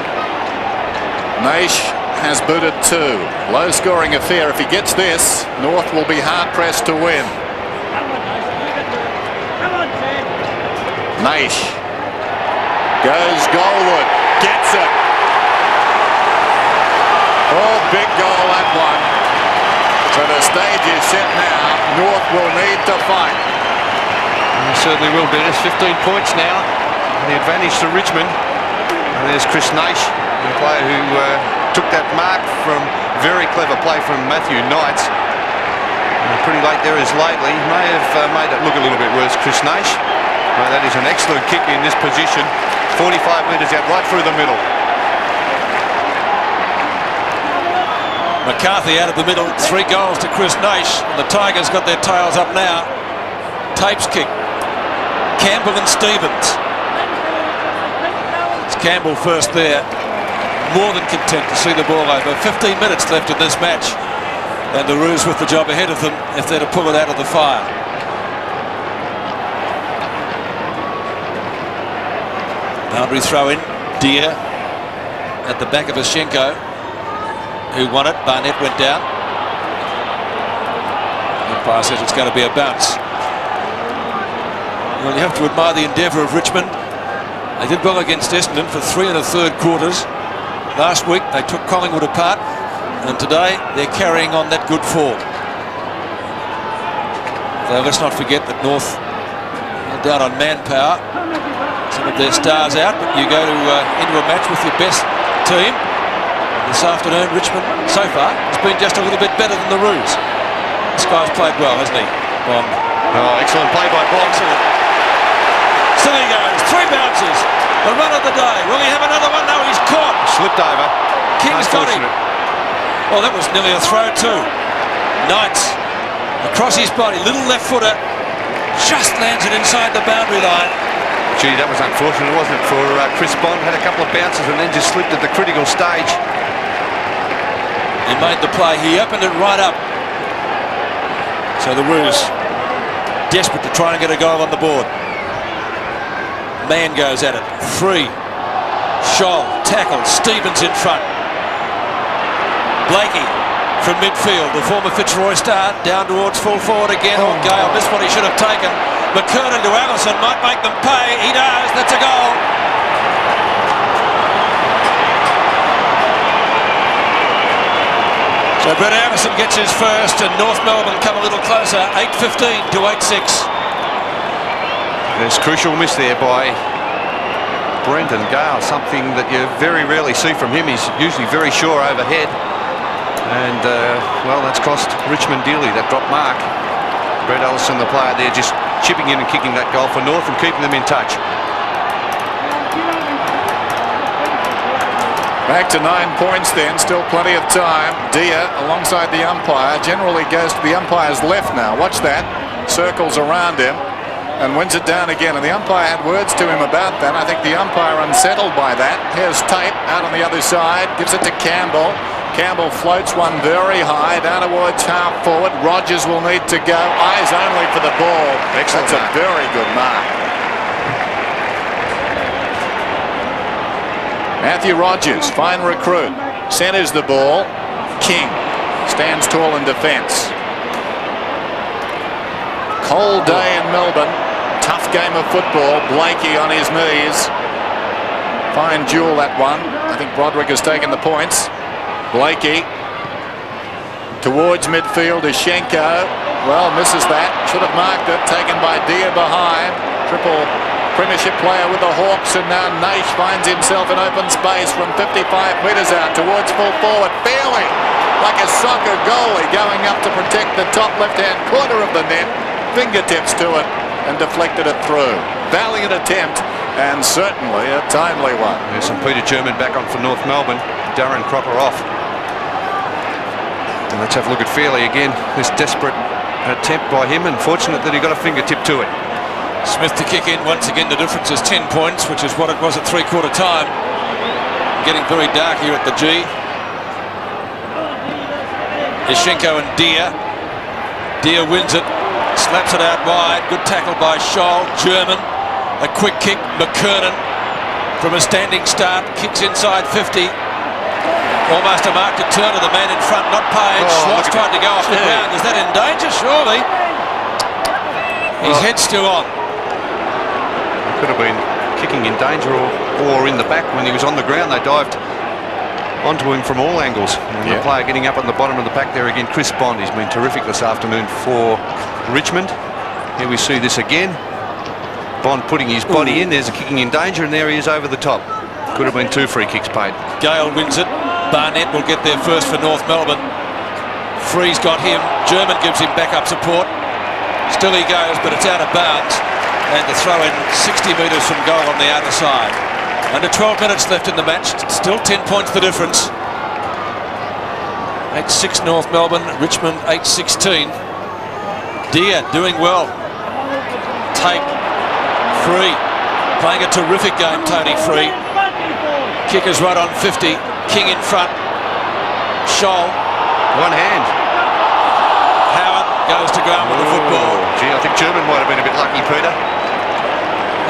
Naish has booted 2. Low-scoring affair. If he gets this, North will be hard-pressed to win. Naish goes goalward. Gets it. Oh, big goal that one. So the stage is set now. North will need to fight. He certainly will be. There's 15 points now. The advantage to Richmond. And there's Chris Naish, the player who took that mark from very clever play from Matthew Knights. Pretty late there is Lately. May have made it look a little bit worse, Chris Naish. That is an excellent kick in this position. 45 metres out, right through the middle. McCarthy out of the middle. 3 goals to Chris Naish. And the Tigers got their tails up now. Tapes kick. Campbell and Stevens. It's Campbell first there. More than content to see the ball over. 15 minutes left in this match. And the Roos with the job ahead of them if they're to pull it out of the fire. Boundary throw in. Deer at the back of Ashenko, who won it. Barnett went down. The umpire says it's going to be a bounce. Well, you have to admire the endeavour of Richmond. They did well against Essendon for 3 1/3 quarters. Last week they took Collingwood apart, and today they're carrying on that good form. So let's not forget that North are down on manpower. Some of their stars out, but you go to into a match with your best team. This afternoon, Richmond so far has been just a little bit better than the Roos. This guy's played well, hasn't he, Bond? Oh, excellent play by Bond. Excellent. So he goes, 3 bounces. The run of the day. Will he have another one? No, he's caught. Slipped over. King's got him. Well, that was nearly a throw too. Knights across his body, little left footer, just lands it inside the boundary line. Gee, that was unfortunate, wasn't it, for Chris Bond. Had a couple of bounces and then just slipped at the critical stage. He made the play. He opened it right up. So the Roos desperate to try and get a goal on the board. Man goes at it. Free. Scholl, tackle. Stevens in front. Blakey from midfield. The former Fitzroy star down towards full forward again. Oh, Gale missed what he should have taken. McCurtain to Allison. Might make them pay. He does. That's a goal. So Brett Allison gets his first and North Melbourne come a little closer, 8-15 to 8-6. There's crucial miss there by Brendon. Gale, something that you very rarely see from him. He's usually very sure overhead. And, well, that's cost Richmond dearly, that drop mark. Brett Allison, the player there, just chipping in and kicking that goal for North and keeping them in touch. Back to 9 points then, still plenty of time. Dia alongside the umpire, generally goes to the umpire's left now. Watch that, circles around him and wins it down again. And the umpire had words to him about that. I think the umpire unsettled by that. Here's Tate out on the other side, gives it to Campbell. Campbell floats one very high down towards half forward. Rogers will need to go, eyes only for the ball. Excellent. That's a very good mark. Matthew Rogers, fine recruit, centres the ball. King stands tall in defence. Cold day in Melbourne, tough game of football. Blakey on his knees. Fine duel, that one. I think Broderick has taken the points. Blakey towards midfield is Schenko. Well, misses that. Should have marked it. Taken by Dia behind. Triple Premiership player with the Hawks, and now Naish finds himself in open space from 55 metres out towards full forward. Fairly like a soccer goalie going up to protect the top left-hand corner of the net. Fingertips to it and deflected it through. Valiant attempt and certainly a timely one. There's some Peter German back on for North Melbourne. Darren Cropper off. And let's have a look at Fairley again. This desperate attempt by him, and fortunate that he got a fingertip to it. Smith to kick in. Once again the difference is 10 points, which is what it was at three-quarter time. Getting very dark here at the G. Ishenko and Dia. Dia wins it, slaps it out wide. Good tackle by Scholl. German, a quick kick. McCurtain from a standing start kicks inside 50. Almost a mark to turn to the man in front, not paid. Schwass tried to go off the ground. Is that in danger? Surely. His head's still on. Could have been kicking in danger or in the back when he was on the ground. They dived onto him from all angles. And the player getting up on the bottom of the pack there again, Chris Bond. He's been terrific this afternoon for Richmond. Here we see this again. Bond putting his body in. There's a kicking in danger, and there he is over the top. Could have been 2 free kicks paid. Gale wins it. Barnett will get there first for North Melbourne. Free's got him. German gives him backup support. Still he goes, but it's out of bounds. And to throw in 60 metres from goal on the outer side. Under 12 minutes left in the match. Still 10 points the difference. 8-6 North Melbourne. Richmond 8-16. Dia doing well. Tate free. Playing a terrific game, Tony Free. Kickers right on 50. King in front. Scholl. One hand. Howard goes to ground with the football. Gee, I think German might have been a bit lucky, Peter.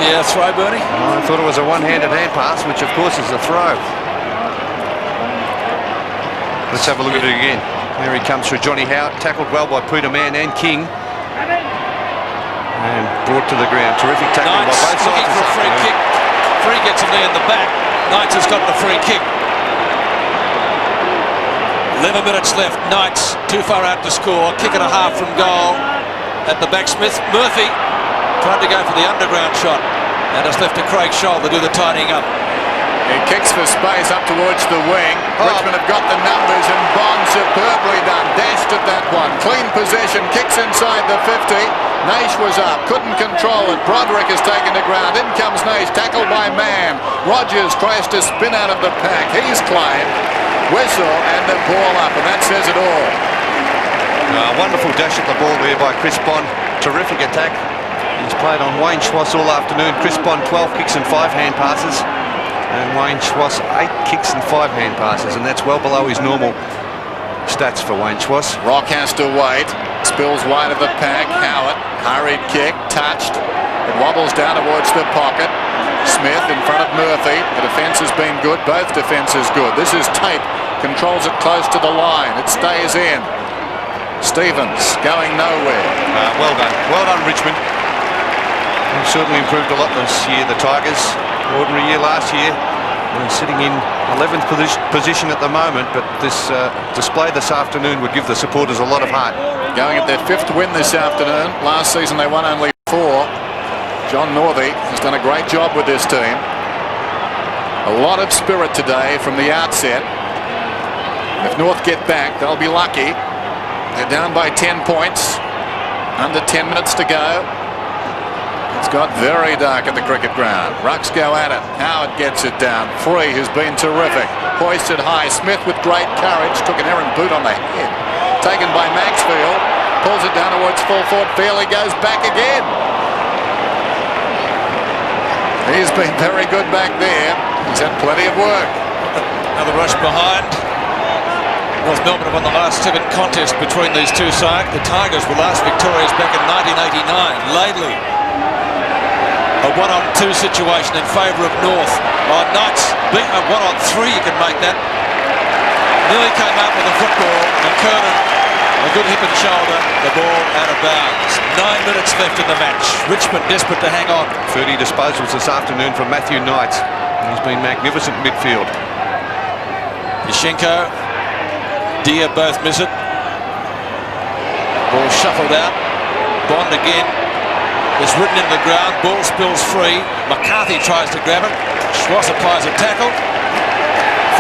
Yeah, throw, Bernie. I thought it was a one-handed hand pass, which of course is a throw. Let's have a look at it again. There he comes through Johnny Howard, tackled well by Peter Mann and King. And brought to the ground. Terrific tackling by both sides. Looking for a free kick. Free gets him there in the back. Knights has got the free kick. 11 minutes left. Knights too far out to score. Kick and a half from goal at the back. Smith. Murphy tried to go for the underground shot. And it's left to Craig Scholl to do the tidying up. He kicks for space up towards the wing. Richmond have got the numbers, and Bond superbly done. Dashed at that one. Clean possession. Kicks inside the 50. Naish was up. Couldn't control it. Broderick has taken the ground. In comes Naish. Tackled by Mann. Rogers tries to spin out of the pack. He's claimed. Whistle and the ball up, and that says it all. Wonderful dash at the ball there by Chris Bond. Terrific attack. He's played on Wayne Schwass all afternoon. Chris Bond 12 kicks and 5 hand passes. And Wayne Schwass 8 kicks and 5 hand passes, and that's well below his normal stats for Wayne Schwass. Rock has to wait. Spills wide of the pack. Howard, hurried kick, touched. It wobbles down towards the pocket. Smith in front of Murphy. The defence has been good. Both defences good. This is Tape. Controls it close to the line. It stays in. Stevens going nowhere. Well done. Well done, Richmond. They've certainly improved a lot this year, the Tigers. Ordinary year last year. They're sitting in 11th position at the moment, but this display this afternoon would give the supporters a lot of heart. Going at their 5th win this afternoon. Last season they won only 4. John Northey has done a great job with this team. A lot of spirit today from the outset. If North get back, they'll be lucky. They're down by 10 points. Under 10 minutes to go. It's got very dark at the cricket ground. Rucks go at it. Howard gets it down. Free, who's been terrific. Hoisted high. Smith with great courage. Took an errant boot on the head. Taken by Maxfield. Pulls it down towards full forward. Fairley goes back again. He's been very good back there. He's had plenty of work. Another rush behind. North Melbourne have won the last 7 contests between these two sides. The Tigers were last victorious back in 1989. Laidley. A 1-on-2 situation in favour of North. Knights beat a 1-on-3, you can make that. Nearly came out with the football. McCarthy, a good hip and shoulder, the ball out of bounds. 9 minutes left in the match. Richmond desperate to hang on. 30 disposals this afternoon from Matthew Knight. He's been magnificent midfield. Yashenko, Deer both miss it. Ball shuffled out. Bond again. Is ridden into the ground. Ball spills free. McCarthy tries to grab it. Schwass applies a tackle.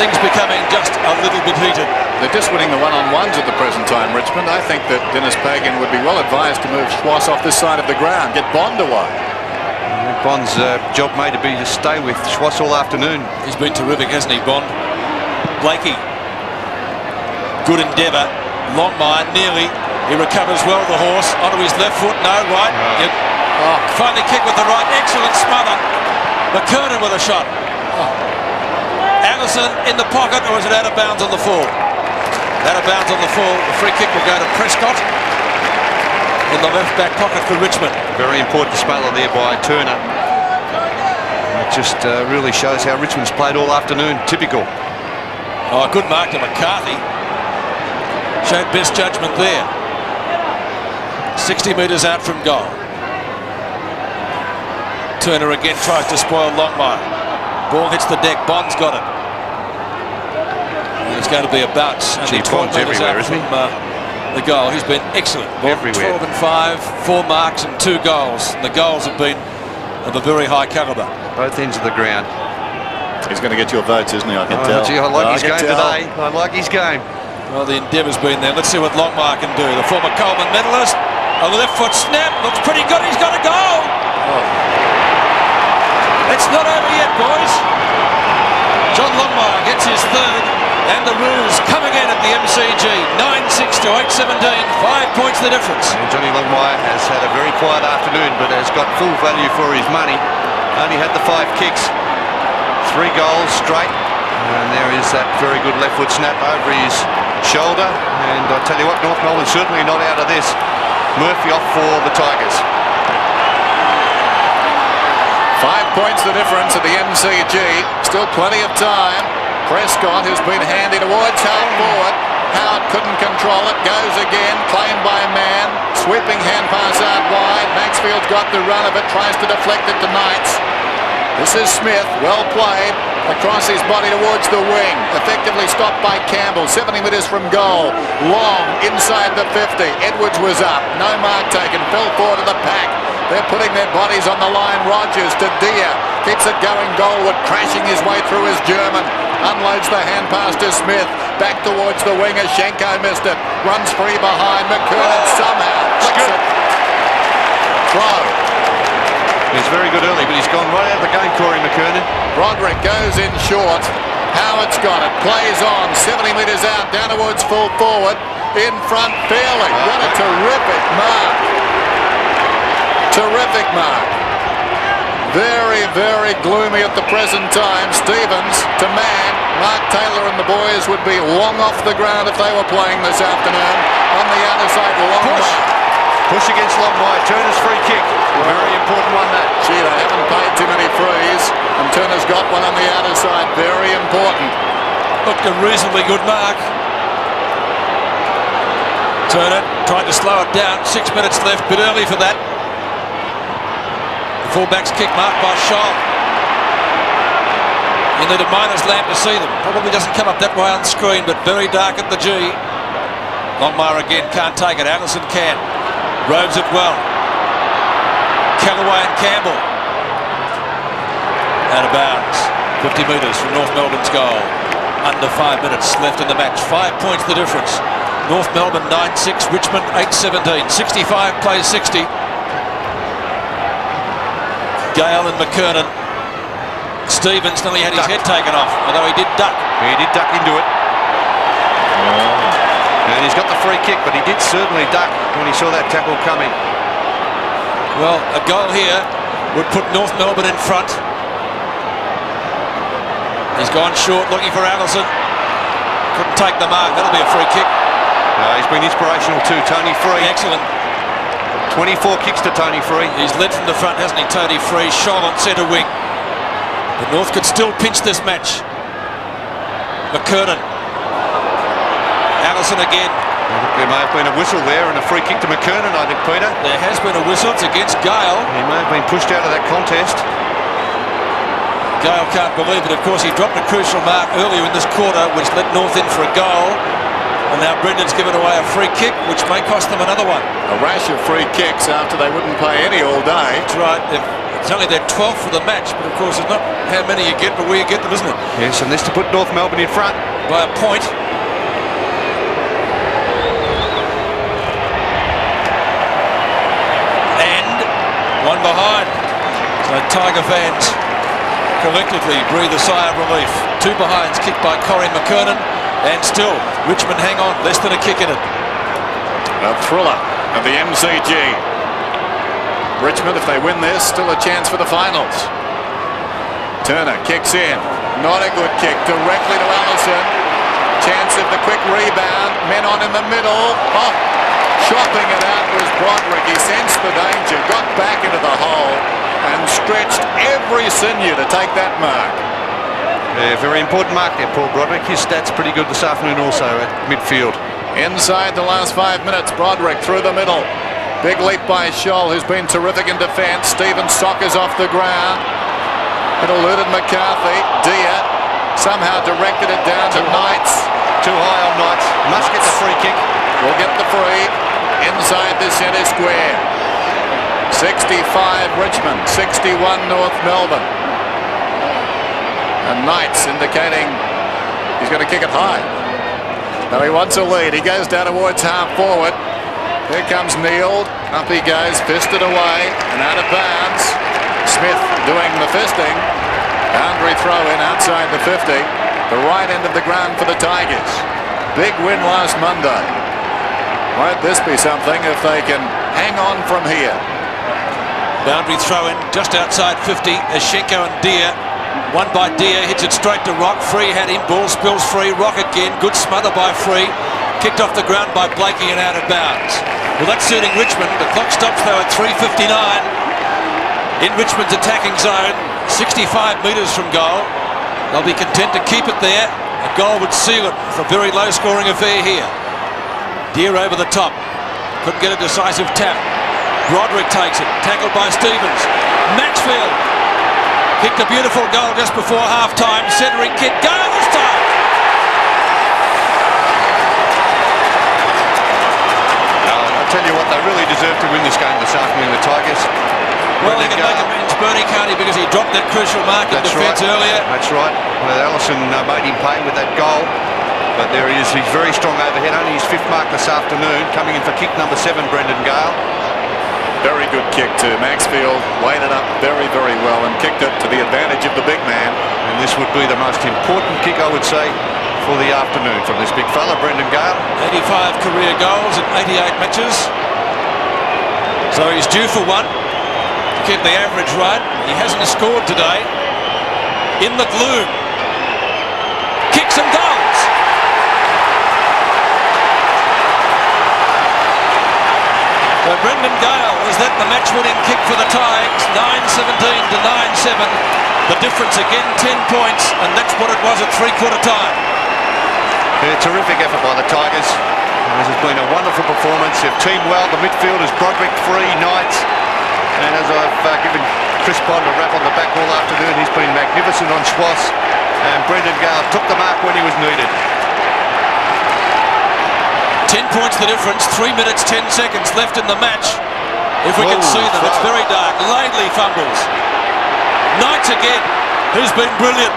Things becoming just a little bit heated. They're just winning the one-on-ones at the present time, Richmond. I think that Dennis Pagan would be well advised to move Schwass off this side of the ground. Get Bond away. Bond's job may to be to stay with Schwass all afternoon. He's been terrific, hasn't he, Bond? Blakey. Good endeavour. Longmire nearly. He recovers well, the horse. Onto his left foot. No, right. Finally kick with the right. Excellent smother. McCarthy with a shot. Allison in the pocket, or is it out of bounds on the full? Out of bounds on the full. The free kick will go to Prescott in the left back pocket for Richmond. Very important smother there by Turner. It just really shows how Richmond's played all afternoon. Typical. Oh, good mark to McCarthy. Showed best judgment there. 60 metres out from goal. Turner again tries to spoil Longmire. Ball hits the deck. Bond's got it. And it's going to be a bounce. Only 12 metres out from the goal. He's been excellent. Everywhere. 12 and 5, 4 marks and 2 goals. And the goals have been of a very high calibre. Both ends of the ground. He's going to get your votes, isn't he? I can tell. Gee, I like his game today. I like his game. Well, the endeavour's been there. Let's see what Longmire can do. The former Coleman medalist. A left foot snap. Looks pretty good. He's got a goal. It's not over yet, boys. John Longmire gets his 3rd. And the Roos come again at the MCG. 9-6 to 8-17. 5 points the difference. And Johnny Longmire has had a very quiet afternoon, but has got full value for his money. Only had the 5 kicks. 3 goals straight. And there is that very good left foot snap over his shoulder. And I tell you what, North Melbourne certainly not out of this. Murphy off for the Tigers. 5 points the difference at the MCG. Still plenty of time. Prescott, who's been handy towards half forward. Howard couldn't control it. Goes again. Claimed by Mann. Sweeping hand pass out wide. Maxfield got the run of it. Tries to deflect it to Knights. This is Smith. Well played. Across his body towards the wing. Effectively stopped by Campbell. 70 metres from goal. Long inside the 50. Edwards was up. No mark taken. Fell forward to the pack. They're putting their bodies on the line. Rogers to Deer. Keeps it going goalward. Crashing his way through his German. Unloads the hand pass to Smith. Back towards the winger. Schenko missed it. Runs free behind. McCurran somehow flicks it. Throw. He's very good early, but he's gone right out of the game, Corey McCurran. Broderick goes in short. Howard's got it. Plays on. 70 metres out. Down towards full forward. In front, Fairley. What a terrific mark. Terrific mark. Very, very gloomy at the present time. Stevens to man. Mark Taylor and the boys would be long off the ground if they were playing this afternoon. On the other side, Longmire. Push against Longmire. Turner's free kick. Very important one, that. Gee, they haven't paid too many frees. And Turner's got one on the outer side. Very important. Looked a reasonably good mark. Turner tried to slow it down. 6 minutes left, bit early for that. The fullback's kick marked by Scholl. You need a miner's lamp to see them. Probably doesn't come up that way on screen, but very dark at the G. Longmire again can't take it. Allison can. Robes it well. Callaway and Campbell. Out of bounds. 50 metres from North Melbourne's goal. Under 5 minutes left in the match. 5 points the difference. North Melbourne 9-6, Richmond 8-17. 65 plays 60. Gale and McCarthy. Stevens nearly had his head taken off, although he did duck. He did duck into it. And he's got the free kick, but he did certainly duck when he saw that tackle coming. Well, a goal here would put North Melbourne in front. He's gone short, looking for Allison. Couldn't take the mark. That'll be a free kick. He's been inspirational too, Tony Free. Excellent. 24 kicks to Tony Free. He's led from the front, hasn't he, Tony Free? Scholl on centre wing. But North could still pinch this match. McCarthy. Allison again. There may have been a whistle there and a free kick to McCarthy, I think, Peter. There has been a whistle. It's against Gale. He may have been pushed out of that contest. Gale can't believe it. Of course, he dropped a crucial mark earlier in this quarter, which let North in for a goal. And now Brendon's given away a free kick, which may cost them another one. A rash of free kicks after they wouldn't pay any all day. That's right. It's only their 12th for the match, but of course it's not how many you get, but where you get them, isn't it? Yes, and this to put North Melbourne in front. By a point. And one behind. So Tiger fans collectively breathe a sigh of relief. Two behinds kicked by Corey McCarthy. And still, Richmond hang on, less than a kick in it. A thriller at the MCG. Richmond, if they win this, still a chance for the finals. Turner kicks in. Not a good kick. Directly to Allison. Chance of the quick rebound. Men on in the middle. Oh, chopping it out was Broderick. He sensed the danger, got back into the hole and stretched every sinew to take that mark. Yeah, very important mark there, Paul Broderick. His stats pretty good this afternoon also at midfield. Inside the last 5 minutes, Broderick through the middle. Big leap by Scholl, who's been terrific in defence. Stevens soccers off the ground. It eluded McCarthy. Deer somehow directed it down to Knights. Too high on Knights. Must get the free kick. Will get the free inside the centre square. 65 Richmond, 61 North Melbourne. And Knights indicating he's going to kick it high. Now he wants a lead. He goes down towards half forward. Here comes Neal. Up he goes, fisted away and out of bounds. Smith doing the fisting. Boundary throw in outside the 50. The right end of the ground for the Tigers. Big win last Monday. Won't this be something if they can hang on from here? Boundary throw in just outside 50. Ashenko and Deer. One by Deer, hits it straight to Rock. Free had him, ball spills free. Rock again, good smother by Free. Kicked off the ground by Blakey and out of bounds. Well, that's suiting Richmond. The clock stops though at 3:59 in Richmond's attacking zone, 65 metres from goal. They'll be content to keep it there. A goal would seal it. It's a very low-scoring affair here. Deer over the top. Couldn't get a decisive tap. Broderick takes it. Tackled by Stevens. Maxfield kicked a beautiful goal just before half-time. Centering kick. Gale this time. I'll tell you what, they really deserve to win this game this afternoon, the Tigers. Well, they can make amends, Bernie, can't he, because he dropped that crucial mark in defence earlier. That's right. Well, Allison made him pay with that goal. But there he is. He's very strong overhead. Only his 5th mark this afternoon. Coming in for kick number 7, Brendon Gale. Very good kick too. Maxfield weighed it up very, very well and kicked it to the advantage of the big man. And this would be the most important kick, I would say, for the afternoon from this big fella, Brendon Gale. 85 career goals in 88 matches. So he's due for one. keep the average right. He hasn't scored today. In the gloom. Kicks and goals. So Brendon Gale, is that the match-winning kick for the Tigers? 9-17 to 9-7. The difference again, 10 points, and that's what it was at three-quarter time. Yeah, terrific effort by the Tigers. This has been a wonderful performance. They've teamed well. The midfielders, Broderick, Free, Knights. And as I've given Chris Bond a rap on the back all afternoon, he's been magnificent on Schwass. And Brendon Gale took the mark when he was needed. 10 points the difference, 3 minutes 10 seconds left in the match. If we can see them, it's very dark. Landy fumbles. Knights again, who's been brilliant.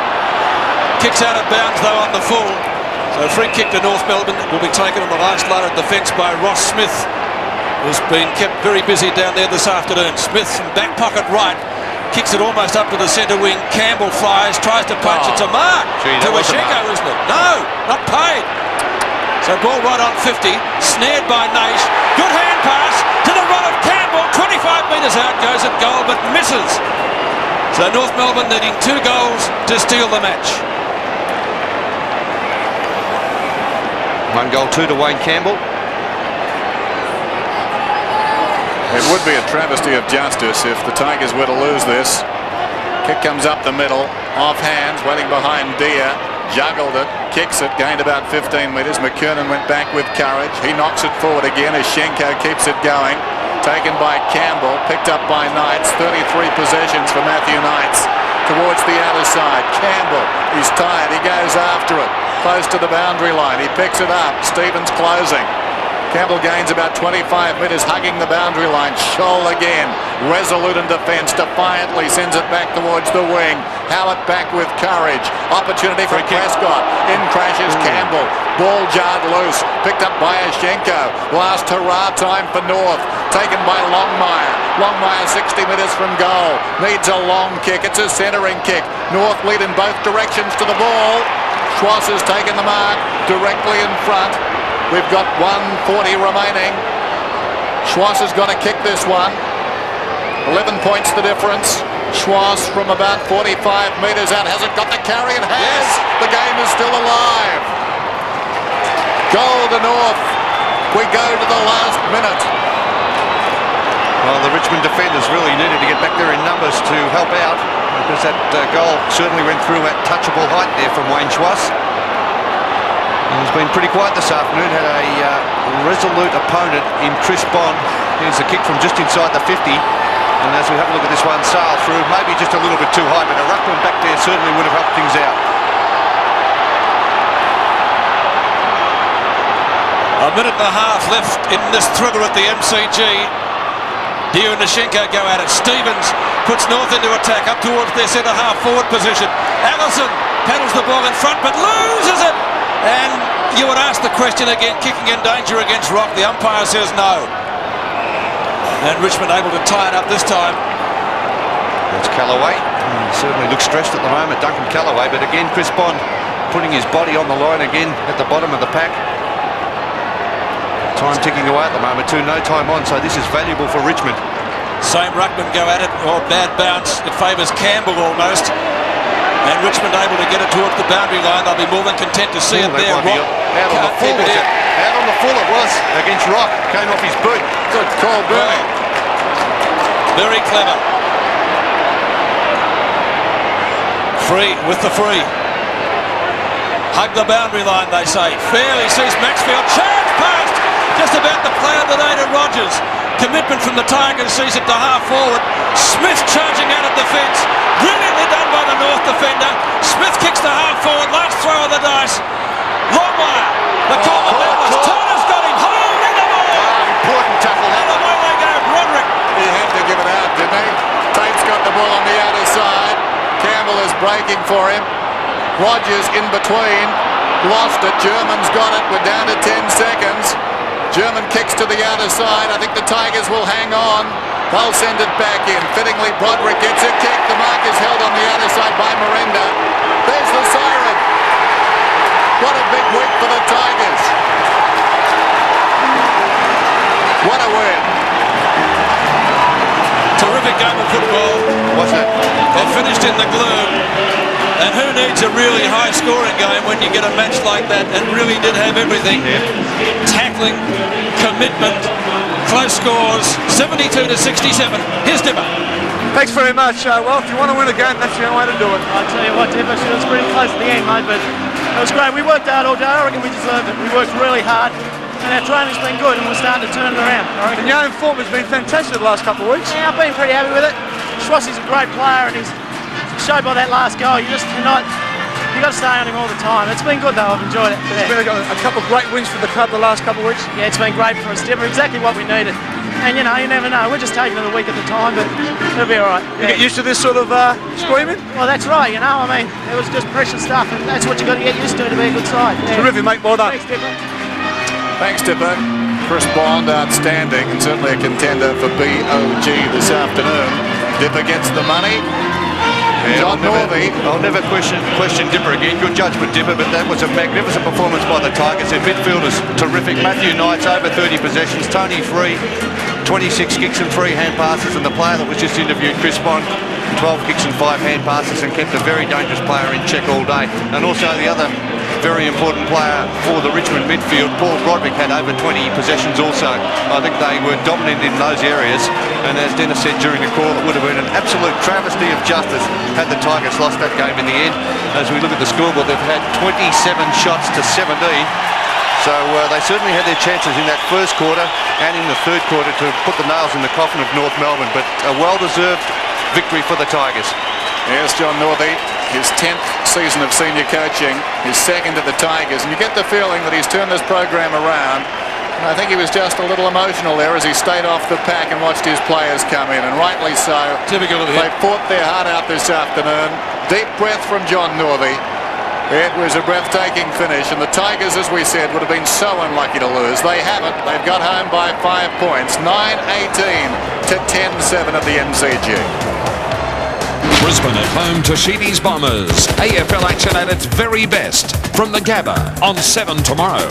Kicks out of bounds though on the full. So free kick to North Melbourne will be taken on the last line of defence by Ross Smith, who's been kept very busy down there this afternoon. Smith from back pocket right, kicks it almost up to the centre wing. Campbell flies, tries to punch. It's a mark to Ashenko, isn't it? No, not paid. So ball right on 50, snared by Naish. Good hand pass to the run of Campbell. 25 metres out goes at goal, but misses. So North Melbourne needing 2 goals to steal the match. 1 goal, 2 to Wayne Campbell. It would be a travesty of justice if the Tigers were to lose this. Kick comes up the middle, off hands, waiting behind Deer. Juggled it, kicks it, gained about 15 metres. McKernan went back with courage. He knocks it forward again as Ashenko keeps it going. Taken by Campbell, picked up by Knights. 33 possessions for Matthew Knights. Towards the outer side, Campbell, he's tired, he goes after it. Close to the boundary line, he picks it up. Stevens closing. Campbell gains about 25 metres, hugging the boundary line. Scholl again, resolute in defence, defiantly sends it back towards the wing. Howard back with courage. Opportunity for Prescott. In crashes Campbell. Ball jarred loose, picked up by Ashenko. Last hurrah time for North, taken by Longmire. Longmire 60 metres from goal. Needs a long kick, it's a centering kick. North lead in both directions to the ball. Schwass has taken the mark directly in front. We've got 1:40 remaining. Schwass has got to kick this one. 11 points the difference. Schwass from about 45 metres out. Hasn't got the carry. It has. Yes. The game is still alive. Goal to North. We go to the last minute. Well, the Richmond defenders really needed to get back there in numbers to help out, because that goal certainly went through at touchable height there from Wayne Schwass. He's been pretty quiet this afternoon, had a resolute opponent in Chris Bond. Here's a kick from just inside the 50. And as we have a look at this one, sail through, maybe just a little bit too high, but a ruckman back there certainly would have helped things out. A minute and a half left in this thriller at the MCG. Deer and Ashenko go at it. Stevens puts North into attack up towards their centre half forward position. Allison paddles the ball in front but loses it. And you would ask the question again, kicking in danger against Rock. The umpire says no. And Richmond able to tie it up this time. That's Callaway. He certainly looks stressed at the moment, Duncan Callaway. But again, Chris Bond putting his body on the line again at the bottom of the pack. Time ticking away at the moment too. No time on, so this is valuable for Richmond. Same ruckman go at it. Oh, bad bounce. It favours Campbell almost. And Richmond able to get it towards the boundary line. They'll be more than content to see it there. Out on the full, out on the full it was against Rock. Came off his boot. Good call, Billy. Very clever. Free with the free. Hug the boundary line, they say. Fairly sees Maxfield. Charge past. Just about the play of the day to Rogers. Commitment from the Tigers sees it to half forward. Smith charging out of defence. Brilliantly done by the North defender. Smith kicks the half forward. Last throw of the dice. Longmire. The commentators. Turner's got him. Holding the ball. Important tackle. And away they go. Broderick. He had to give it out, didn't he? Tate's got the ball on the outer side. Campbell is breaking for him. Rogers in between. Lost it. German's got it. We're down to 10 seconds. German kicks to the outer side. I think the Tigers will hang on. They'll send it back in. Fittingly, Broderick gets a kick. The mark is held on the outer side by Miranda. There's the siren. What a big week for the Tigers. What a win. Terrific game of football. What's that? They finished in the gloom. And who needs a really high-scoring game when you get a match like that? And really did have everything. Tackling, commitment, close scores, 72 to 67. Here's Dipper. Thanks very much. Well, if you want to win a game, that's the only way to do it. I tell you what, Dipper, it was pretty close at the end, mate, but it was great. We worked hard all day. I reckon we deserved it. We worked really hard, and our training's been good, and we're starting to turn it around. And your own form has been fantastic the last couple of weeks. Yeah, I've been pretty happy with it. Schwass is a great player, and he's showed by that last goal. You got to stay on him all the time. It's been good though. I've enjoyed it. It's been a couple of great wins for the club the last couple of weeks. Yeah, it's been great for us, Dipper. Exactly what we needed. And you know, you never know. We're just taking it a week at a time, but it'll be all right. You get used to this sort of screaming? Well, that's right. You know, I mean, it was just precious stuff, and that's what you got to get used to be a good side. Yeah. Terrific, mate. Well done. Thanks, Dipper. Thanks, Dipper. Chris Bond, outstanding, and certainly a contender for BOG this afternoon. Dipper gets the money. Yeah, I'll never question Dipper again. Good judgment, Dipper, but that was a magnificent performance by the Tigers. Their midfielders terrific. Matthew Knight's over 30 possessions. Tony Free, 26 kicks and 3 hand passes, and the player that was just interviewed, Chris Bond, 12 kicks and 5 hand passes, and kept a very dangerous player in check all day. And also the other very important player for the Richmond midfield, Paul Broderick, had over 20 possessions also. I think they were dominant in those areas, and as Dennis said during the call, it would have been an absolute travesty of justice had the Tigers lost that game in the end. As we look at the scoreboard, they've had 27 shots to 17. So they certainly had their chances in that first quarter and in the third quarter to put the nails in the coffin of North Melbourne, but a well-deserved victory for the Tigers. Here's John Northey, his 10th season of senior coaching, his second at the Tigers, and you get the feeling that he's turned this program around. And I think he was just a little emotional there as he stayed off the pack and watched his players come in, and rightly so. Typical of him. They fought their heart out this afternoon. Deep breath from John Northey. It was a breathtaking finish, and the Tigers, as we said, would have been so unlucky to lose. They haven't. They've got home by 5 points, 9-18 to 10-7 at the MCG. Brisbane at home to Sheedy's Bombers. AFL action at its very best from the Gabba on 7 tomorrow.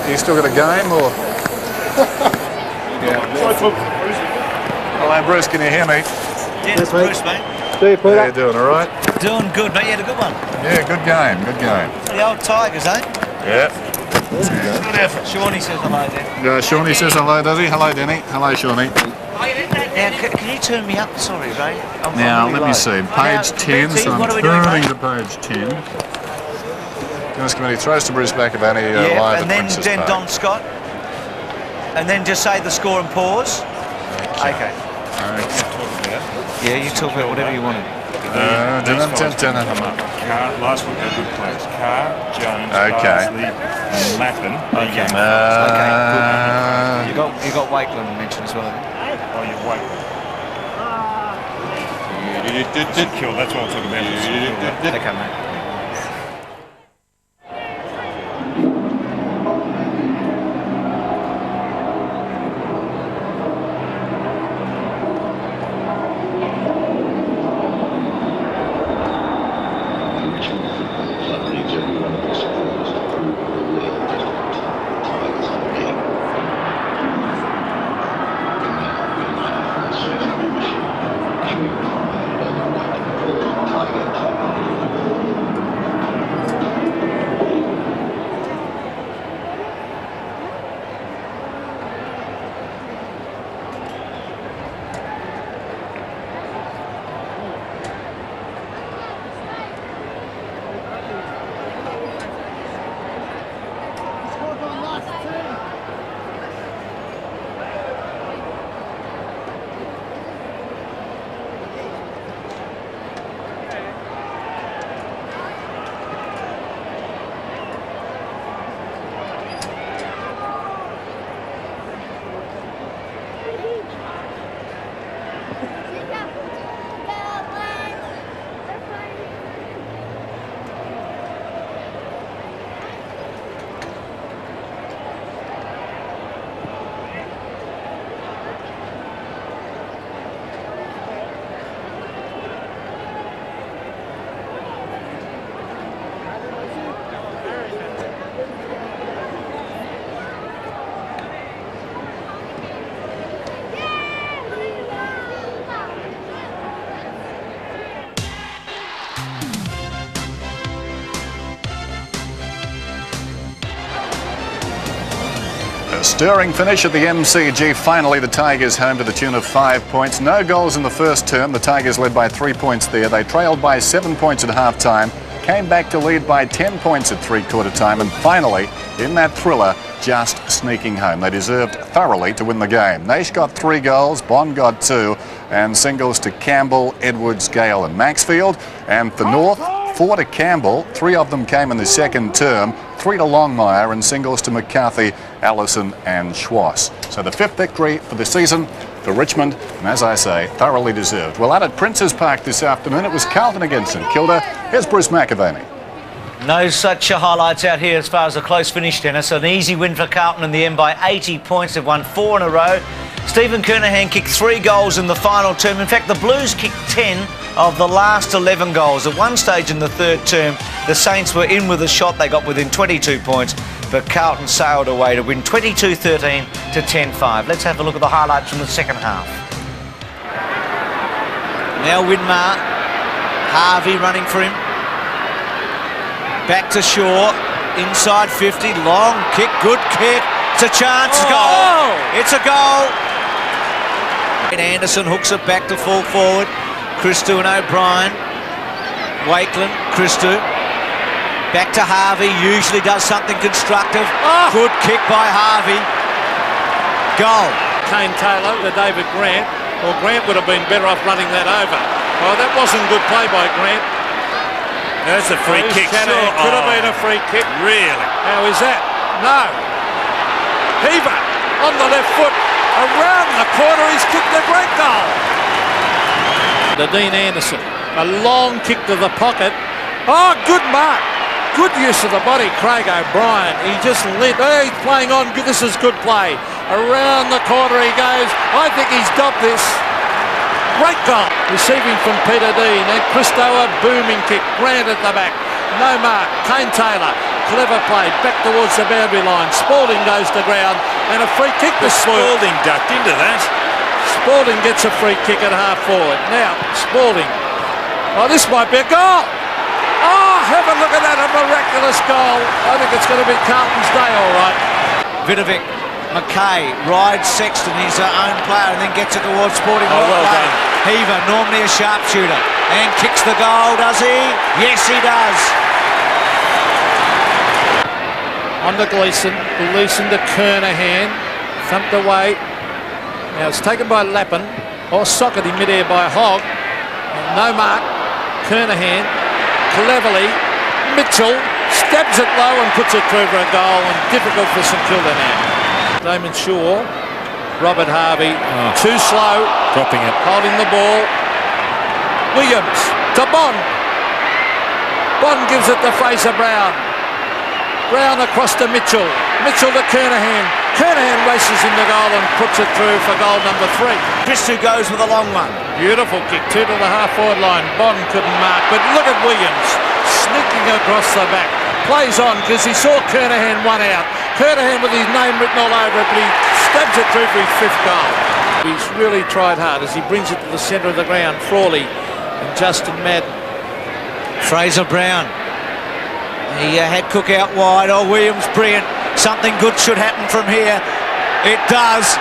He's still got a game, or? Yeah. Hello, Bruce. Can you hear me? Yeah, it's Bruce, mate. How you doing? All right? Doing good, mate. You had a good one. Yeah, good game. Good game. The old Tigers, eh? Yeah. Good effort. Shawnee says hello, then. Shawnee says hello, does he? Hello, Denny. Hello, Shawnee. Now, can you turn me up? Sorry, Ray. Now, let me see. Page 10. So I'm turning to page 10. Dennis Cometti throws to Bruce McAvaney live and at Princess then Park. Don Scott. And then just say the score and pause. Okay. Yeah, you talk about whatever you want. Last week, good players. Carr, Jones, Barnsley, and Lappin. Okay. Good. You got Wakeland mentioned as well. Oh, you Wakeland. Kill. That's what I'm talking about. Okay, mate. Stirring finish at the MCG. Finally, the Tigers home to the tune of 5 points. No goals in the first term. The Tigers led by 3 points there. They trailed by 7 points at half-time, came back to lead by 10 points at three-quarter time, and finally, in that thriller, just sneaking home. They deserved thoroughly to win the game. Naish got 3 goals, Bond got 2, and singles to Campbell, Edwards, Gale and Maxfield. And for North, 4 to Campbell, 3 of them came in the second term, 3 to Longmire, and singles to McCarthy, Allison and Schwass. So the 5th victory for the season for Richmond, and as I say, thoroughly deserved. Well, out at Princes Park this afternoon, it was Carlton against St Kilda. Here's Bruce McAvaney. No such highlights out here as far as a close finish, Dennis. An easy win for Carlton in the end by 80 points. They've won 4 in a row. Stephen Kernahan kicked 3 goals in the final term. In fact, the Blues kicked 10 of the last 11 goals. At one stage in the third term, the Saints were in with a shot. They got within 22 points, but Carlton sailed away to win 22-13 to 10-5. Let's have a look at the highlights from the second half. Now Winmar, Harvey running for him. Back to Shaw, inside 50, long kick, good kick. It's a chance, goal. It's a goal. And Anderson hooks it back to full forward. Christou and O'Brien. Wakeland, Christou. Back to Harvey, usually does something constructive. Good kick by Harvey. Goal. Kane Taylor to David Grant. Well, Grant would have been better off running that over. Oh, that wasn't good play by Grant. That's a free kick. Could have been a free kick. Really? How is that? No. Heaver on the left foot. Around the corner, he's kicked a great goal. To Dean Anderson. A long kick to the pocket. Oh, good mark. Good use of the body, Craig O'Brien. He just lit. Oh, he's playing on. This is good play. Around the corner he goes. I think he's got this. Great goal. Receiving from Peter Dean. And Christou, a booming kick. Grant at the back. No mark. Kane Taylor. Clever play. Back towards the boundary line. Spalding goes to ground. And a free kick to Spalding ducked into that. Spalding gets a free kick at half forward. Now, Spalding. Oh, this might be a goal. Oh, have a look at that. A miraculous goal. I think it's going to be Carlton's day, all right. Vidovic. McKay rides Sexton, his own player, and then gets it towards Sporting. Oh, well done. Heaver, normally a sharpshooter, and kicks the goal, does he? Yes, he does. On to Gleeson. Gleeson to Kernahan. Thumped away. Now it's taken by Lappin. Or socket in midair by Hogg. No mark. Kernahan. Cleverly. Mitchell stabs it low and puts it through for a goal, and difficult for St Kilda now. Damon Shaw, Robert Harvey, too slow, dropping it, holding the ball. Williams to Bond. Bond gives it to Fraser Brown. Brown across to Mitchell. Mitchell to Kernahan. Kernahan races in the goal and puts it through for goal number 3. Christou goes with a long one. Beautiful kick, 2 to the half-forward line. Bond couldn't mark, but look at Williams sneaking across the back. Plays on because he saw Kernahan one out. Kernahan with his name written all over it, but he stabs it through for his 5th goal. He's really tried hard as he brings it to the centre of the ground. Frawley and Justin Madden. Fraser Brown. He had Cook out wide. Oh, Williams, brilliant. Something good should happen from here. It does.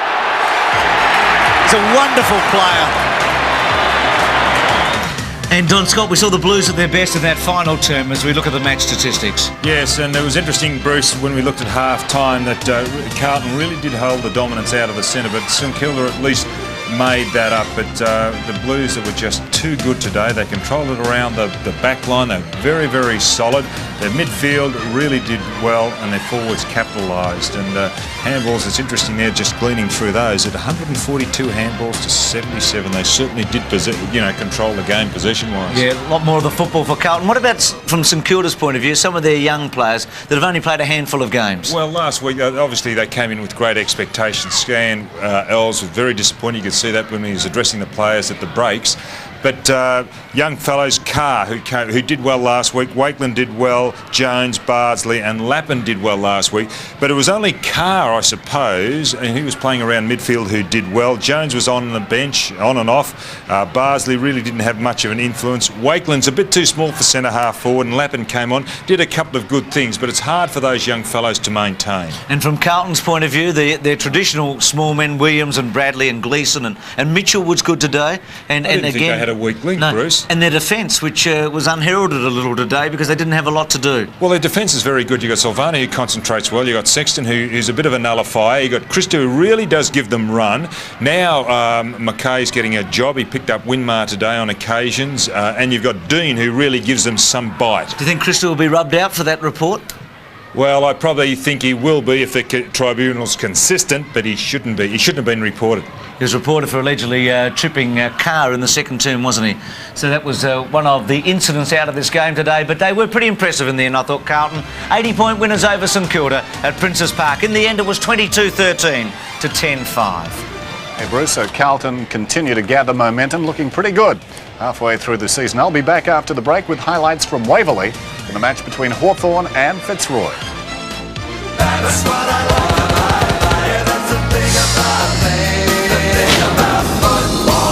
He's a wonderful player. And Don Scott, we saw the Blues at their best in that final term as we look at the match statistics. Yes, and it was interesting, Bruce, when we looked at half-time that Carlton really did hold the dominance out of the centre, but St Kilda at least made that up. But the Blues that were just too good today. They controlled it around the back line. They're very, very solid. Their midfield really did well, and their forwards capitalised. And handballs, it's interesting there, just gleaning through those. At 142 handballs to 77, they certainly did control the game possession-wise. Yeah, a lot more of the football for Carlton. What about, from St Kilda's point of view, some of their young players that have only played a handful of games? Well, last week, obviously, they came in with great expectations. Scan Els was very disappointed. You could see that when he was addressing the players at the breaks. But young fellows, Carr, who did well last week, Wakeland did well, Jones, Bardsley and Lappin did well last week. But it was only Carr, I suppose, and he was playing around midfield, who did well. Jones was on the bench, on and off. Bardsley really didn't have much of an influence. Wakeland's a bit too small for centre half forward, and Lappin came on, did a couple of good things, but it's hard for those young fellows to maintain. And from Carlton's point of view, their traditional small men, Williams and Bradley and Gleeson and Mitchell was good today. And I didn't again, think they had a weak link, Bruce. And their defence, which was unheralded a little today because they didn't have a lot to do. Well, their defence is very good. You've got Silvani, who concentrates well. You've got Sexton, who's a bit of a nullifier. You've got Christo, who really does give them run. Now McKay's getting a job. He picked up Winmar today on occasions. And you've got Dean, who really gives them some bite. Do you think Christo will be rubbed out for that report? Well, I probably think he will be if the tribunal's consistent, but he shouldn't be. He shouldn't have been reported. He was reported for allegedly tripping Carr in the second term, wasn't he? So that was one of the incidents out of this game today, but they were pretty impressive in the end, I thought, Carlton. 80-point winners over St Kilda at Princes Park. In the end, it was 22-13 to 10-5. Hey Bruce, so Carlton continue to gather momentum, looking pretty good halfway through the season. I'll be back after the break with highlights from Waverley in the match between Hawthorn and Fitzroy. That's what I like. Yeah, that's the thing about me. The thing about football.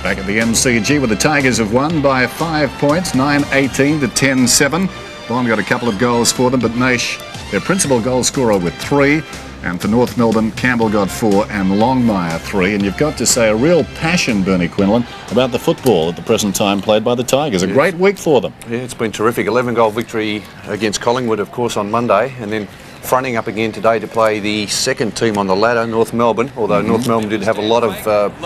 Back at the MCG where the Tigers have won by 5 points, 9-18 to 10-7. Bond got a couple of goals for them, but Naish, their principal goal scorer, with 3. And for North Melbourne, Campbell got 4 and Longmire 3. And you've got to say a real passion, Bernie Quinlan, about the football at the present time played by the Tigers. A great week for them. Yeah, it's been terrific. 11-goal victory against Collingwood, of course, on Monday, and then fronting up again today to play the second team on the ladder, North Melbourne, although North Melbourne did have a lot of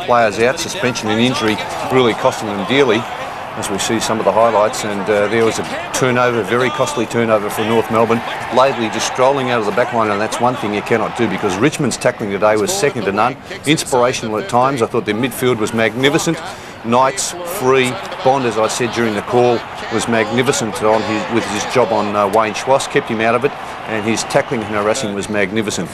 players out. Suspension and injury really costing them dearly, as we see some of the highlights. And there was a turnover, very costly turnover for North Melbourne. Laidley just strolling out of the back line, and that's one thing you cannot do, because Richmond's tackling today was second to none. Inspirational at times. I thought their midfield was magnificent. Knights, Free, Bond, as I said during the call, was magnificent with his job on Wayne Schwass, kept him out of it, and his tackling and harassing was magnificent.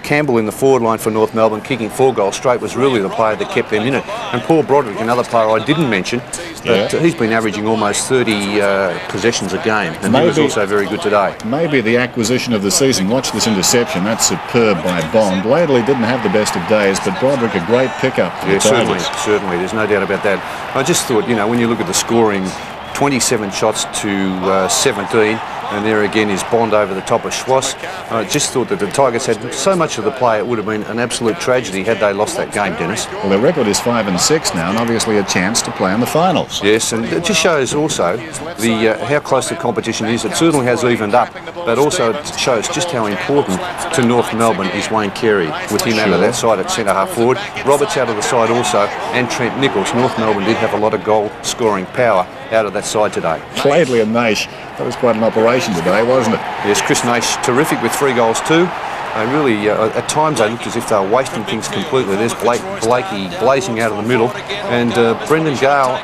Campbell in the forward line for North Melbourne, kicking 4 goals straight, was really the player that kept them in it. And Paul Broderick, another player I didn't mention, but he's been averaging almost 30 possessions a game, and he was also very good today. Maybe the acquisition of the season. Watch this interception. That's superb by Bond. Laidley didn't have the best of days, but Broderick a great pickup. Yeah, certainly. There's no doubt about that. I just thought, when you look at the scoring, 27 shots to 17, and there again is Bond over the top of Schwass. I just thought that the Tigers had so much of the play, it would have been an absolute tragedy had they lost that game, Dennis. Well, their record is 5-6 now, and obviously a chance to play in the finals. Yes, and it just shows also how close the competition is. It certainly has evened up, but also it shows just how important to North Melbourne is Wayne Carey, with him out of that side at centre-half forward. Roberts out of the side also, and Trent Nichols. North Melbourne did have a lot of goal-scoring power out of that side today. Laidley and Naish, that was quite an operation today, wasn't it? Yes, Chris Naish, terrific with 3 goals too. They really, at times they looked as if they were wasting things completely. There's Blakey blazing out of the middle, and Brendon Gale,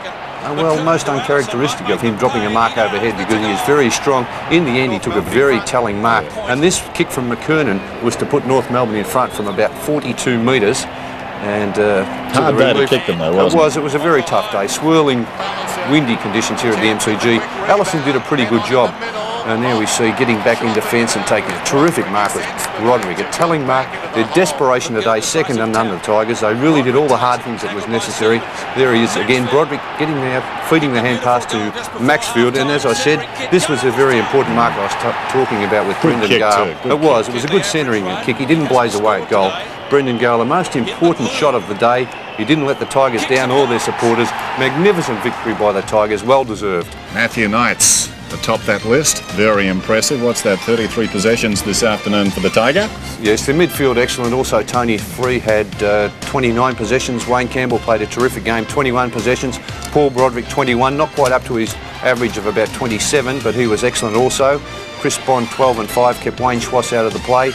well, most uncharacteristic of him, dropping a mark overhead, because he is very strong. In the end, he took a very telling mark, and this kick from McKernan was to put North Melbourne in front from about 42 metres. And hard day to kick them though, wasn't it? It was a very tough day. Swirling, windy conditions here at the MCG. Allison did a pretty good job. And there we see getting back in defence and taking a terrific mark with Broderick. A telling mark. Their desperation today, second and none to the Tigers. They really did all the hard things that was necessary. There he is again, Broderick getting there, feeding the hand pass to Maxfield. And as I said, this was a very important mark I was talking about with Brendon Gale. It was a good centering kick. He didn't blaze away at goal. Brendon Gale, the most important shot of the day. He didn't let the Tigers down or their supporters. Magnificent victory by the Tigers, well deserved. Matthew Knights atop that list, very impressive. What's that, 33 possessions this afternoon for the Tiger? Yes, the midfield excellent. Also Tony Free had 29 possessions. Wayne Campbell played a terrific game, 21 possessions. Paul Broderick 21, not quite up to his average of about 27, but he was excellent also. Chris Bond 12 and 5, kept Wayne Schwass out of the play.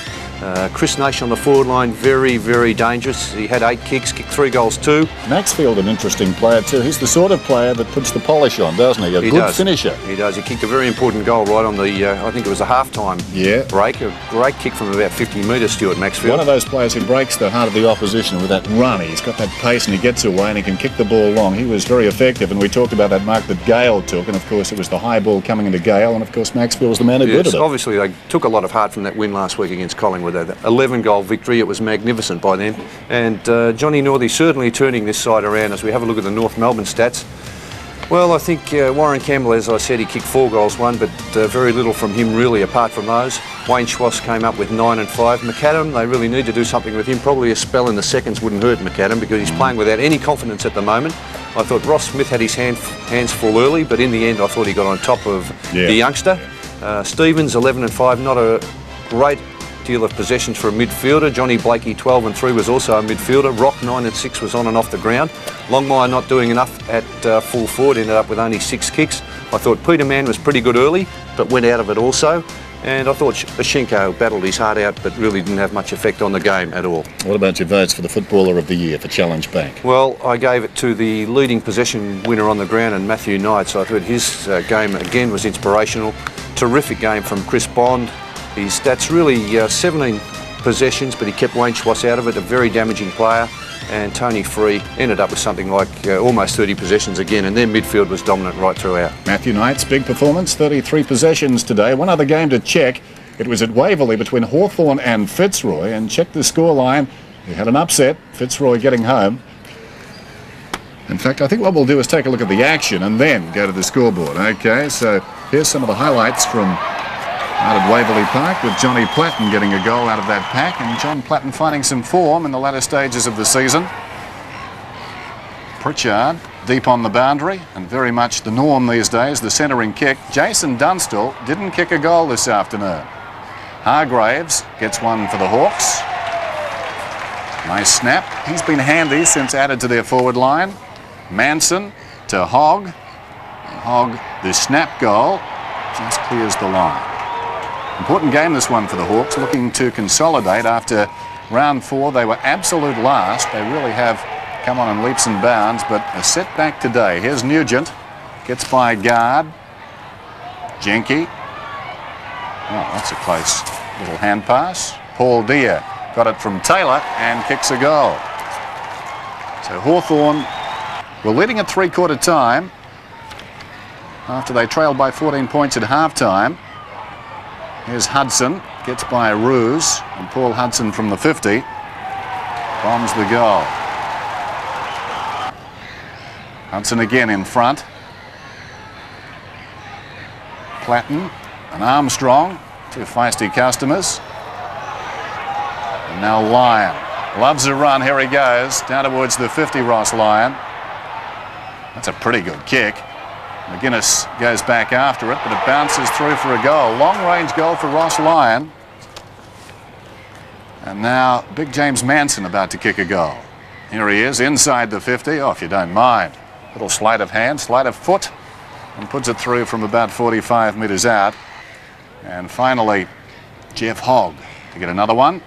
Chris Naish on the forward line, very, very dangerous. He had 8 kicks, kicked 3 goals too. Maxfield, an interesting player too. He's the sort of player that puts the polish on, doesn't he? A good finisher. He does. He kicked a very important goal right on the, I think it was a half-time break. A great kick from about 50 metres, Stuart Maxfield. One of those players who breaks the heart of the opposition with that run. He's got that pace and he gets away and he can kick the ball long. He was very effective, and we talked about that mark that Gale took, and of course it was the high ball coming into Gale, and of course Maxfield was the man who did it. Obviously they took a lot of heart from that win last week against Collingwood. 11-goal victory. It was magnificent by them, and Johnny Northey certainly turning this side around. As we have a look at the North Melbourne stats, well, I think Warren Campbell, as I said, he kicked 4 goals, 1, but very little from him really apart from those. Wayne Schwass came up with 9 and 5. McAdam, they really need to do something with him. Probably a spell in the seconds wouldn't hurt McAdam, because he's playing without any confidence at the moment. I thought Ross Smith had his hands full early, but in the end I thought he got on top of the youngster. Stevens 11 and 5, not a great deal of possessions for a midfielder. Johnny Blakey 12 and 3 was also a midfielder. Rock 9 and 6 was on and off the ground. Longmire not doing enough at full forward, ended up with only 6 kicks. I thought Peter Mann was pretty good early, but went out of it also. And I thought Ashenko battled his heart out, but really didn't have much effect on the game at all. What about your votes for the Footballer of the Year for Challenge Bank? Well, I gave it to the leading possession winner on the ground, and Matthew Knights. I thought his game again was inspirational. Terrific game from Chris Bond. His stats really 17 possessions, but he kept Wayne Schwass out of it, a very damaging player. And Tony Free ended up with something like almost 30 possessions again, and their midfield was dominant right throughout. Matthew Knights, big performance, 33 possessions today. One other game to check. It was at Waverley between Hawthorn and Fitzroy, and check the scoreline. We had an upset, Fitzroy getting home. In fact, I think what we'll do is take a look at the action and then go to the scoreboard. Okay, so here's some of the highlights from out at Waverley Park with Johnny Platten getting a goal out of that pack, and John Platten finding some form in the latter stages of the season. Pritchard deep on the boundary, and very much the norm these days, the centering kick. Jason Dunstall didn't kick a goal this afternoon. Hargraves gets one for the Hawks. Nice snap. He's been handy since added to their forward line. Manson to Hogg. Hogg, the snap goal, just clears the line. Important game this one for the Hawks, looking to consolidate after round 4. They were absolute last. They really have come on in leaps and bounds, but a setback today. Here's Nugent, gets by guard. Jenke. Oh, that's a close little hand pass. Paul Deere got it from Taylor and kicks a goal. So Hawthorn were leading at three-quarter time after they trailed by 14 points at half-time. Here's Hudson, gets by Ruse, and Paul Hudson from the 50 bombs the goal. Hudson again in front. Platten and Armstrong, two feisty customers. And now Lyon loves a run. Here he goes down towards the 50. Ross Lyon. That's a pretty good kick. McGuinness goes back after it, but it bounces through for a goal. Long-range goal for Ross Lyon. And now Big James Manson about to kick a goal. Here he is inside the 50. Oh, if you don't mind. Little sleight of hand, sleight of foot, and puts it through from about 45 metres out. And finally, Jeff Hogg to get another one.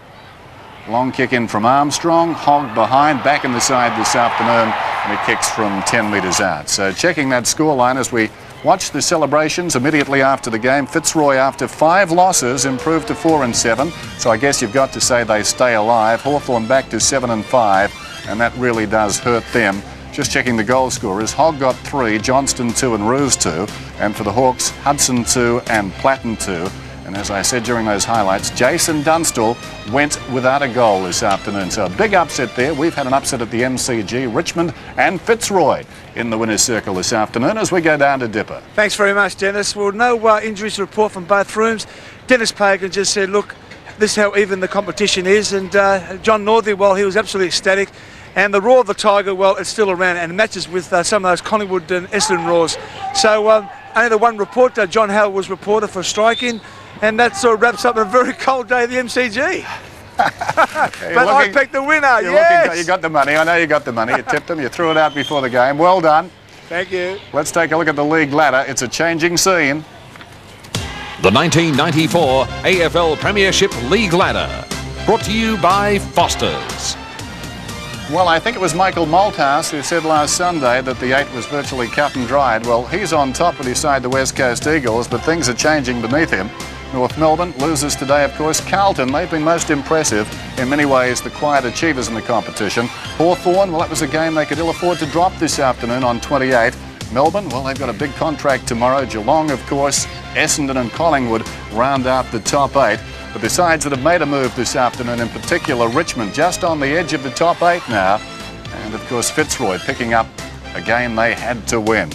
Long kick in from Armstrong. Hogg behind, back in the side this afternoon, and it kicks from 10 metres out. So checking that scoreline as we watch the celebrations immediately after the game. Fitzroy, after 5 losses, improved to 4-7. So I guess you've got to say they stay alive. Hawthorn back to 7-5, and that really does hurt them. Just checking the goal scorers. Hogg got 3, Johnston 2 and Ruse 2. And for the Hawks, Hudson 2 and Platten 2. And as I said during those highlights, Jason Dunstall went without a goal this afternoon. So a big upset there. We've had an upset at the MCG. Richmond and Fitzroy in the winner's circle this afternoon as we go down to Dipper. Thanks very much, Dennis. Well, no injuries to report from both rooms. Dennis Pagan just said, look, this is how even the competition is. And John Northey, well, he was absolutely ecstatic. And the roar of the Tiger, well, it's still around and matches with some of those Collingwood and Essendon roars. So only the one report, John Howell was reporter for striking, and that sort of wraps up a very cold day at the MCG. But I picked the winner, yes! You got the money, I know you got the money. You tipped them, you threw it out before the game. Well done. Thank you. Let's take a look at the league ladder. It's a changing scene. The 1994 AFL Premiership League Ladder, brought to you by Foster's. Well, I think it was Michael Malthouse who said last Sunday that the 8 was virtually cut and dried. Well, he's on top with his side, the West Coast Eagles, but things are changing beneath him. North Melbourne loses today, of course. Carlton, they've been most impressive. In many ways, the quiet achievers in the competition. Hawthorn, well, that was a game they could ill afford to drop this afternoon on 28. Melbourne, well, they've got a big contract tomorrow. Geelong, of course, Essendon and Collingwood round out the top 8. But the sides that have made a move this afternoon, in particular Richmond, just on the edge of the top 8 now. And of course Fitzroy picking up a game they had to win.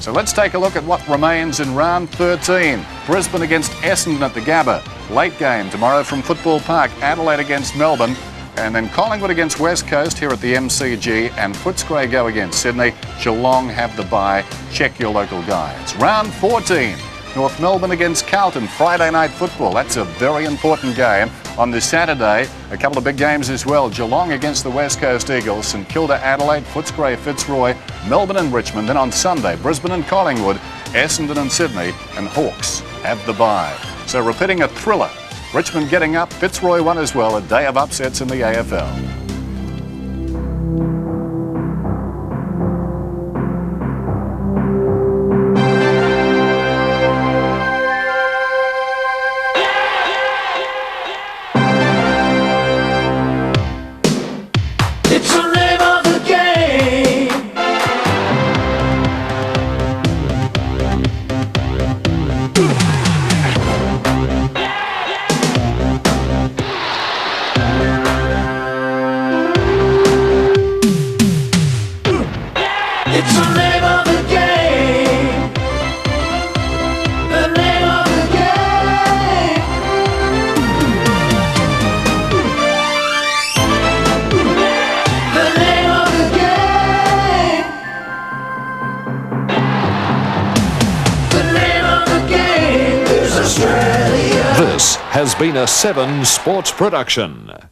So let's take a look at what remains in round 13. Brisbane against Essendon at the Gabba. Late game tomorrow from Football Park. Adelaide against Melbourne. And then Collingwood against West Coast here at the MCG. And Footscray go against Sydney. Geelong have the bye. Check your local guides. Round 14. North Melbourne against Carlton, Friday night football. That's a very important game. On this Saturday, a couple of big games as well. Geelong against the West Coast Eagles, St Kilda, Adelaide, Footscray, Fitzroy, Melbourne and Richmond. Then on Sunday, Brisbane and Collingwood, Essendon and Sydney, and Hawks have the bye. So repeating a thriller. Richmond getting up, Fitzroy won as well. A day of upsets in the AFL. This has been a 7 Sports production.